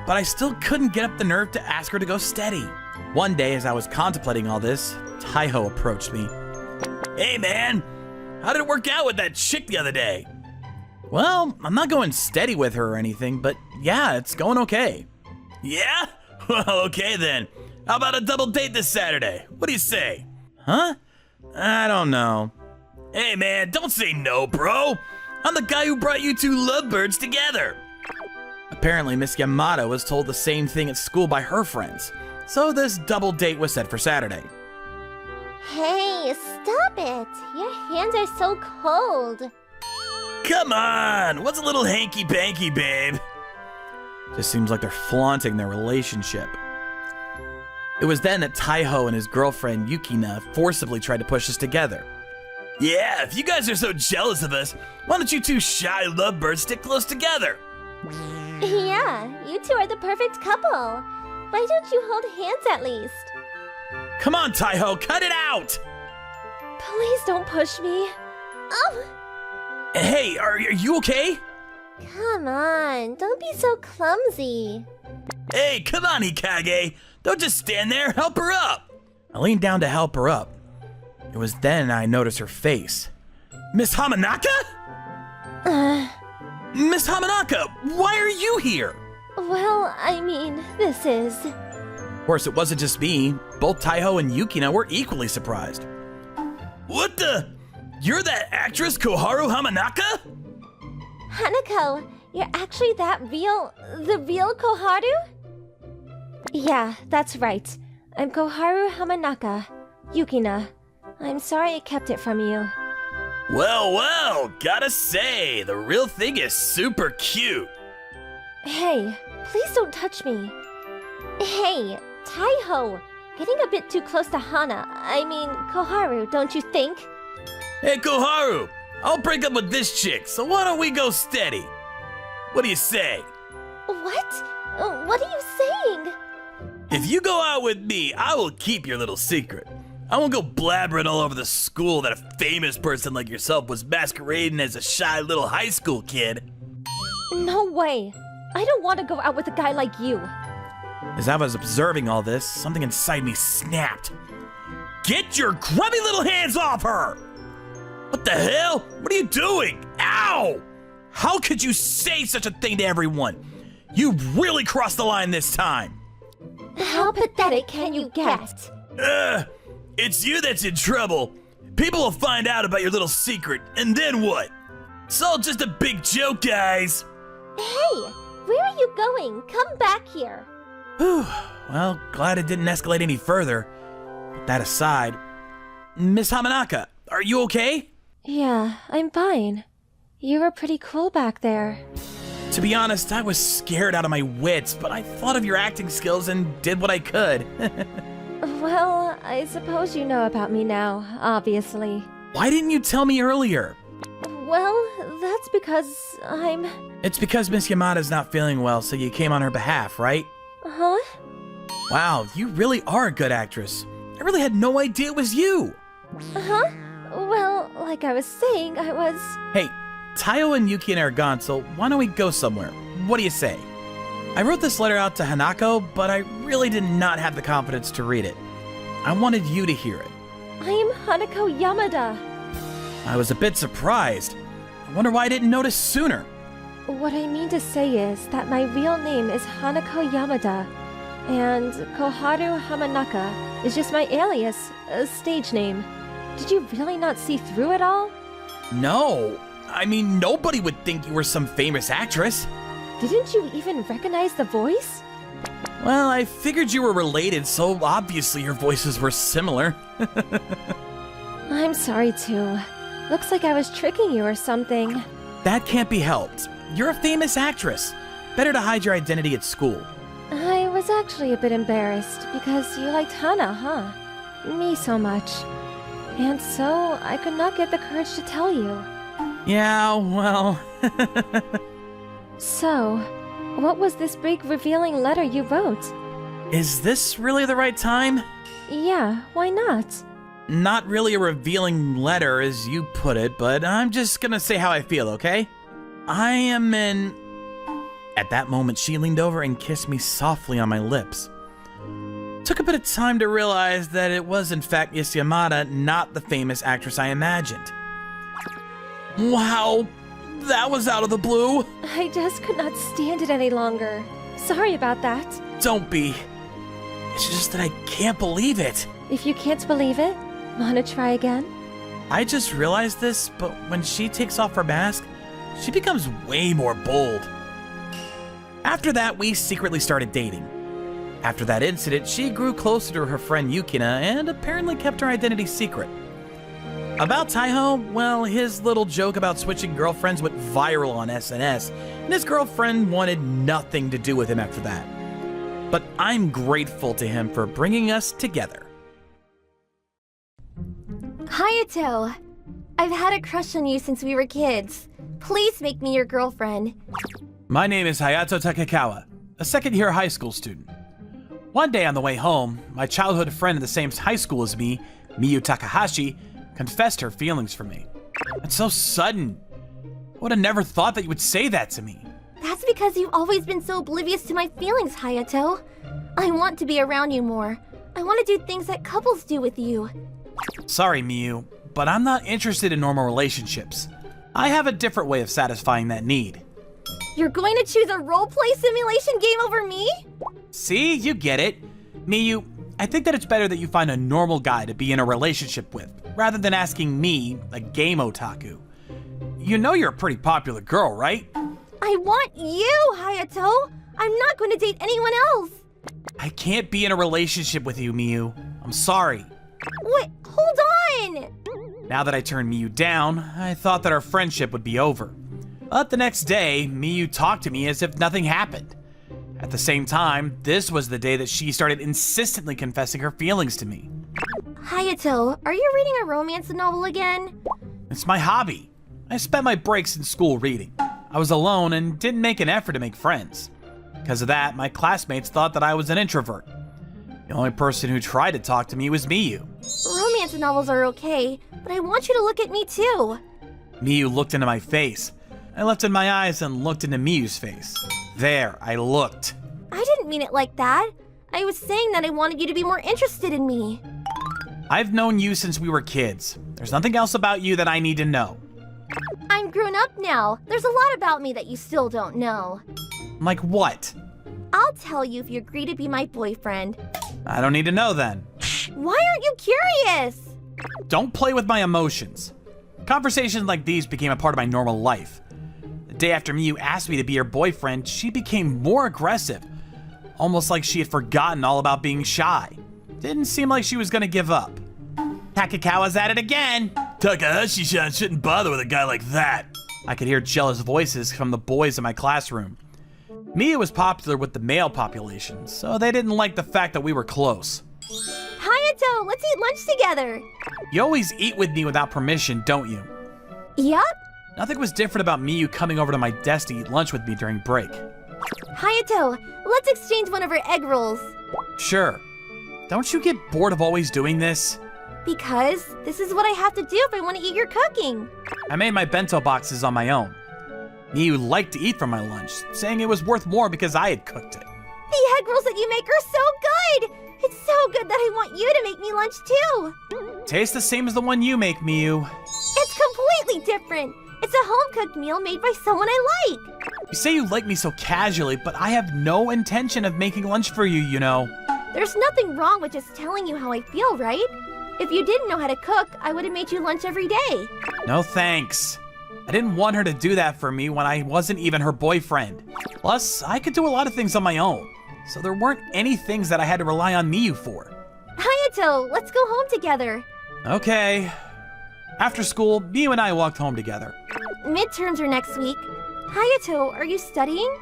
but I still couldn't get up the nerve to ask her to go steady. One day, as I was contemplating all this, Taiho approached me. Hey man, how did it work out with that chick the other day? Well, I'm not going steady with her or anything, but yeah, it's going okay. Yeah? Well, okay then. How about a double date this Saturday? What do you say? Huh? I don't know. Hey man, don't say no, bro. I'm the guy who brought you two lovebirds together. Apparently, Miss Yamada was told the same thing at school by her friends, so this double date was set for Saturday. Hey, stop it! Your hands are so cold. Come on, what's a little hanky-panky, babe? Just seems like they're flaunting their relationship. It was then that Taiho and his girlfriend Yukina forcibly tried to push us together. Yeah, if you guys are so jealous of us, why don't you two shy lovebirds stick close together? Yeah, you two are the perfect couple. Why don't you hold hands at least? Come on, Taiho, cut it out! Please don't push me. Oh! Hey, are you okay? Come on, don't be so clumsy. Hey, come on, Hikage. Don't just stand there, help her up. I leaned down to help her up. It was then I noticed her face. Miss Hamanaka? Miss Hamanaka, why are you here? Well, I mean, this is... Of course, it wasn't just me. Both Taiho and Yukina were equally surprised. What the? You're that actress Koharu Hamanaka? Hanako, you're actually the real Koharu? Yeah, that's right. I'm Koharu Hamanaka, Yukina. I'm sorry I kept it from you. Well, gotta say, the real thing is super cute. Hey, please don't touch me. Hey, Taiho, getting a bit too close to Koharu, don't you think? Hey, Koharu, I'll break up with this chick, so why don't we go steady? What do you say? What? What are you saying? If you go out with me, I will keep your little secret. I won't go blabbering all over the school that a famous person like yourself was masquerading as a shy little high school kid. No way. I don't want to go out with a guy like you. As I was observing all this, something inside me snapped. Get your grubby little hands off her! What the hell? What are you doing? Ow! How could you say such a thing to everyone? You really crossed the line this time. How pathetic can you get? It's you that's in trouble. People will find out about your little secret, and then what? It's all just a big joke, guys. Hey, where are you going? Come back here. Whew. Well, glad it didn't escalate any further. But that aside, Miss Hamanaka, are you okay? Yeah, I'm fine. You were pretty cool back there. To be honest, I was scared out of my wits, but I thought of your acting skills and did what I could. Well, I suppose you know about me now, obviously. Why didn't you tell me earlier? Well, that's because I'm... It's because Miss Yamada's not feeling well, so you came on her behalf, right? Huh? Wow, you really are a good actress. I really had no idea it was you. Huh? Well, like I was saying, I was... Hey, Tayo and Yuki are gone, so why don't we go somewhere? What do you say? I wrote this letter out to Hanako, but I really did not have the confidence to read it. I wanted you to hear it. I am Hanako Yamada. I was a bit surprised. I wonder why I didn't notice sooner. What I mean to say is that my real name is Hanako Yamada, and Koharu Hamanaka is just my alias, a stage name. Did you really not see through it all? No. I mean, nobody would think you were some famous actress. Didn't you even recognize the voice? Well, I figured you were related, so obviously your voices were similar. I'm sorry too. Looks like I was tricking you or something. That can't be helped. You're a famous actress. Better to hide your identity at school. I was actually a bit embarrassed because you liked Hana, huh? Me so much. And so I could not get the courage to tell you. Yeah, well... So, what was this big revealing letter you wrote? Is this really the right time? Yeah, why not? Not really a revealing letter as you put it, but I'm just gonna say how I feel, okay? I am in... At that moment, she leaned over and kissed me softly on my lips. Took a bit of time to realize that it was in fact Miss Yamada, not the famous actress I imagined. Wow, that was out of the blue. I just could not stand it any longer. Sorry about that. Don't be. It's just that I can't believe it. If you can't believe it, wanna try again? I just realized this, but when she takes off her mask, she becomes way more bold. After that, we secretly started dating. After that incident, she grew closer to her friend Yukina and apparently kept her identity secret. About Taiho, well, his little joke about switching girlfriends went viral on SNS, and his girlfriend wanted nothing to do with him after that. But I'm grateful to him for bringing us together. Hayato, I've had a crush on you since we were kids. Please make me your girlfriend. My name is Hayato Takekawa, a second-year high school student. One day on the way home, my childhood friend in the same high school as me, Miyu Takahashi, confessed her feelings for me. It's so sudden. I would have never thought that you would say that to me. That's because you've always been so oblivious to my feelings, Hayato. I want to be around you more. I want to do things that couples do with you. Sorry, Miyu, but I'm not interested in normal relationships. I have a different way of satisfying that need. You're going to choose a roleplay simulation game over me? See, you get it. Miyu, I think that it's better that you find a normal guy to be in a relationship with, rather than asking me, a game otaku. You know you're a pretty popular girl, right? I want you, Hayato! I'm not going to date anyone else! I can't be in a relationship with you, Miyu. I'm sorry. Wait, hold on! Now that I turned Miyu down, I thought that our friendship would be over. But the next day, Miyu talked to me as if nothing happened. At the same time, this was the day that she started insistently confessing her feelings to me. Hayato, are you reading a romance novel again? It's my hobby. I spent my breaks in school reading. I was alone and didn't make an effort to make friends. Because of that, my classmates thought that I was an introvert. The only person who tried to talk to me was Miyu. Romance novels are okay, but I want you to look at me too. Miyu looked into my face. I lifted my eyes and looked into Miyu's face. There, I looked. I didn't mean it like that. I was saying that I wanted you to be more interested in me. I've known you since we were kids. There's nothing else about you that I need to know. I'm grown up now. There's a lot about me that you still don't know. Like what? I'll tell you if you agree to be my boyfriend. I don't need to know then. Why aren't you curious? Don't play with my emotions. Conversations like these became a part of my normal life. The day after Miyu asked me to be her boyfriend, she became more aggressive. Almost like she had forgotten all about being shy. Didn't seem like she was gonna give up. Takakawa's at it again! Takahashi-san shouldn't bother with a guy like that. I could hear jealous voices from the boys in my classroom. Miyu was popular with the male population, so they didn't like the fact that we were close. Hayato, let's eat lunch together. You always eat with me without permission, don't you? Yup. Nothing was different about Miyu coming over to my desk to eat lunch with me during break. Hayato, let's exchange one of our egg rolls. Sure. Don't you get bored of always doing this? Because this is what I have to do if I want to eat your cooking. I made my bento boxes on my own. Miyu liked to eat from my lunch, saying it was worth more because I had cooked it. The egg rolls that you make are so good. It's so good that I want you to make me lunch too. Tastes the same as the one you make, Miyu. It's completely different. It's a home-cooked meal made by someone I like. You say you like me so casually, but I have no intention of making lunch for you, you know. There's nothing wrong with just telling you how I feel, right? If you didn't know how to cook, I would have made you lunch every day. No thanks. I didn't want her to do that for me when I wasn't even her boyfriend. Plus, I could do a lot of things on my own, so there weren't any things that I had to rely on Miyu for. Hayato, let's go home together. Okay. After school, Miyu and I walked home together. Midterms are next week. Hayato, are you studying?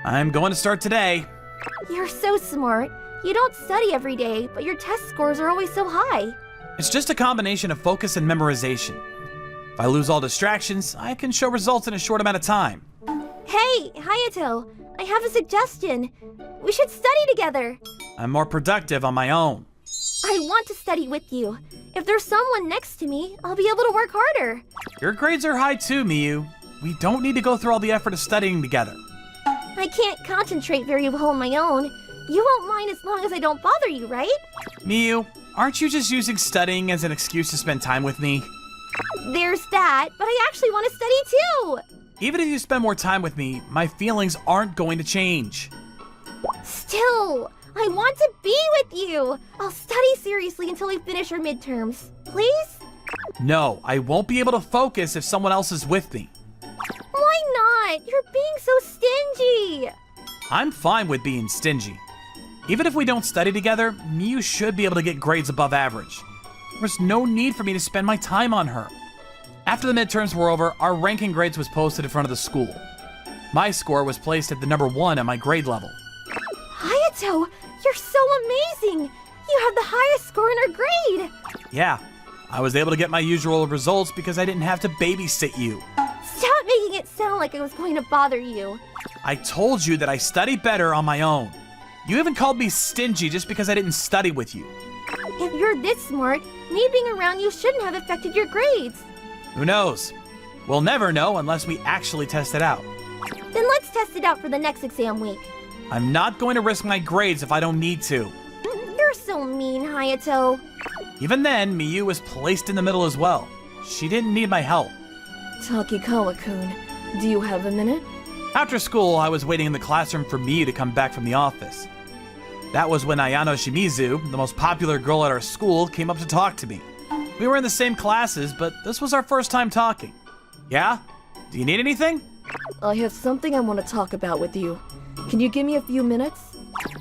I'm going to start today. You're so smart. You don't study every day, but your test scores are always so high. It's just a combination of focus and memorization. If I lose all distractions, I can show results in a short amount of time. Hey, Hayato, I have a suggestion. We should study together. I'm more productive on my own. I want to study with you. If there's someone next to me, I'll be able to work harder. Your grades are high too, Miyu. We don't need to go through all the effort of studying together. I can't concentrate very well on my own. You won't mind as long as I don't bother you, right? Miyu, aren't you just using studying as an excuse to spend time with me? There's that, but I actually want to study too. Even if you spend more time with me, my feelings aren't going to change. Still, I want to be with you. I'll study seriously until we finish our midterms. Please? No, I won't be able to focus if someone else is with me. Why not? You're being so stingy. I'm fine with being stingy. Even if we don't study together, Miyu should be able to get grades above average. There's no need for me to spend my time on her. After the midterms were over, our ranking grades was posted in front of the school. My score was placed at the number 1 at my grade level. Hayato, you're so amazing. You have the highest score in our grade. Yeah, I was able to get my usual results because I didn't have to babysit you. Stop making it sound like I was going to bother you. I told you that I study better on my own. You even called me stingy just because I didn't study with you. If you're this smart, me being around you shouldn't have affected your grades. Who knows? We'll never know unless we actually test it out. Then let's test it out for the next exam week. I'm not going to risk my grades if I don't need to. You're so mean, Hayato. Even then, Miyu was placed in the middle as well. She didn't need my help. Takikawa-kun, do you have a minute? After school, I was waiting in the classroom for Miyu to come back from the office. That was when Ayano Shimizu, the most popular girl at our school, came up to talk to me. We were in the same classes, but this was our first time talking. Yeah? Do you need anything? I have something I want to talk about with you. Can you give me a few minutes?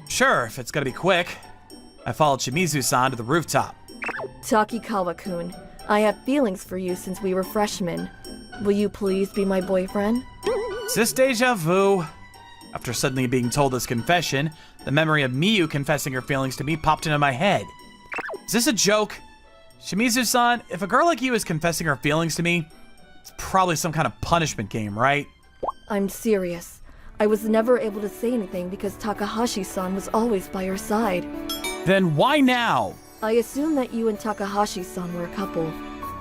Sure, if it's gonna be quick. I followed Shimizu-san to the rooftop. Takikawa-kun, I have feelings for you since we were freshmen. Will you please be my boyfriend? Is this deja vu? After suddenly being told this confession, the memory of Miyu confessing her feelings to me popped into my head. Is this a joke? Shimizu-san, if a girl like you is confessing her feelings to me, it's probably some kind of punishment game, right? I'm serious. I was never able to say anything because Takahashi-san was always by her side. Then why now? I assume that you and Takahashi-san were a couple,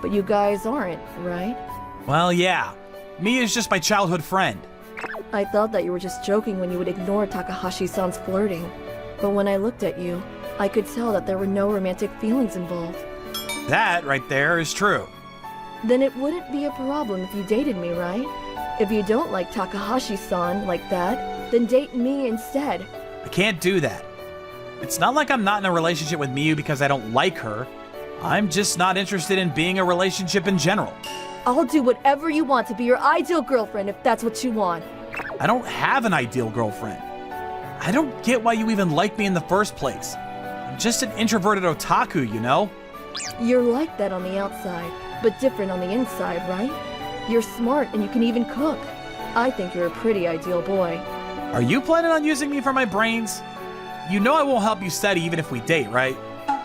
but you guys aren't, right? Well, yeah. Miyu's just my childhood friend. I thought that you were just joking when you would ignore Takahashi-san's flirting. But when I looked at you, I could tell that there were no romantic feelings involved. That right there is true. Then it wouldn't be a problem if you dated me, right? If you don't like Takahashi-san like that, then date me instead. I can't do that. It's not like I'm not in a relationship with Miyu because I don't like her. I'm just not interested in being a relationship in general. I'll do whatever you want to be your ideal girlfriend if that's what you want. I don't have an ideal girlfriend. I don't get why you even like me in the first place. I'm just an introverted otaku, you know? You're like that on the outside, but different on the inside, right? You're smart and you can even cook. I think you're a pretty ideal boy. Are you planning on using me for my brains? You know I won't help you study even if we date, right?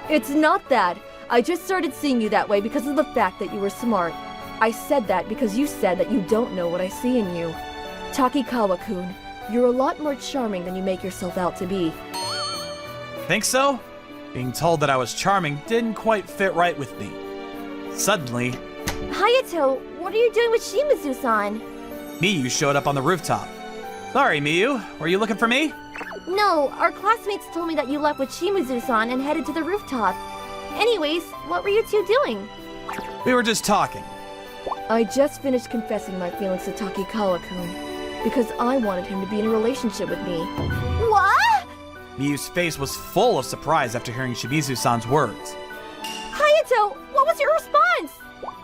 It's not that. I just started seeing you that way because of the fact that you were smart. I said that because you said that you don't know what I see in you. Takikawa-kun, you're a lot more charming than you make yourself out to be. Think so? Being told that I was charming didn't quite fit right with me. Suddenly, Hayato, what are you doing with Shimizu-san? Miyu showed up on the rooftop. Sorry, Miyu, were you looking for me? No, our classmates told me that you left with Shimizu-san and headed to the rooftop. Anyways, what were you two doing? We were just talking. I just finished confessing my feelings to Takikawa-kun because I wanted him to be in a relationship with me. What? Miyu's face was full of surprise after hearing Shimizu-san's words. Hayato, what was your response?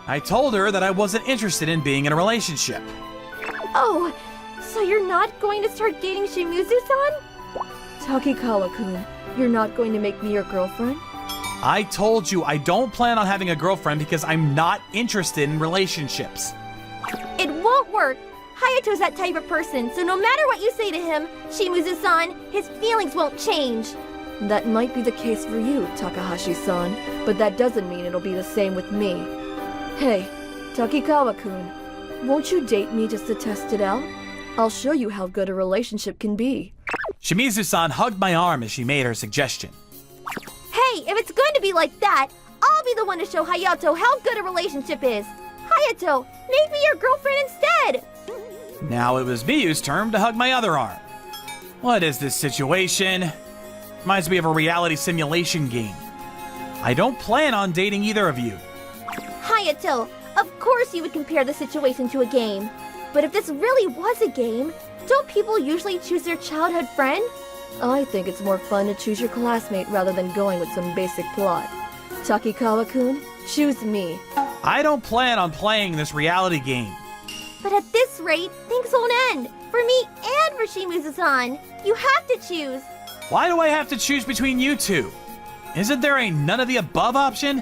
I told her that I wasn't interested in being in a relationship. Oh, so you're not going to start dating Shimizu-san? Takikawa-kun, you're not going to make me your girlfriend? I told you I don't plan on having a girlfriend because I'm not interested in relationships. It won't work. Hayato's that type of person, so no matter what you say to him, Shimizu-san, his feelings won't change. That might be the case for you, Takahashi-san, but that doesn't mean it'll be the same with me. Hey, Takikawa-kun, won't you date me just to test it out? I'll show you how good a relationship can be. Shimizu-san hugged my arm as she made her suggestion. Hey, if it's going to be like that, I'll be the one to show Hayato how good a relationship is. Hayato, make me your girlfriend instead. Now it was Miyu's turn to hug my other arm. What is this situation? Reminds me of a reality simulation game. I don't plan on dating either of you. Hayato, of course you would compare the situation to a game. But if this really was a game, don't people usually choose their childhood friend? I think it's more fun to choose your classmate rather than going with some basic plot. Takikawa-kun, choose me. I don't plan on playing this reality game. But at this rate, things won't end. For me and for Shimizu-san. You have to choose. Why do I have to choose between you two? Isn't there a none of the above option?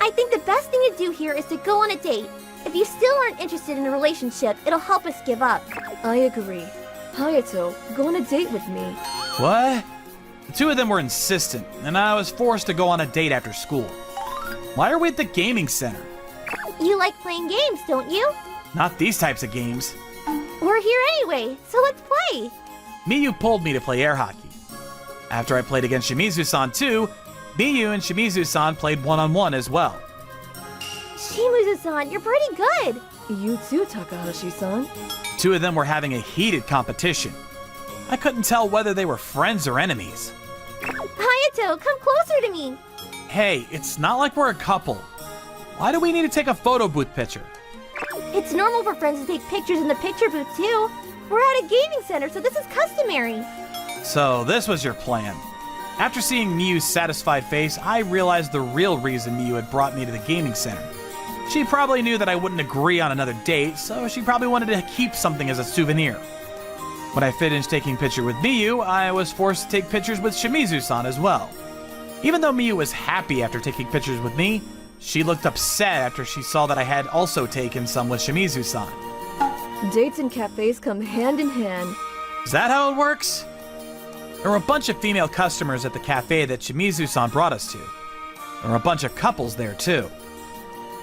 I think the best thing to do here is to go on a date. If you still aren't interested in a relationship, it'll help us give up. I agree. Hayato, go on a date with me. What? The two of them were insistent, and I was forced to go on a date after school. Why are we at the gaming center? You like playing games, don't you? Not these types of games. We're here anyway, so let's play. Miyu pulled me to play air hockey. After I played against Shimizu-san too, Miyu and Shimizu-san played one-on-one as well. Shimizu-san, you're pretty good. You too, Takahashi-san. Two of them were having a heated competition. I couldn't tell whether they were friends or enemies. Hayato, come closer to me. Hey, it's not like we're a couple. Why do we need to take a photo booth picture? It's normal for friends to take pictures in the picture booth too. We're at a gaming center, so this is customary. So this was your plan. After seeing Miyu's satisfied face, I realized the real reason Miyu had brought me to the gaming center. She probably knew that I wouldn't agree on another date, so she probably wanted to keep something as a souvenir. When I finished taking pictures with Miyu, I was forced to take pictures with Shimizu-san as well. Even though Miyu was happy after taking pictures with me, she looked upset after she saw that I had also taken some with Shimizu-san. Dates and cafes come hand in hand. Is that how it works? There were a bunch of female customers at the cafe that Shimizu-san brought us to. There were a bunch of couples there too.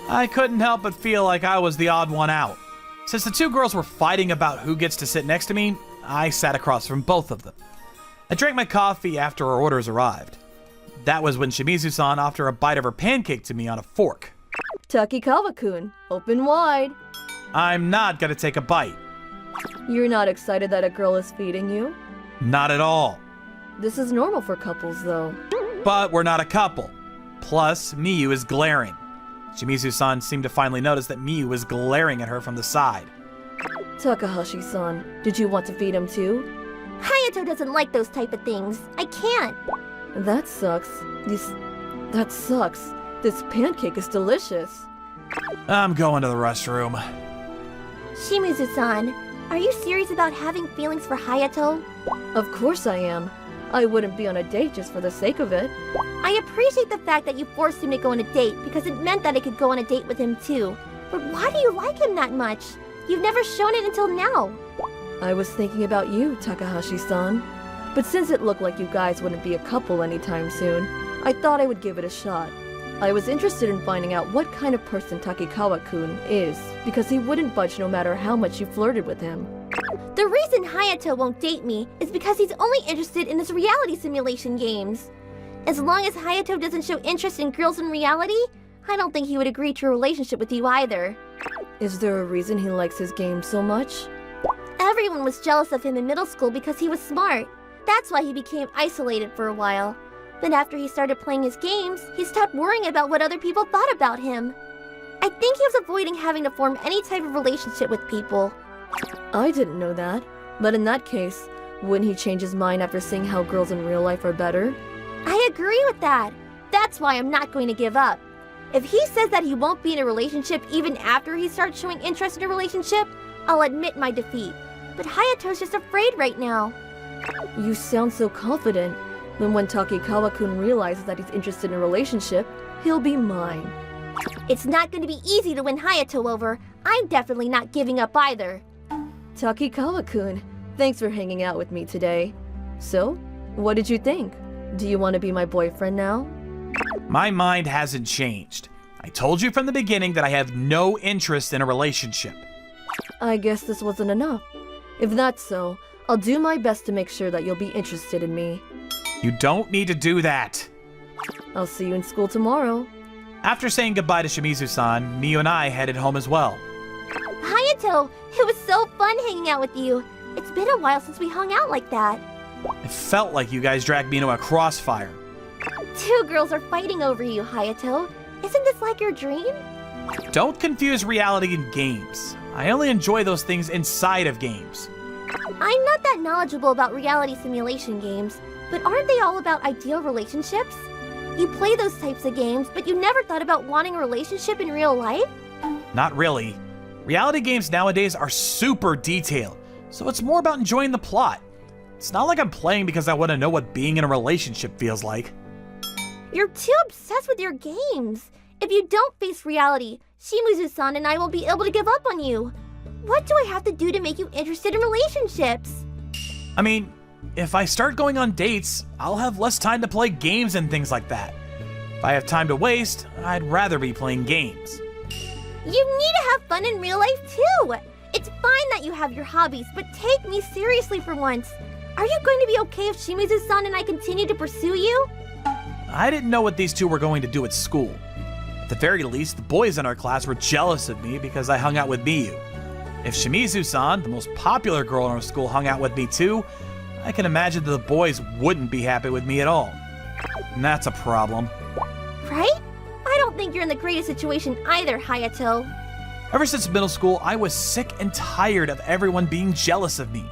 I couldn't help but feel like I was the odd one out. Since the two girls were fighting about who gets to sit next to me, I sat across from both of them. I drank my coffee after our orders arrived. That was when Shimizu-san offered a bite of her pancake to me on a fork. Takikawa-kun, open wide. I'm not gonna take a bite. You're not excited that a girl is feeding you? Not at all. This is normal for couples, though. But we're not a couple. Plus, Miyu is glaring. Shimizu-san seemed to finally notice that Miyu was glaring at her from the side. Takahashi-san, did you want to feed him too? Hayato doesn't like those type of things. I can't. That sucks. That sucks. This pancake is delicious. I'm going to the restroom. Shimizu-san, are you serious about having feelings for Hayato? Of course I am. I wouldn't be on a date just for the sake of it. I appreciate the fact that you forced him to go on a date because it meant that I could go on a date with him too. But why do you like him that much? You've never shown it until now. I was thinking about you, Takahashi-san. But since it looked like you guys wouldn't be a couple anytime soon, I thought I would give it a shot. I was interested in finding out what kind of person Takikawa-kun is, because he wouldn't budge no matter how much you flirted with him. The reason Hayato won't date me is because he's only interested in his reality simulation games. As long as Hayato doesn't show interest in girls in reality, I don't think he would agree to a relationship with you either. Is there a reason he likes his games so much? Everyone was jealous of him in middle school because he was smart. That's why he became isolated for a while. But after he started playing his games, he stopped worrying about what other people thought about him. I think he was avoiding having to form any type of relationship with people. I didn't know that. But in that case, wouldn't he change his mind after seeing how girls in real life are better? I agree with that. That's why I'm not going to give up. If he says that he won't be in a relationship even after he starts showing interest in a relationship, I'll admit my defeat. But Hayato's just afraid right now. You sound so confident. Then when Takikawa-kun realizes that he's interested in a relationship, he'll be mine. It's not going to be easy to win Hayato over. I'm definitely not giving up either. Takikawa-kun, thanks for hanging out with me today. So, what did you think? Do you want to be my boyfriend now? My mind hasn't changed. I told you from the beginning that I have no interest in a relationship. I guess this wasn't enough. If that's so, I'll do my best to make sure that you'll be interested in me. You don't need to do that. I'll see you in school tomorrow. After saying goodbye to Shimizu-san, Miyu and I headed home as well. Hayato, it was so fun hanging out with you. It's been a while since we hung out like that. It felt like you guys dragged me into a crossfire. Two girls are fighting over you, Hayato. Isn't this like your dream? Don't confuse reality and games. I only enjoy those things inside of games. I'm not that knowledgeable about reality simulation games, but aren't they all about ideal relationships? You play those types of games, but you never thought about wanting a relationship in real life? Not really. Reality games nowadays are super detailed, so it's more about enjoying the plot. It's not like I'm playing because I want to know what being in a relationship feels like. You're too obsessed with your games. If you don't face reality, Shimizu-san and I will be able to give up on you. What do I have to do to make you interested in relationships? I mean, if I start going on dates, I'll have less time to play games and things like that. If I have time to waste, I'd rather be playing games. You need to have fun in real life too. It's fine that you have your hobbies, but take me seriously for once. Are you going to be okay if Shimizu-san and I continue to pursue you? I didn't know what these two were going to do at school. At the very least, the boys in our class were jealous of me because I hung out with Miyu. If Shimizu-san, the most popular girl in our school, hung out with me too, I can imagine that the boys wouldn't be happy with me at all. And that's a problem. Right? I don't think you're in the greatest situation either, Hayato. Ever since middle school, I was sick and tired of everyone being jealous of me.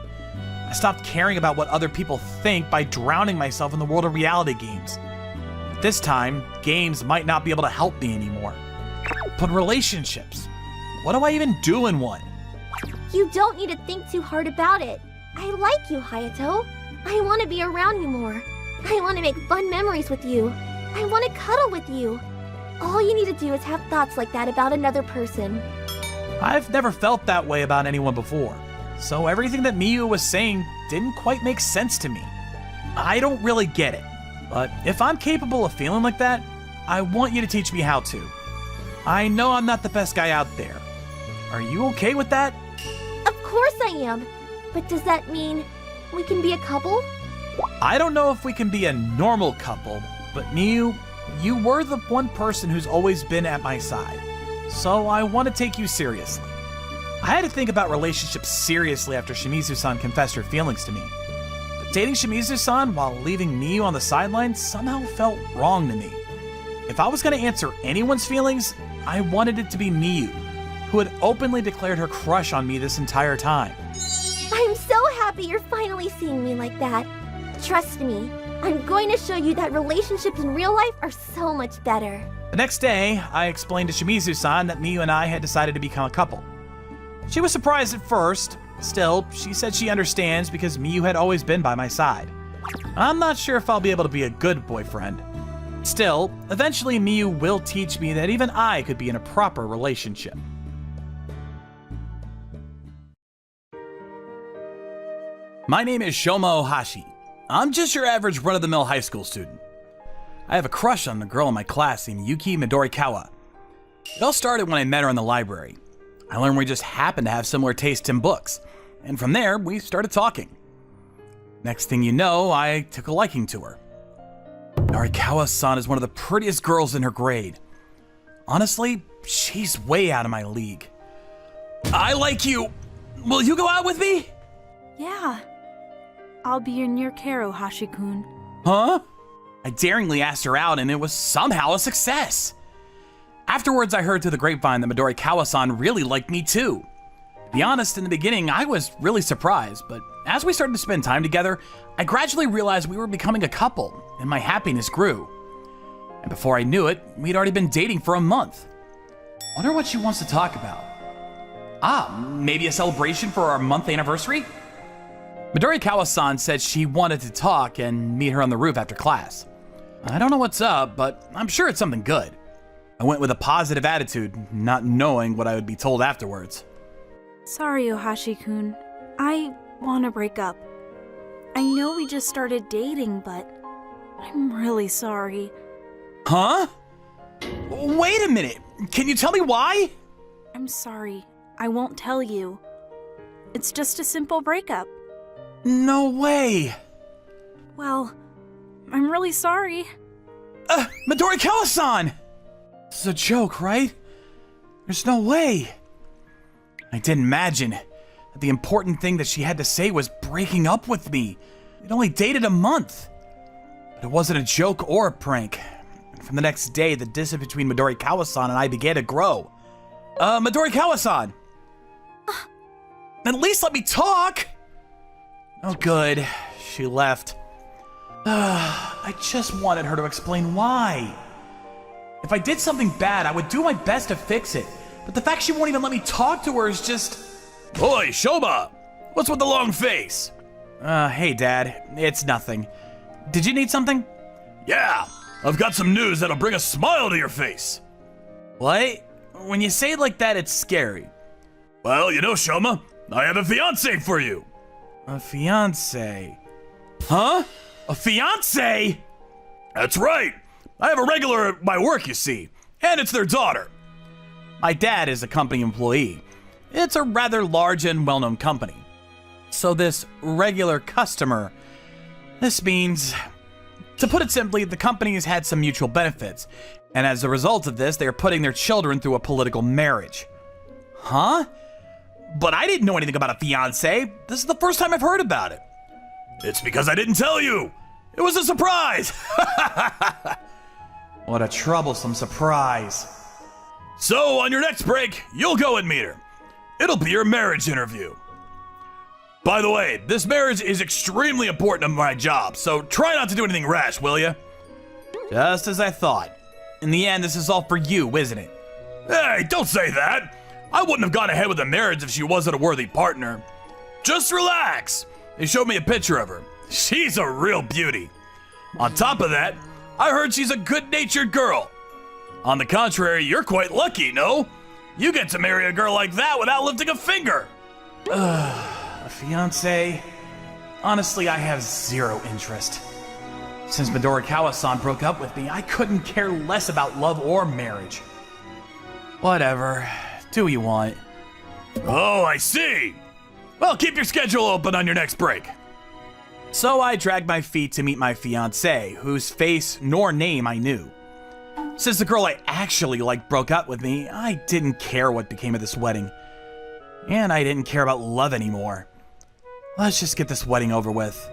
I stopped caring about what other people think by drowning myself in the world of reality games. At this time, games might not be able to help me anymore. But relationships, what do I even do in one? You don't need to think too hard about it. I like you, Hayato. I want to be around you more. I want to make fun memories with you. I want to cuddle with you. All you need to do is have thoughts like that about another person. I've never felt that way about anyone before, so everything that Miyu was saying didn't quite make sense to me. I don't really get it, but if I'm capable of feeling like that, I want you to teach me how to. I know I'm not the best guy out there. Are you okay with that? Of course I am. But does that mean we can be a couple? I don't know if we can be a normal couple, But Miyu, you were the one person who's always been at my side. So I want to take you seriously. I had to think about relationships seriously after Shimizu-san confessed her feelings to me. But dating Shimizu-san while leaving Miyu on the sidelines somehow felt wrong to me. If I was going to answer anyone's feelings, I wanted it to be Miyu, who had openly declared her crush on me this entire time. I'm so happy you're finally seeing me like that. Trust me, I'm going to show you that relationships in real life are so much better. The next day, I explained to Shimizu-san that Miyu and I had decided to become a couple. She was surprised at first. Still, she said she understands because Miyu had always been by my side. I'm not sure if I'll be able to be a good boyfriend. Still, eventually Miyu will teach me that even I could be in a proper relationship. My name is Shoma Ohashi. I'm just your average run-of-the-mill high school student. I have a crush on the girl in my class named Yuki Midorikawa. It all started when I met her in the library. I learned we just happened to have similar tastes in books, and from there, we started talking. Next thing you know, I took a liking to her. Norikawa-san is one of the prettiest girls in her grade. Honestly, she's way out of my league. I like you. Will you go out with me? Yeah. I'll be your near Karo, Hashi-kun. Huh? I daringly asked her out, and it was somehow a success. Afterwards, I heard through the grapevine that Midorikawa-san really liked me too. To be honest, in the beginning, I was really surprised, but as we started to spend time together, I gradually realized we were becoming a couple, and my happiness grew. And before I knew it, we'd already been dating for a month. Wonder what she wants to talk about. Maybe a celebration for our month anniversary? Midorikawa-san said she wanted to talk and meet her on the roof after class. I don't know what's up, but I'm sure it's something good. I went with a positive attitude, not knowing what I would be told afterwards. Sorry, Ohashi-kun. I want to break up. I know we just started dating, but I'm really sorry. Huh? Wait a minute. Can you tell me why? I'm sorry. I won't tell you. It's just a simple breakup. No way. Well, I'm really sorry. Midorikawa-san! This is a joke, right? There's no way. I didn't imagine that the important thing that she had to say was breaking up with me. We'd only dated a month. But it wasn't a joke or a prank. And from the next day, the distance between Midorikawa-san and I began to grow. Midorikawa-san! At least let me talk! Oh, good. She left. I just wanted her to explain why. If I did something bad, I would do my best to fix it. But the fact she won't even let me talk to her is just... Oi, Shoma! What's with the long face? Hey, Dad. It's nothing. Did you need something? Yeah, I've got some news that'll bring a smile to your face. What? When you say it like that, it's scary. Well, you know, Shoma, I have a fiancé for you. A fiancé? Huh? A fiancé? That's right. I have a regular at my work, you see, and it's their daughter. My dad is a company employee. It's a rather large and well-known company. So this regular customer, this means, to put it simply, the company has had some mutual benefits, and as a result of this, they are putting their children through a political marriage. Huh? But I didn't know anything about a fiancé. This is the first time I've heard about it. It's because I didn't tell you. It was a surprise. What a troublesome surprise. So, on your next break, you'll go and meet her. It'll be your marriage interview. By the way, this marriage is extremely important to my job, so try not to do anything rash, will you? Just as I thought. In the end, this is all for you, isn't it? Hey, don't say that. I wouldn't have gone ahead with the marriage if she wasn't a worthy partner. Just relax. They showed me a picture of her. She's a real beauty. On top of that, I heard she's a good-natured girl. On the contrary, you're quite lucky, no? You get to marry a girl like that without lifting a finger. A fiancé? Honestly, I have zero interest. Since Midorikawa-san broke up with me, I couldn't care less about love or marriage. Whatever. Do what you want. Oh, I see. Well, keep your schedule open on your next break. So I dragged my feet to meet my fiancée, whose face nor name I knew. Since the girl I actually liked broke up with me, I didn't care what became of this wedding. And I didn't care about love anymore. Let's just get this wedding over with.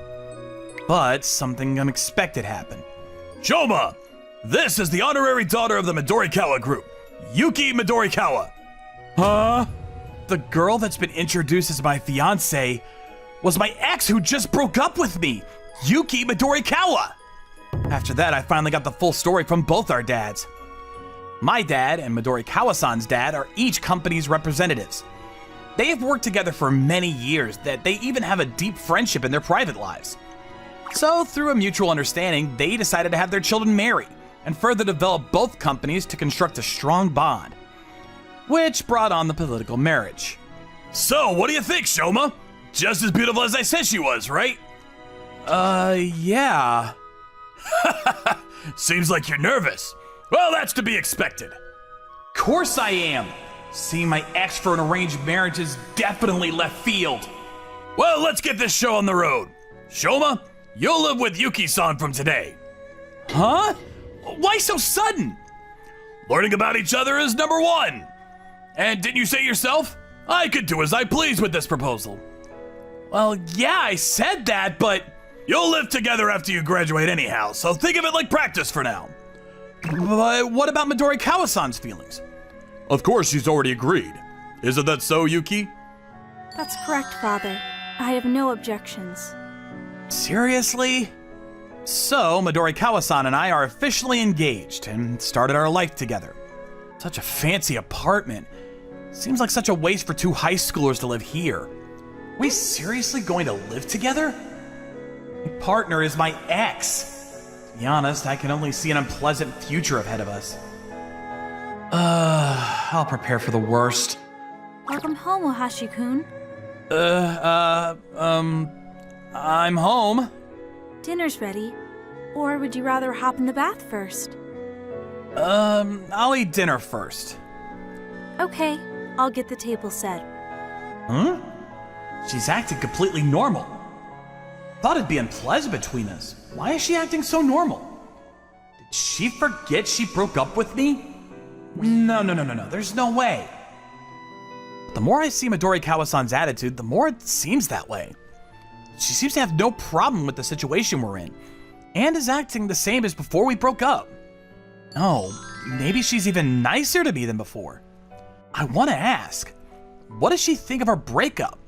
But something unexpected happened. Shoma! This is the honorary daughter of the Midorikawa group, Yuki Midorikawa. Huh? The girl that's been introduced as my fiancée was my ex who just broke up with me, Yuki Midorikawa. After that, I finally got the full story from both our dads. My dad and Midorikawa-san's dad are each company's representatives. They have worked together for many years, that they even have a deep friendship in their private lives. So, through a mutual understanding, they decided to have their children marry and further develop both companies to construct a strong bond, which brought on the political marriage. So, what do you think, Shoma? Just as beautiful as I said she was, right? Yeah. Seems like you're nervous. Well, that's to be expected. Course I am. Seeing my ex for an arranged marriage is definitely left field. Well, let's get this show on the road. Shoma, you'll live with Yuki-san from today. Huh? Why so sudden? Learning about each other is number one. And didn't you say yourself? I could do as I please with this proposal. Well, yeah, I said that, but... You'll live together after you graduate anyhow, so think of it like practice for now. But what about Midorikawa-san's feelings? Of course, she's already agreed. Isn't that so, Yuki? That's correct, Father. I have no objections. Seriously? So, Midorikawa-san and I are officially engaged and started our life together. Such a fancy apartment. Seems like such a waste for two high schoolers to live here. Are we seriously going to live together? My partner is my ex. To be honest, I can only see an unpleasant future ahead of us. I'll prepare for the worst. Welcome home, Ohashi-kun. I'm home. Dinner's ready. Or would you rather hop in the bath first? I'll eat dinner first. Okay, I'll get the table set. Huh? She's acting completely normal. Thought it'd be unpleasant between us. Why is she acting so normal? Did she forget she broke up with me? No. There's no way. The more I see Midorikawa-san's attitude, the more it seems that way. She seems to have no problem with the situation we're in, and is acting the same as before we broke up. Oh, maybe she's even nicer to me than before. I want to ask, what does she think of our breakup?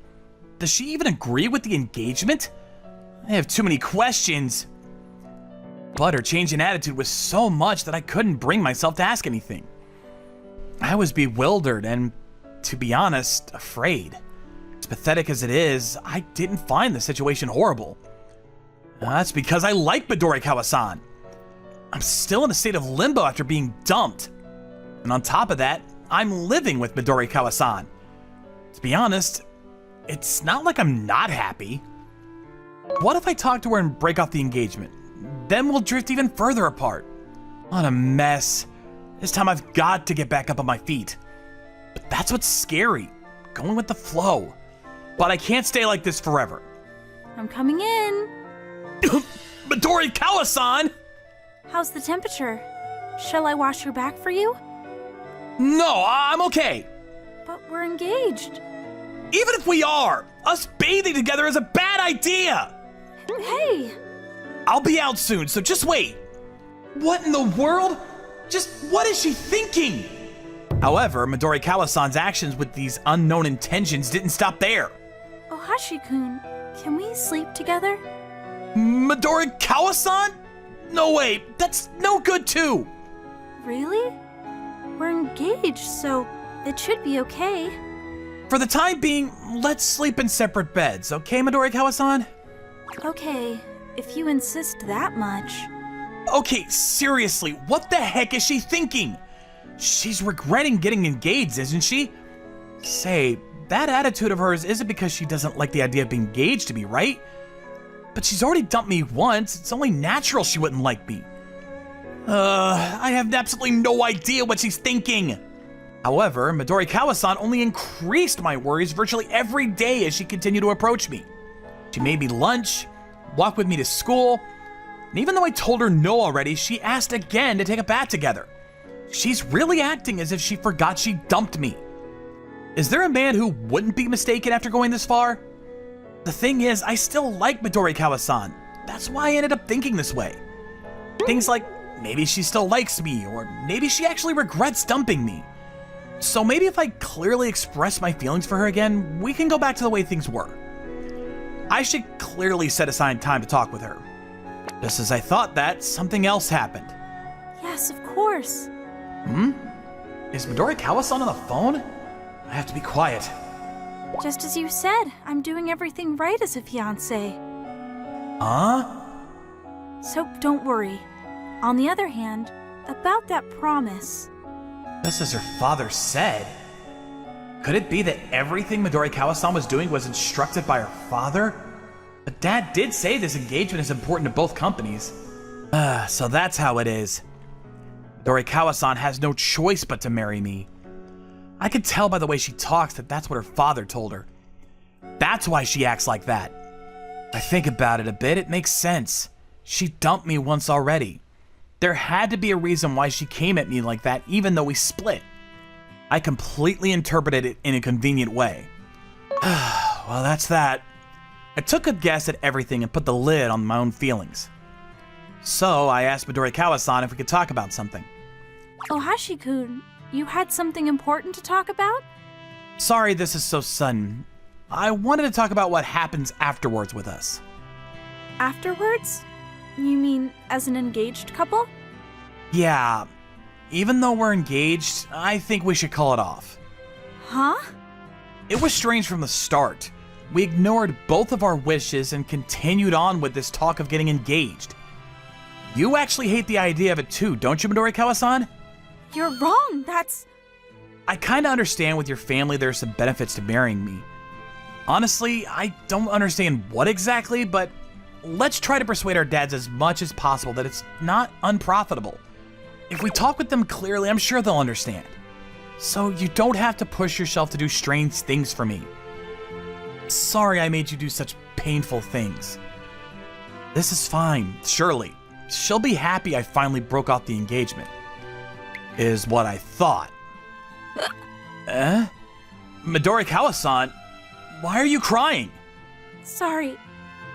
Does she even agree with the engagement? I have too many questions. But her change in attitude was so much that I couldn't bring myself to ask anything. I was bewildered and, to be honest, afraid. As pathetic as it is, I didn't find the situation horrible. That's because I like Midorikawa-san. I'm still in a state of limbo after being dumped. And on top of that, I'm living with Midorikawa-san. To be honest, it's not like I'm not happy. What if I talk to her and break off the engagement? Then we'll drift even further apart. What a mess. This time I've got to get back up on my feet. But that's what's scary, going with the flow. But I can't stay like this forever. I'm coming in. Midorikawa-san! How's the temperature? Shall I wash your back for you? No, I'm okay. But we're engaged. Even if we are, us bathing together is a bad idea. Hey! I'll be out soon, so just wait. What in the world? Just what is she thinking? However, Midorikawa-san's actions with these unknown intentions didn't stop there. Ohashi-kun, can we sleep together? Midorikawa-san? No way, that's no good too. Really? We're engaged, so it should be okay. For the time being, let's sleep in separate beds, okay, Midorikawa-san? Okay, if you insist that much. Okay, seriously, what the heck is she thinking? She's regretting getting engaged, isn't she? Say, that attitude of hers isn't because she doesn't like the idea of being engaged to me, right? But she's already dumped me once, it's only natural she wouldn't like me. I have absolutely no idea what she's thinking. However, Midorikawa-san only increased my worries virtually every day as she continued to approach me. She made me lunch, walk with me to school. And even though I told her no already, she asked again to take a bath together. She's really acting as if she forgot she dumped me. Is there a man who wouldn't be mistaken after going this far? The thing is, I still like Midori Kawasan. That's why I ended up thinking this way. Things like, maybe she still likes me, or maybe she actually regrets dumping me. So maybe if I clearly express my feelings for her again, we can go back to the way things were. I should clearly set aside time to talk with her. Just as I thought that, something else happened. Yes, of course. Is Midori Kawasan on the phone? I have to be quiet. Just as you said, I'm doing everything right as a fiancé. Huh? So don't worry. On the other hand, about that promise. Just as her father said. Could it be that everything Midori Kawasan was doing was instructed by her father? But Dad did say this engagement is important to both companies. So that's how it is. Midori Kawasan has no choice but to marry me. I could tell by the way she talks that that's what her father told her. That's why she acts like that. I think about it a bit, it makes sense. She dumped me once already. There had to be a reason why she came at me like that even though we split. I completely interpreted it in a convenient way. Well, that's that. I took a guess at everything and put the lid on my own feelings. So I asked Midori Kawasan if we could talk about something. Oh, Hashi-kun, you had something important to talk about? Sorry this is so sudden. I wanted to talk about what happens afterwards with us. Afterwards? You mean as an engaged couple? Yeah, even though we're engaged, I think we should call it off. Huh? It was strange from the start. We ignored both of our wishes and continued on with this talk of getting engaged. You actually hate the idea of it too, don't you, Midori Kawasan? You're wrong, that's... I kinda understand with your family there's some benefits to marrying me. Honestly, I don't understand what exactly, but let's try to persuade our dads as much as possible that it's not unprofitable. If we talk with them clearly, I'm sure they'll understand. So you don't have to push yourself to do strange things for me. Sorry I made you do such painful things. This is fine, surely. She'll be happy I finally broke off the engagement. Is what I thought. Midori Kawasan, why are you crying? Sorry,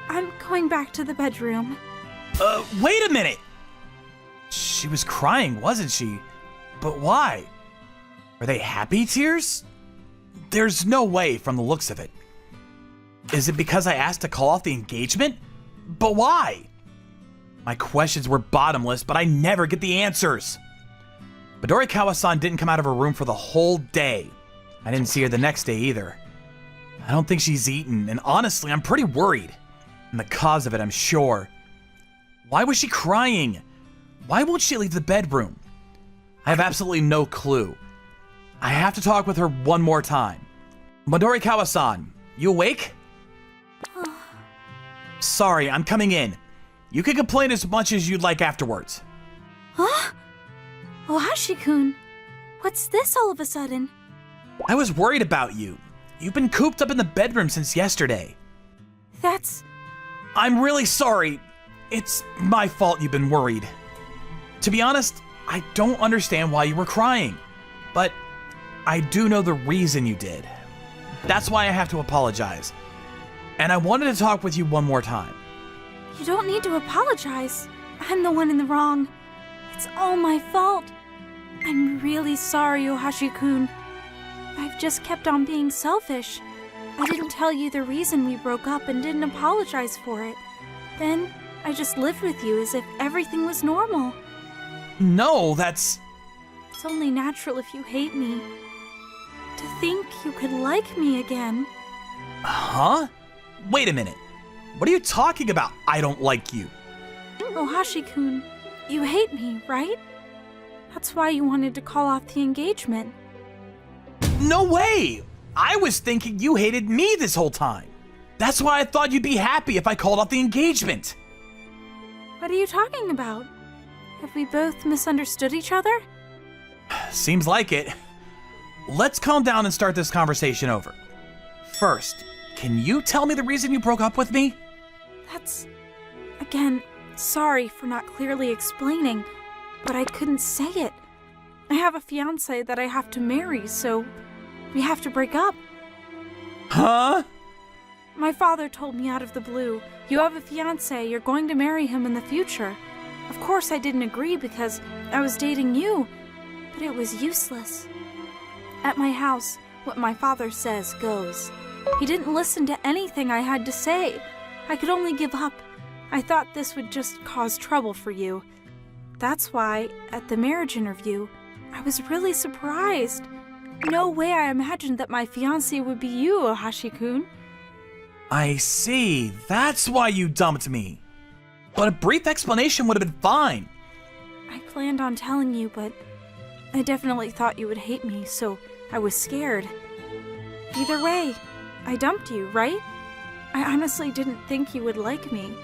I'm going back to the bedroom. Wait a minute! She was crying, wasn't she? But why? Were they happy tears? There's no way from the looks of it. Is it because I asked to call off the engagement? But why? My questions were bottomless, but I never get the answers. Midori Kawasan didn't come out of her room for the whole day. I didn't see her the next day either. I don't think she's eaten, and honestly, I'm pretty worried. And the cause of it, I'm sure. Why was she crying? Why won't she leave the bedroom? I have absolutely no clue. I have to talk with her one more time. Midori Kawasan, you awake? Sorry, I'm coming in. You can complain as much as you'd like afterwards. Huh? Oh, Hashi-kun, what's this all of a sudden? I was worried about you. You've been cooped up in the bedroom since yesterday. That's... I'm really sorry. It's my fault you've been worried. To be honest, I don't understand why you were crying. But I do know the reason you did. That's why I have to apologize. And I wanted to talk with you one more time. You don't need to apologize. I'm the one in the wrong. It's all my fault. I'm really sorry, Ohashi-kun. I've just kept on being selfish. I didn't tell you the reason we broke up and didn't apologize for it. Then I just lived with you as if everything was normal. No, that's... It's only natural if you hate me. To think you could like me again. Huh? Wait a minute. What are you talking about? I don't like you. Ohashi-kun, you hate me, right? That's why you wanted to call off the engagement. No way! I was thinking you hated me this whole time. That's why I thought you'd be happy if I called off the engagement. What are you talking about? Have we both misunderstood each other? Seems like it. Let's calm down and start this conversation over. First, can you tell me the reason you broke up with me? Again, sorry for not clearly explaining, but I couldn't say it. I have a fiance that I have to marry, so we have to break up. Huh? My father told me out of the blue, you have a fiance, you're going to marry him in the future. Of course I didn't agree because I was dating you, but it was useless. At my house, what my father says goes. He didn't listen to anything I had to say. I could only give up. I thought this would just cause trouble for you. That's why, at the marriage interview, I was really surprised. No way I imagined that my fiancé would be you, Ohashi-kun. I see. That's why you dumped me. But a brief explanation would have been fine. I planned on telling you, but I definitely thought you would hate me, so I was scared. Either way, I dumped you, right? I honestly didn't think you would like me.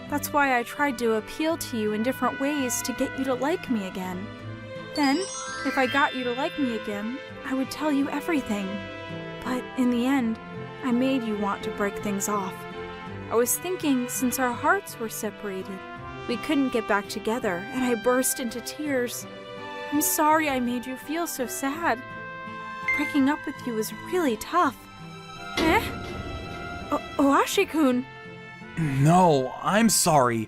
That's why I tried to appeal to you in different ways to get you to like me again. Then, if I got you to like me again, I would tell you everything. But in the end, I made you want to break things off. I was thinking since our hearts were separated, we couldn't get back together, and I burst into tears. I'm sorry I made you feel so sad. Breaking up with you was really tough. Eh? Ohashi-kun. No, I'm sorry.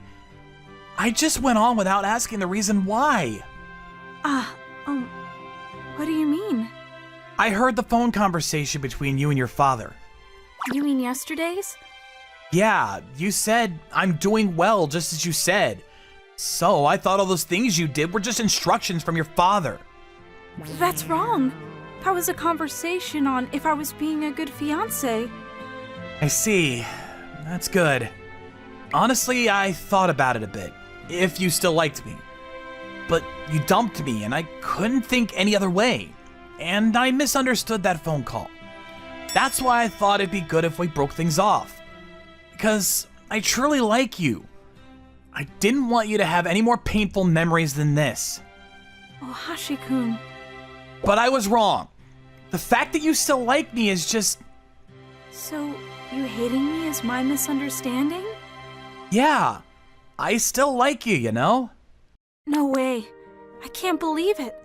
I just went on without asking the reason why. What do you mean? I heard the phone conversation between you and your father. You mean yesterday's? Yeah, you said, I'm doing well, just as you said. So I thought all those things you did were just instructions from your father. That's wrong. That was a conversation on if I was being a good fiance. I see. That's good. Honestly, I thought about it a bit. If you still liked me. But you dumped me, and I couldn't think any other way. And I misunderstood that phone call. That's why I thought it'd be good if we broke things off. Because I truly like you. I didn't want you to have any more painful memories than this. Ohashi-kun. But I was wrong. The fact that you still like me is just... So, you hating me is my misunderstanding? Yeah. I still like you, you know? No way. I can't believe it.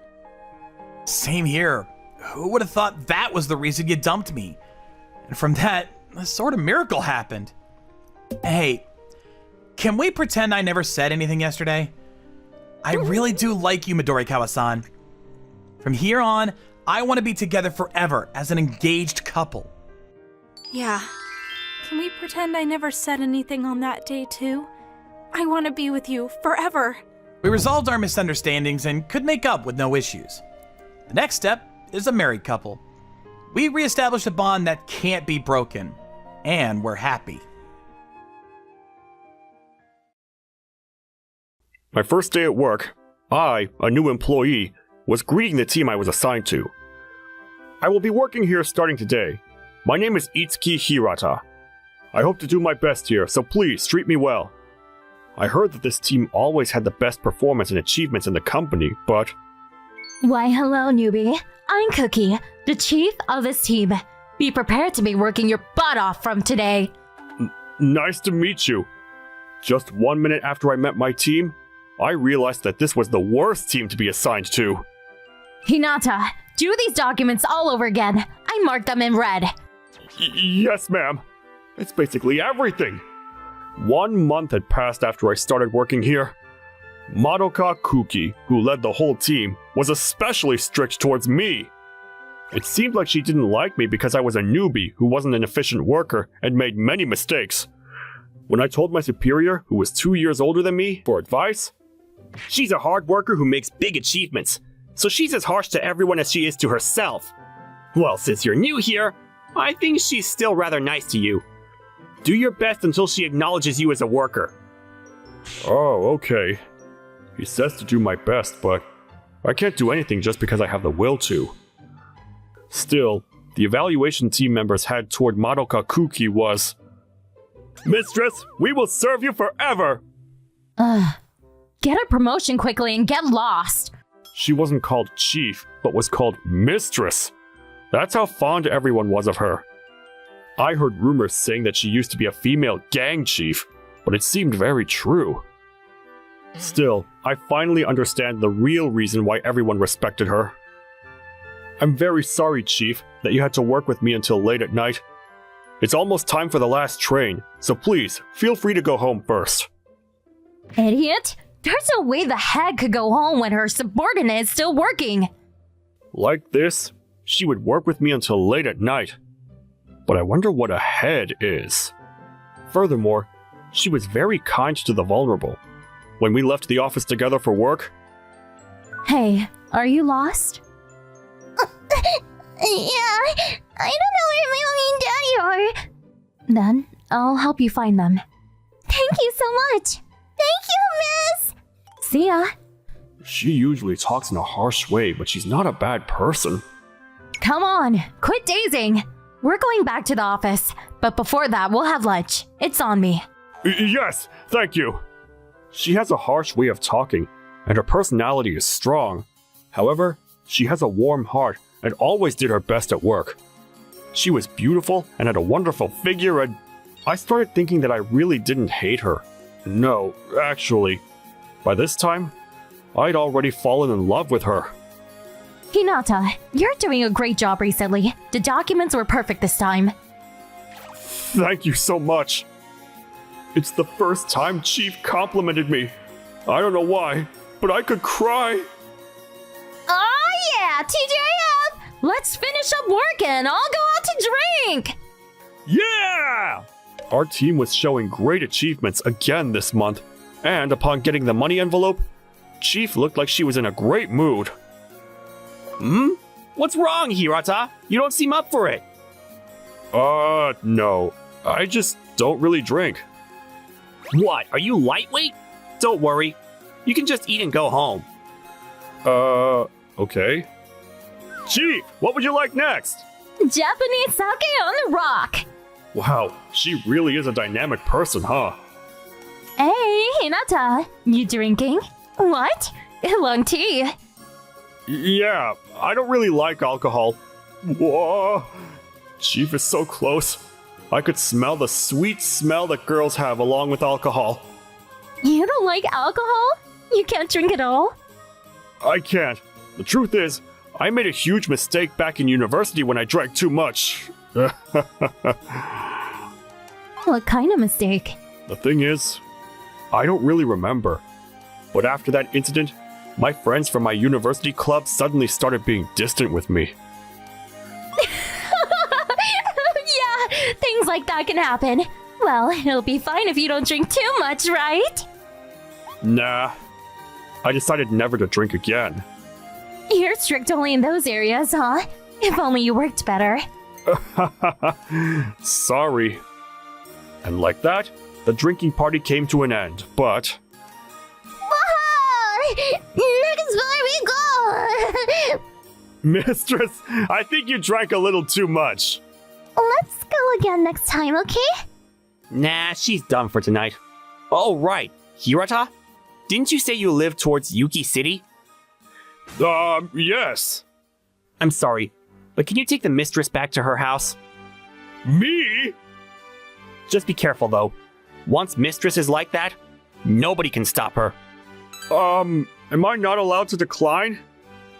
Same here. Who would have thought that was the reason you dumped me? And from that, a sort of miracle happened. Hey, can we pretend I never said anything yesterday? I really do like you, Midori Kawasan. From here on, I want to be together forever as an engaged couple. Yeah. Can we pretend I never said anything on that day, too? I want to be with you forever. We resolved our misunderstandings and could make up with no issues. The next step is a married couple. We reestablished a bond that can't be broken, and we're happy. My first day at work, I, a new employee, was greeting the team I was assigned to. I will be working here starting today. My name is Itsuki Hirata. I hope to do my best here, so please treat me well. I heard that this team always had the best performance and achievements in the company, but... Why, hello, newbie. I'm Cookie, the chief of this team. Be prepared to be working your butt off from today. Nice to meet you. Just 1 minute after I met my team, I realized that this was the worst team to be assigned to. Hinata, do these documents all over again. I marked them in red. Yes, ma'am. It's basically everything. 1 month had passed after I started working here. Madoka Kuki, who led the whole team, was especially strict towards me. It seemed like she didn't like me because I was a newbie who wasn't an efficient worker and made many mistakes. When I told my superior, who was 2 years older than me, for advice, she's a hard worker who makes big achievements, so she's as harsh to everyone as she is to herself. Well, since you're new here, I think she's still rather nice to you. Do your best until she acknowledges you as a worker. Oh, okay. He says to do my best, but I can't do anything just because I have the will to. Still, the evaluation team members had toward Madoka Kuki was, Mistress, we will serve you forever! Get a promotion quickly and get lost. She wasn't called Chief, but was called Mistress. That's how fond everyone was of her. I heard rumors saying that she used to be a female gang chief. but it seemed very true. Still, I finally understand the real reason why everyone respected her. I'm very sorry, Chief, that you had to work with me until late at night. It's almost time for the last train, so please, feel free to go home first. Idiot! There's no way the head could go home when her subordinate is still working. Like this, she would work with me until late at night. But I wonder what a head is. Furthermore, she was very kind to the vulnerable. When we left the office together for work... Hey, are you lost? Yeah, I don't know where Mommy and Daddy are. Then, I'll help you find them. Thank you so much. Thank you, Miss. See ya. She usually talks in a harsh way, but she's not a bad person. Come on, quit dazing. We're going back to the office, but before that, we'll have lunch. It's on me. Yes, thank you. She has a harsh way of talking, and her personality is strong. However, she has a warm heart and always did her best at work. She was beautiful and had a wonderful figure, and I started thinking that I really didn't hate her. No, actually, by this time, I'd already fallen in love with her. Hinata, you're doing a great job recently. The documents were perfect this time. Thank you so much. It's the first time Chief complimented me. I don't know why, but I could cry. Oh yeah, TJF! Let's finish up work and I'll go out to drink! Yeah! Our team was showing great achievements again this month, and upon getting the money envelope, Chief looked like she was in a great mood. What's wrong, Hirata? You don't seem up for it. No. I just don't really drink. What, are you lightweight? Don't worry. You can just eat and go home. Okay. Chief, what would you like next? Japanese sake on the rock! Wow, she really is a dynamic person, huh? Hey, Hinata, you drinking? What? Long tea. Yeah, I don't really like alcohol. Whoa! Chief is so close. I could smell the sweet smell that girls have along with alcohol. You don't like alcohol? You can't drink at all? I can't. The truth is, I made a huge mistake back in university when I drank too much. What kind of mistake? The thing is, I don't really remember. But after that incident, my friends from my university club suddenly started being distant with me. Yeah, things like that can happen. Well, it'll be fine if you don't drink too much, right? Nah. I decided never to drink again. You're strict only in those areas, huh? If only you worked better. Sorry. And like that, the drinking party came to an end, but... Next where we go. Mistress, I think you drank a little too much. Let's go again next time, okay? Nah, she's done for tonight. Oh, right. Hirata? Didn't you say you live towards Yuki City? Yes. I'm sorry, but can you take the mistress back to her house? Me? Just be careful, though. Once mistress is like that, nobody can stop her. Am I not allowed to decline?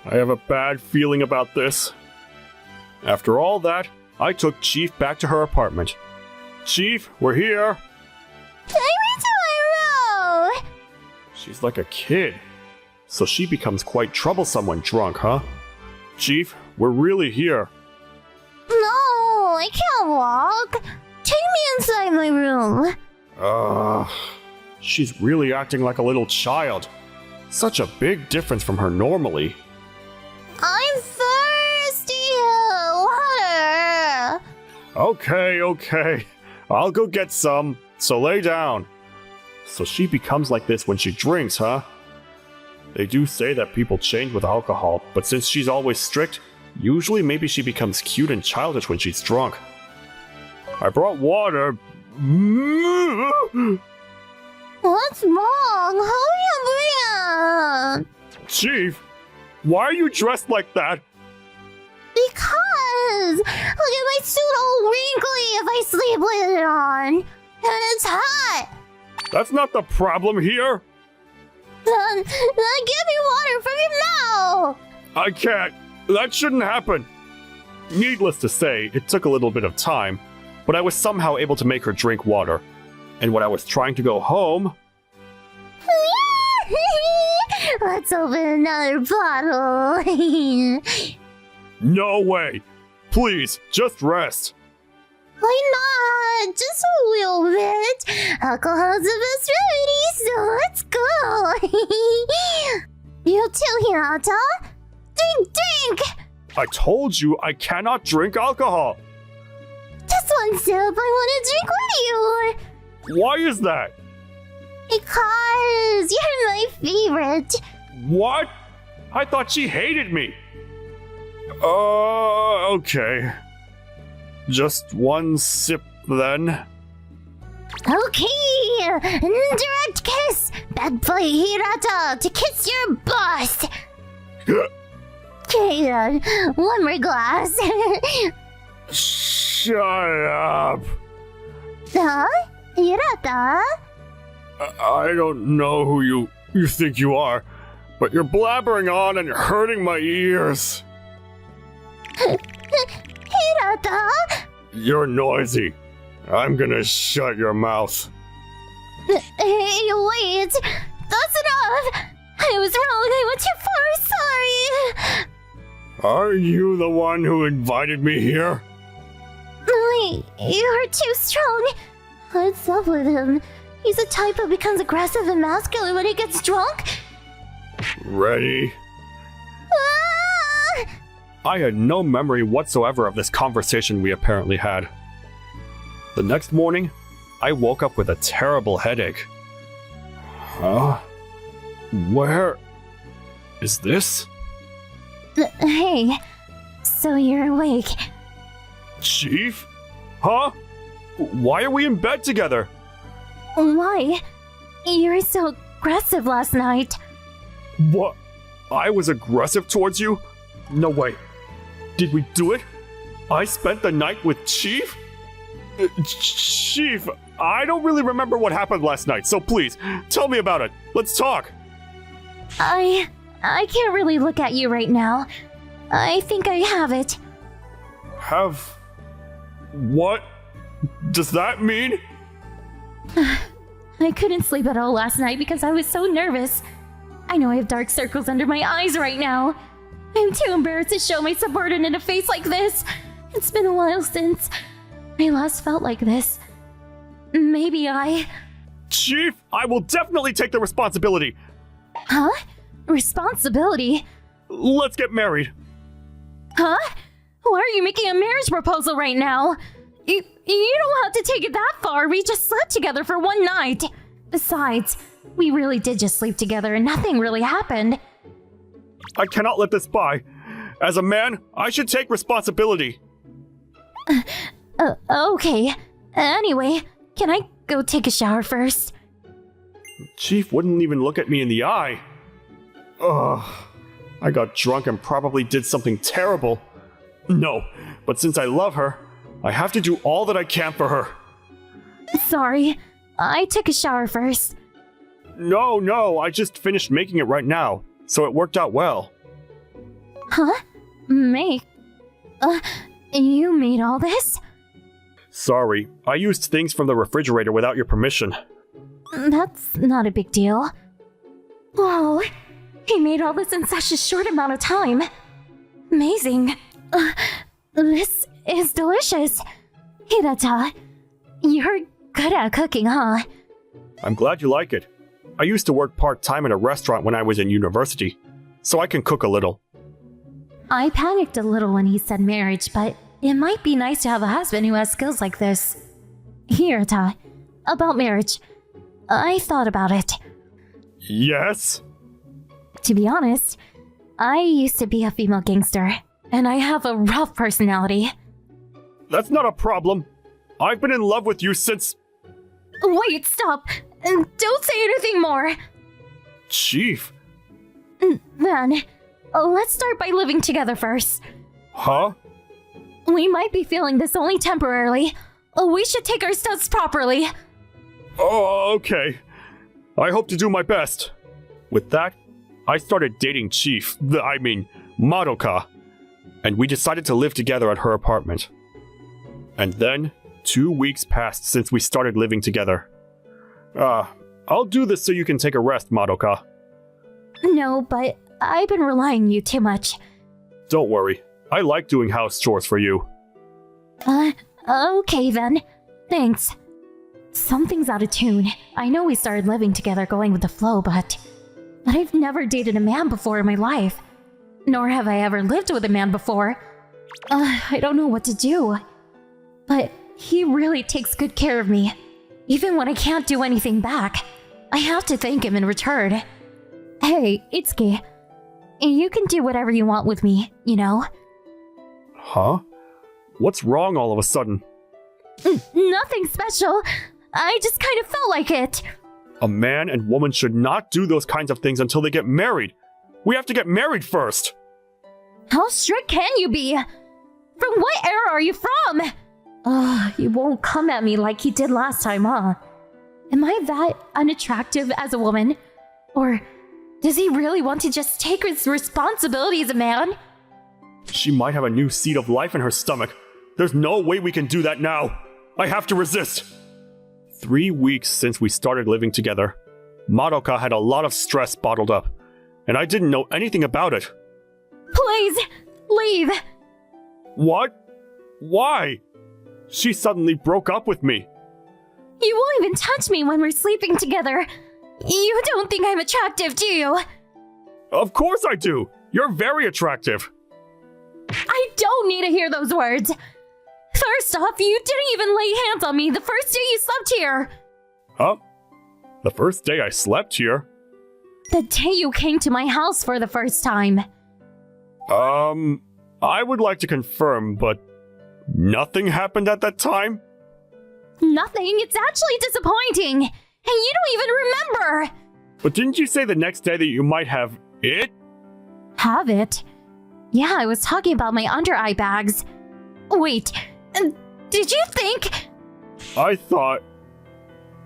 I have a bad feeling about this. After all that, I took Chief back to her apartment. Chief, we're here. Take me to my room. She's like a kid. So she becomes quite troublesome when drunk, huh? Chief, we're really here. No, I can't walk. Take me inside my room. She's really acting like a little child. Such a big difference from her normally. I'm thirsty. Water. Okay. I'll go get some, so lay down. So she becomes like this when she drinks, huh? They do say that people change with alcohol, but since she's always strict, usually maybe she becomes cute and childish when she's drunk. I brought water. What's wrong? Hurry up. Chief, why are you dressed like that? Because look at my suit all wrinkly if I sleep with it on. And it's hot. That's not the problem here. Then give me water from your mouth! I can't. That shouldn't happen. Needless to say, it took a little bit of time, but I was somehow able to make her drink water. And when I was trying to go home... Let's open another bottle. No way. Please, just rest. Why not? Just a little bit. Alcohol's the best remedy, so let's go. You too, Hinata. Drink! I told you I cannot drink alcohol. Just one sip. I want to drink with you. Why is that? Because you're my favorite. What? I thought she hated me. Okay. Just one sip then. Okay, direct kiss. Bad boy Hirata to kiss your boss. Okay, one more glass. Shut up. Huh? Hirata? I don't know who you think you are, but you're blabbering on and you're hurting my ears. Hirata? You're noisy. I'm gonna shut your mouth. Hey, wait. That's enough. I was wrong. I went too far. Sorry. Are you the one who invited me here? You're too strong. What's up with him? He's the type who becomes aggressive and masculine when he gets drunk. Ready? Ah! I had no memory whatsoever of this conversation we apparently had. The next morning, I woke up with a terrible headache. Huh? Where is this? Hey, so you're awake. Chief? Huh? Why are we in bed together? Why? You were so aggressive last night. What? I was aggressive towards you? No way. Did we do it? I spent the night with Chief? Chief, I don't really remember what happened last night, so please, tell me about it. Let's talk. I can't really look at you right now. I think I have it. Have... What does that mean? I couldn't sleep at all last night because I was so nervous. I know I have dark circles under my eyes right now. I'm too embarrassed to show my subordinate a face like this. It's been a while since I last felt like this. Maybe I... Chief, I will definitely take the responsibility. Huh? Responsibility? Let's get married. Huh? Why are you making a marriage proposal right now? You don't have to take it that far. We just slept together for one night. Besides, we really did just sleep together and nothing really happened. I cannot let this by. As a man, I should take responsibility. Okay. Anyway, can I go take a shower first? Chief wouldn't even look at me in the eye. Ugh. I got drunk and probably did something terrible. No, but since I love her, I have to do all that I can for her. Sorry, I took a shower first. No, I just finished making it right now, so it worked out well. Huh? Make? You made all this? Sorry, I used things from the refrigerator without your permission. That's not a big deal. Whoa, he made all this in such a short amount of time. Amazing. This is delicious. Hirata, you're good at cooking, huh? I'm glad you like it. I used to work part-time at a restaurant when I was in university, so I can cook a little. I panicked a little when he said marriage, but it might be nice to have a husband who has skills like this. Hirata, about marriage. I thought about it. Yes? To be honest, I used to be a female gangster, and I have a rough personality. That's not a problem. I've been in love with you since... Wait, stop! Don't say anything more! Chief. Then, let's start by living together first. Huh? We might be feeling this only temporarily. We should take our steps properly. Oh, okay. I hope to do my best. With that, I started dating Madoka, and we decided to live together at her apartment. And then, 2 weeks passed since we started living together. I'll do this so you can take a rest, Madoka. No, but I've been relying on you too much. Don't worry, I like doing house chores for you. Okay then. Thanks. Something's out of tune. I know we started living together going with the flow, but I've never dated a man before in my life. Nor have I ever lived with a man before. I don't know what to do. But he really takes good care of me. Even when I can't do anything back, I have to thank him in return. Hey, Itsuki. You can do whatever you want with me, you know? Huh? What's wrong all of a sudden? Nothing special. I just kind of felt like it. A man and woman should not do those kinds of things until they get married. We have to get married first. How strict can you be? From what era are you from? You won't come at me like you did last time, huh? Am I that unattractive as a woman? Or does he really want to just take his responsibility as a man? She might have a new seed of life in her stomach. There's no way we can do that now. I have to resist. 3 weeks since we started living together, Madoka had a lot of stress bottled up, and I didn't know anything about it. Please, leave. What? Why? She suddenly broke up with me. You won't even touch me when we're sleeping together. You don't think I'm attractive, do you? Of course I do. You're very attractive. I don't need to hear those words. First off, you didn't even lay hands on me the first day you slept here. Huh? The first day I slept here? The day you came to my house for the first time. I would like to confirm, but nothing happened at that time? Nothing? It's actually disappointing. And you don't even remember. But didn't you say the next day that you might have it? Have it? Yeah, I was talking about my under eye bags. Wait, did you think? I thought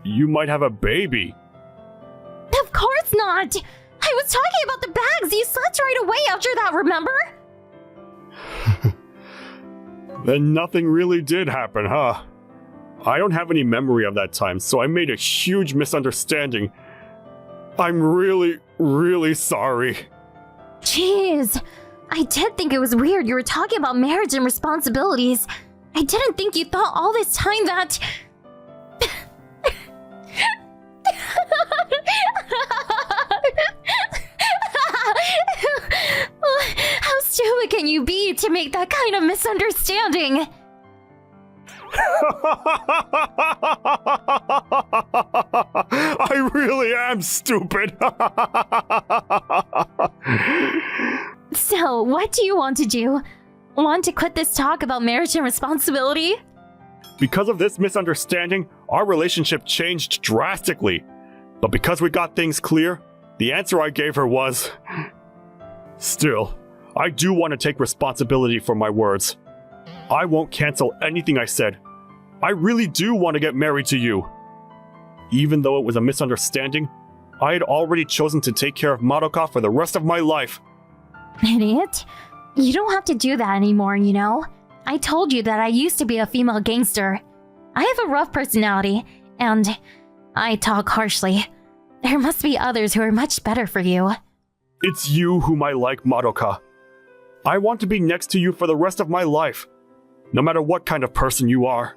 you might have a baby. Of course not. I was talking about the bags. You slept right away after that, remember? Then nothing really did happen, huh? I don't have any memory of that time, so I made a huge misunderstanding. I'm really, really sorry. Jeez. I did think it was weird you were talking about marriage and responsibilities. I didn't think you thought all this time that... How stupid can you be to make that kind of misunderstanding? I really am stupid. So, what do you want to do? Want to quit this talk about marriage and responsibility? Because of this misunderstanding, our relationship changed drastically. But because we got things clear, the answer I gave her was... Still, I do want to take responsibility for my words. I won't cancel anything I said. I really do want to get married to you. Even though it was a misunderstanding, I had already chosen to take care of Madoka for the rest of my life. Idiot. You don't have to do that anymore, you know? I told you that I used to be a female gangster. I have a rough personality, and I talk harshly. There must be others who are much better for you. It's you whom I like, Madoka. I want to be next to you for the rest of my life, no matter what kind of person you are.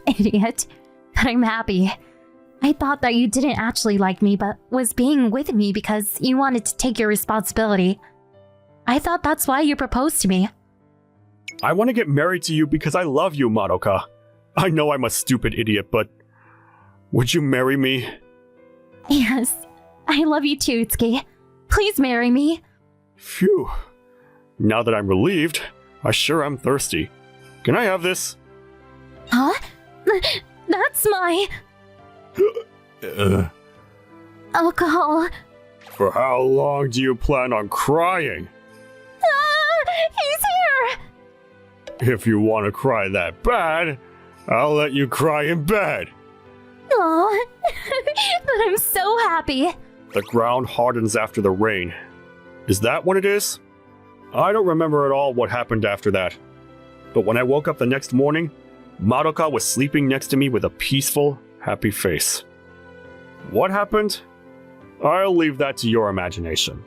Idiot. But I'm happy. I thought that you didn't actually like me, but was being with me because you wanted to take your responsibility. I thought that's why you proposed to me. I want to get married to you because I love you, Madoka. I know I'm a stupid idiot, but... would you marry me? Yes. I love you too, Itsuki. Please marry me. Phew. Now that I'm relieved, I sure am thirsty. Can I have this? Huh? That's my... alcohol. For how long do you plan on crying? He's here! If you want to cry that bad, I'll let you cry in bed. Oh, but I'm so happy. The ground hardens after the rain. Is that what it is? I don't remember at all what happened after that. But when I woke up the next morning, Madoka was sleeping next to me with a peaceful, happy face. What happened? I'll leave that to your imagination.